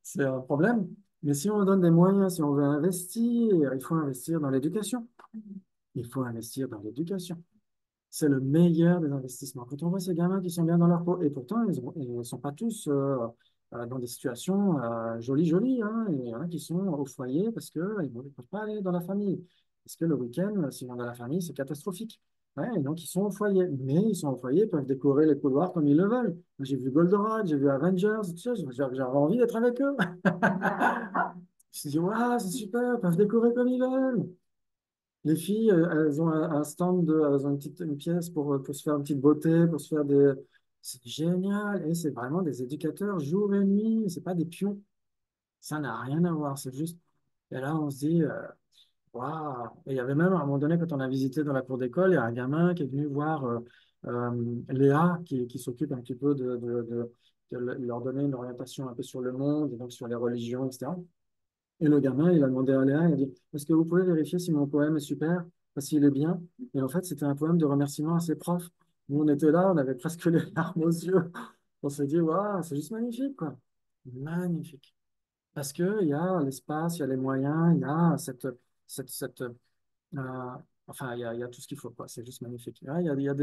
c'est un problème, mais si on donne des moyens, si on veut investir, il faut investir dans l'éducation. Il faut investir dans l'éducation. C'est le meilleur des investissements. Quand on voit ces gamins qui sont bien dans leur peau, et pourtant, ils ne sont pas tous dans des situations jolies, jolies, hein. Il y en a qui sont au foyer parce qu'ils ne peuvent pas aller dans la famille. Parce que le week-end, s'ils vont dans la famille, c'est catastrophique. Ouais, et donc, ils sont au foyer. Mais ils sont au foyer, ils peuvent décorer les couloirs comme ils le veulent. Moi, j'ai vu Goldorak, j'ai vu Avengers, tout ça, j'avais envie d'être avec eux. Je me suis dit, waouh, c'est super, ils peuvent décorer comme ils veulent. Les filles, elles ont un stand, elles ont une pièce pour se faire une petite beauté, pour se faire des... C'est génial. Et c'est vraiment des éducateurs jour et nuit. C'est pas des pions. Ça n'a rien à voir. C'est juste... Et là, on se dit, waouh. Et il y avait même, à un moment donné, quand on a visité dans la cour d'école, il y a un gamin qui est venu voir Léa, qui s'occupe un petit peu de leur donner une orientation un peu sur le monde, et donc sur les religions, etc. Et le gamin, il a demandé à Léa, il a dit, est-ce que vous pouvez vérifier si mon poème est super, s'il est bien? Et en fait, c'était un poème de remerciement à ses profs. Nous, on était là, on avait presque les larmes aux yeux. On s'est dit, waouh, c'est juste magnifique, quoi. Magnifique. Parce qu'il y a l'espace, il y a les moyens, il y a euh, enfin, il y a tout ce qu'il faut, quoi. C'est juste magnifique. Ouais, il y a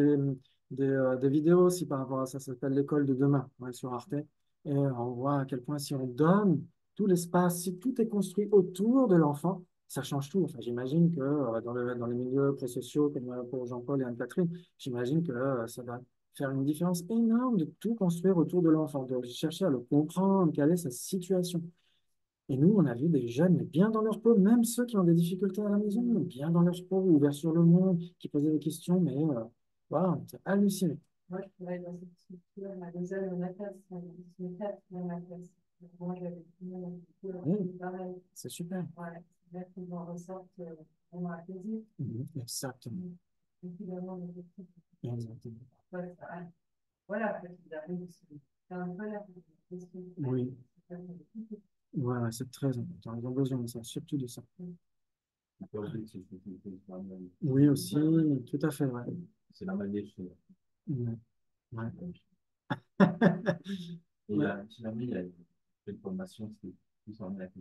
des vidéos aussi par rapport à ça. Ça s'appelle L'école de demain, ouais, sur Arte. Et on voit à quel point si on donne tout l'espace, si tout est construit autour de l'enfant, ça change tout. Enfin, j'imagine que dans les milieux pré-sociaux, comme pour Jean-Paul et Anne-Catherine, j'imagine que ça va faire une différence énorme de tout construire autour de l'enfant, de chercher à le comprendre, quelle est sa situation. Et nous, on a vu des jeunes mais bien dans leur peau, même ceux qui ont des difficultés à la maison, bien dans leur peau, ouverts sur le monde, qui posaient des questions, mais voilà, on était hallucinés. Moi, je travaille dans cette structure, ma deuxième dans la classe, mes quatre dans ma classe. Moi, j'avais tout le monde pareil. C'est super. Ouais, c'est bien qu'ils en ressortent vraiment à plaisir. Exactement. Et finalement, on était tous. Exactement. Ouais, voilà, peut-être qu'ils arrivent, c'est un peu la question. Oui. Ouais, c'est très important. Ils ont besoin de ça, surtout de ça. Oui, aussi, tout à fait, ouais. C'est la mal des choses. Ouais. Ouais. Et là, finalement, il y a une formation qui est plus en lien avec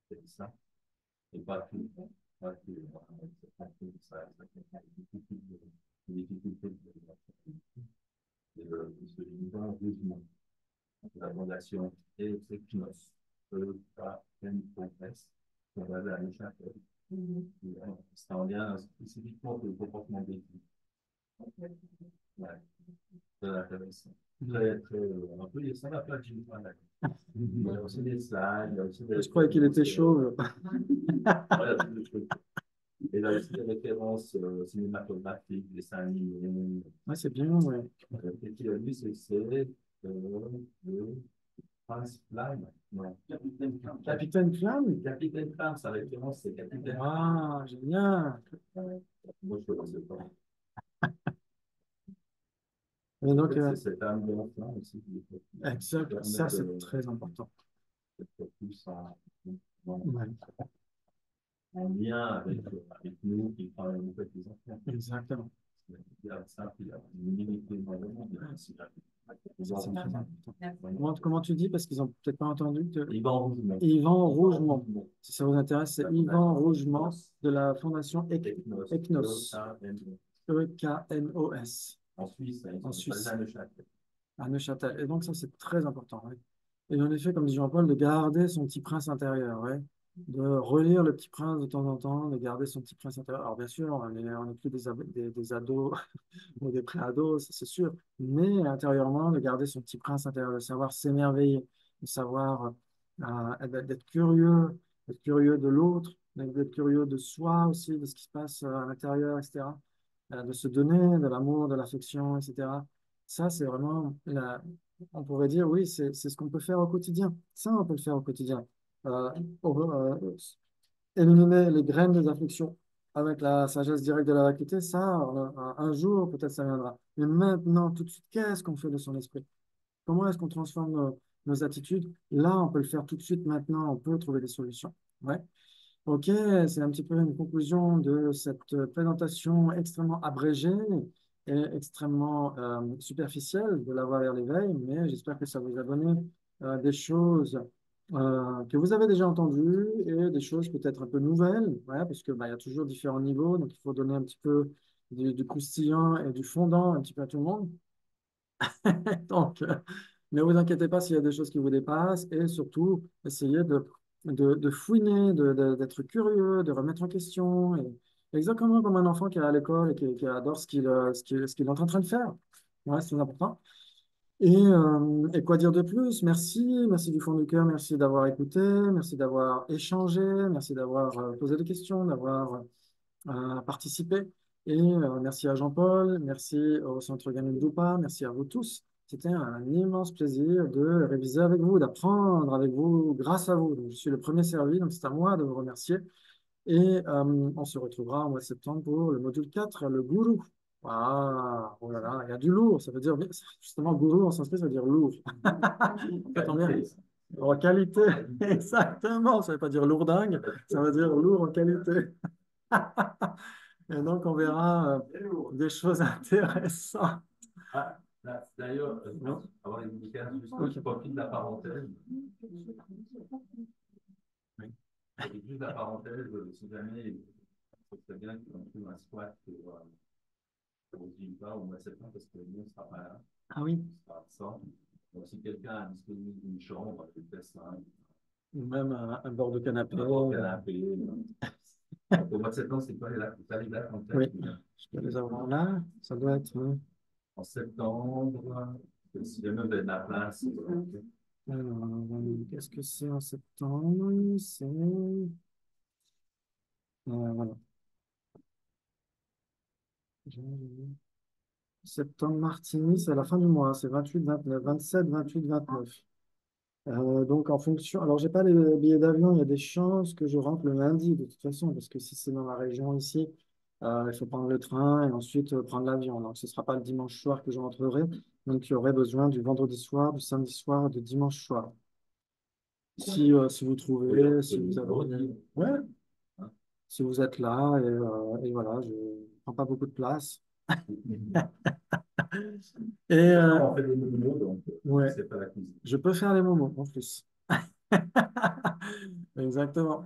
c'est ça. Et pas tout. Pas tout. Ça des difficultés de ce niveau jugement. La fondation et Equinox peuvent pas une compresse qu'on va aller à l'échapper. C'est en lien spécifiquement avec le comportement des filles. Ouais. Très intéressant. Très, très, un peu, ça va pas du tout. Il y a aussi des slides, il y a aussi des... Je croyais qu'il était chaud. Voilà, tout le truc. Et il y a aussi des références cinématographiques, des dessins animés. Ouais, c'est bien, ouais. Et puis, lui, c'est Prince Flam. Non, Capitaine Flam. Capitaine Flamme? Capitaine Flam, sa référence, c'est Capitaine Flam. Ah, génial. Moi, je ne sais pas. Et donc, C'est cette âme de l'enfant aussi. exact, ça, c'est très important. Plus Ouais, en lien avec nous qui travaillons avec les enfants. exactement. Il y a ça, il y a une limite dans le monde. Ça, c'est très important. Comment tu dis? Parce qu'ils n'ont peut-être pas entendu. Yvan Rougemont. Yvan Rougemont. Si ça vous intéresse, c'est Yvan Rougemont de la Fondation Ecnos. S-E-K-N-O-S, En Suisse, hein, ils en ont Suisse, pas le Neuchâtel. à Neuchâtel. Et donc, ça, c'est très important. Oui. Et en effet, comme dit Jean-Paul, de garder son petit prince intérieur, ouais. De relire le petit prince de temps en temps, de garder son petit prince intérieur. Alors, bien sûr, on n'est plus des ados ou des pré-ados, ça, c'est sûr, mais intérieurement, de garder son petit prince intérieur, de savoir s'émerveiller, de savoir d'être curieux de l'autre, d'être curieux de soi aussi, de ce qui se passe à l'intérieur, etc. De se donner de l'amour, de l'affection, etc. Ça, c'est vraiment, on pourrait dire, oui, c'est ce qu'on peut faire au quotidien. Ça, on peut le faire au quotidien. Euh, au- euh, Éliminer les graines des afflictions avec la sagesse directe de la vacuité, ça, un jour, peut-être ça viendra. Mais maintenant, tout de suite, qu'est-ce qu'on fait de son esprit? Comment est-ce qu'on transforme nos attitudes? Là, on peut le faire tout de suite, maintenant, on peut trouver des solutions. Ouais. Ok, c'est un petit peu une conclusion de cette présentation extrêmement abrégée et extrêmement superficielle de la voie vers l'éveil, mais j'espère que ça vous a donné des choses que vous avez déjà entendues et des choses peut-être un peu nouvelles, ouais, parce que, bah, il y a toujours différents niveaux, donc il faut donner un petit peu du croustillant et du fondant un petit peu à tout le monde. Donc, ne vous inquiétez pas s'il y a des choses qui vous dépassent et surtout, essayez de fouiner, d'être curieux, de remettre en question. Exactement comme un enfant qui est à l'école et qui adore ce qu'il est en train de faire. Ouais, c'est important. Et quoi dire de plus? Merci du fond du cœur, merci d'avoir écouté, merci d'avoir échangé, merci d'avoir posé des questions, d'avoir participer. Merci à Jean-Paul, merci au Centre Gamil Doupa, merci à vous tous. C'était un immense plaisir de réviser avec vous, d'apprendre avec vous, grâce à vous. Donc, je suis le premier servi, donc c'est à moi de vous remercier. On se retrouvera au mois de septembre pour le module 4, le gourou. Ah, oh là là, il y a du lourd, ça veut dire, justement, gourou en sanskrit, ça veut dire lourd. Ça tombe bien. En qualité, exactement, ça ne veut pas dire lourdingue, ça veut dire lourd en qualité. Et donc, on verra des choses intéressantes. Ah, d'ailleurs, Non. avant les médicaments, juste je profite de la parenthèse. Oui. Juste la parenthèse, si jamais, ce serait bien qu'on trouve un squat pour Jimpa au mois de septembre, parce que nous, on ne sera pas là. Ah oui, On sera absent. Donc, si quelqu'un a disponible une chambre, je teste ou même un bord de canapé. un canapé. Au mois de septembre, c'est quoi les dates en Oui, tête? je peux les avoir là. Ça doit être. En septembre, si jamais vous avez de la place. Alors, qu'est-ce que c'est en septembre? C'est. Voilà. Septembre Martigny, c'est à la fin du mois. C'est 28, 29, 27, 28, 29. Donc, en fonction. Alors, j'ai pas les billets d'avion. Il y a des chances que je rentre le lundi, de toute façon, parce que si c'est dans la région ici, il faut prendre le train et ensuite prendre l'avion. Donc, ce ne sera pas le dimanche soir que je rentrerai. Donc, il y aurait besoin du vendredi soir, du samedi soir, du dimanche soir. Si vous trouvez, si vous avez. Ouais, si vous êtes là, et voilà, je ne prends pas beaucoup de place. Et On fait des mouvements, donc ouais, c'est pas la cuisine. je peux faire les momos en plus. Exactement.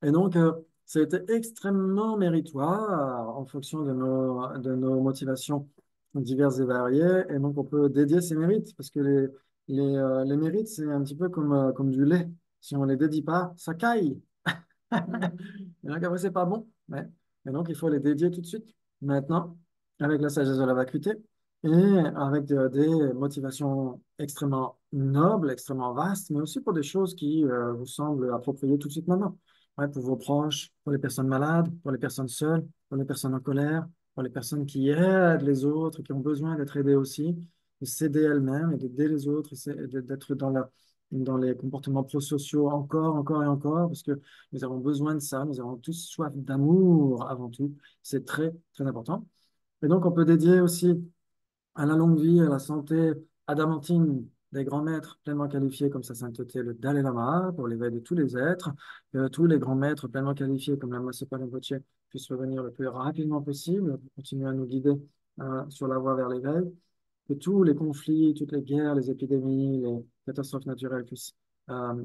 Et donc, ça a été extrêmement méritoire en fonction de nos motivations diverses et variées. Et donc, on peut dédier ces mérites parce que les mérites, c'est un petit peu comme du lait. Si on ne les dédie pas, ça caille. Et donc, après, c'est pas bon. Ouais. Et donc, il faut les dédier tout de suite, maintenant, avec la sagesse de la vacuité et avec des motivations extrêmement nobles, extrêmement vastes, mais aussi pour des choses qui vous semblent appropriées tout de suite maintenant. Ouais, pour vos proches, pour les personnes malades, pour les personnes seules, pour les personnes en colère, pour les personnes qui aident les autres, qui ont besoin d'être aidées aussi, de s'aider elles-mêmes et d'aider les autres, et d'être dans les comportements prosociaux encore, encore et encore, parce que nous avons besoin de ça, nous avons tous soif d'amour avant tout. C'est très, très important. Et donc, on peut dédier aussi à la longue vie, à la santé adamantine des grands maîtres pleinement qualifiés comme sa sainteté, le Dalai Lama, pour l'éveil de tous les êtres, que tous les grands maîtres pleinement qualifiés comme la Sepa Rinpoche puissent revenir le plus rapidement possible pour continuer à nous guider sur la voie vers l'éveil, que tous les conflits, toutes les guerres, les épidémies, les catastrophes naturelles puissent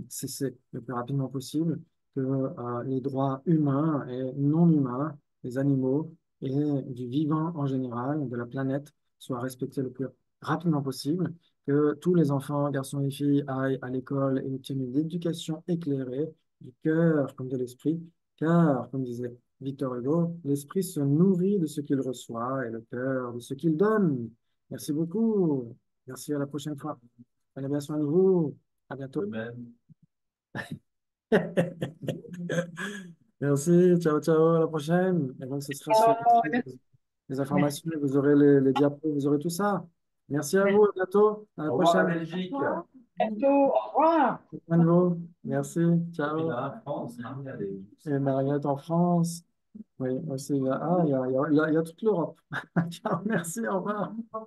cesser le plus rapidement possible, que les droits humains et non humains, des animaux, et du vivant en général, de la planète, soit respecté le plus rapidement possible, que tous les enfants, garçons et filles, aillent à l'école et obtiennent une éducation éclairée du cœur comme de l'esprit, car, comme disait Victor Hugo, l'esprit se nourrit de ce qu'il reçoit et le cœur de ce qu'il donne. Merci beaucoup. Merci, à la prochaine fois. Prenez bien soin de vous. À bientôt. De même. Merci, ciao, ciao, à la prochaine. Et donc, ce sera sur les Merci. informations, vous aurez les diapos, vous aurez tout ça. Merci à vous, à bientot, à la Au revoir la prochaine. Belgique. Bientôt. Au revoir. Prenez soin de vous. Merci, Et ciao. la France, hein, regardez. Et Mariette en France. Oui, aussi. Ah, il y a toute l'Europe. Ciao, merci, au revoir.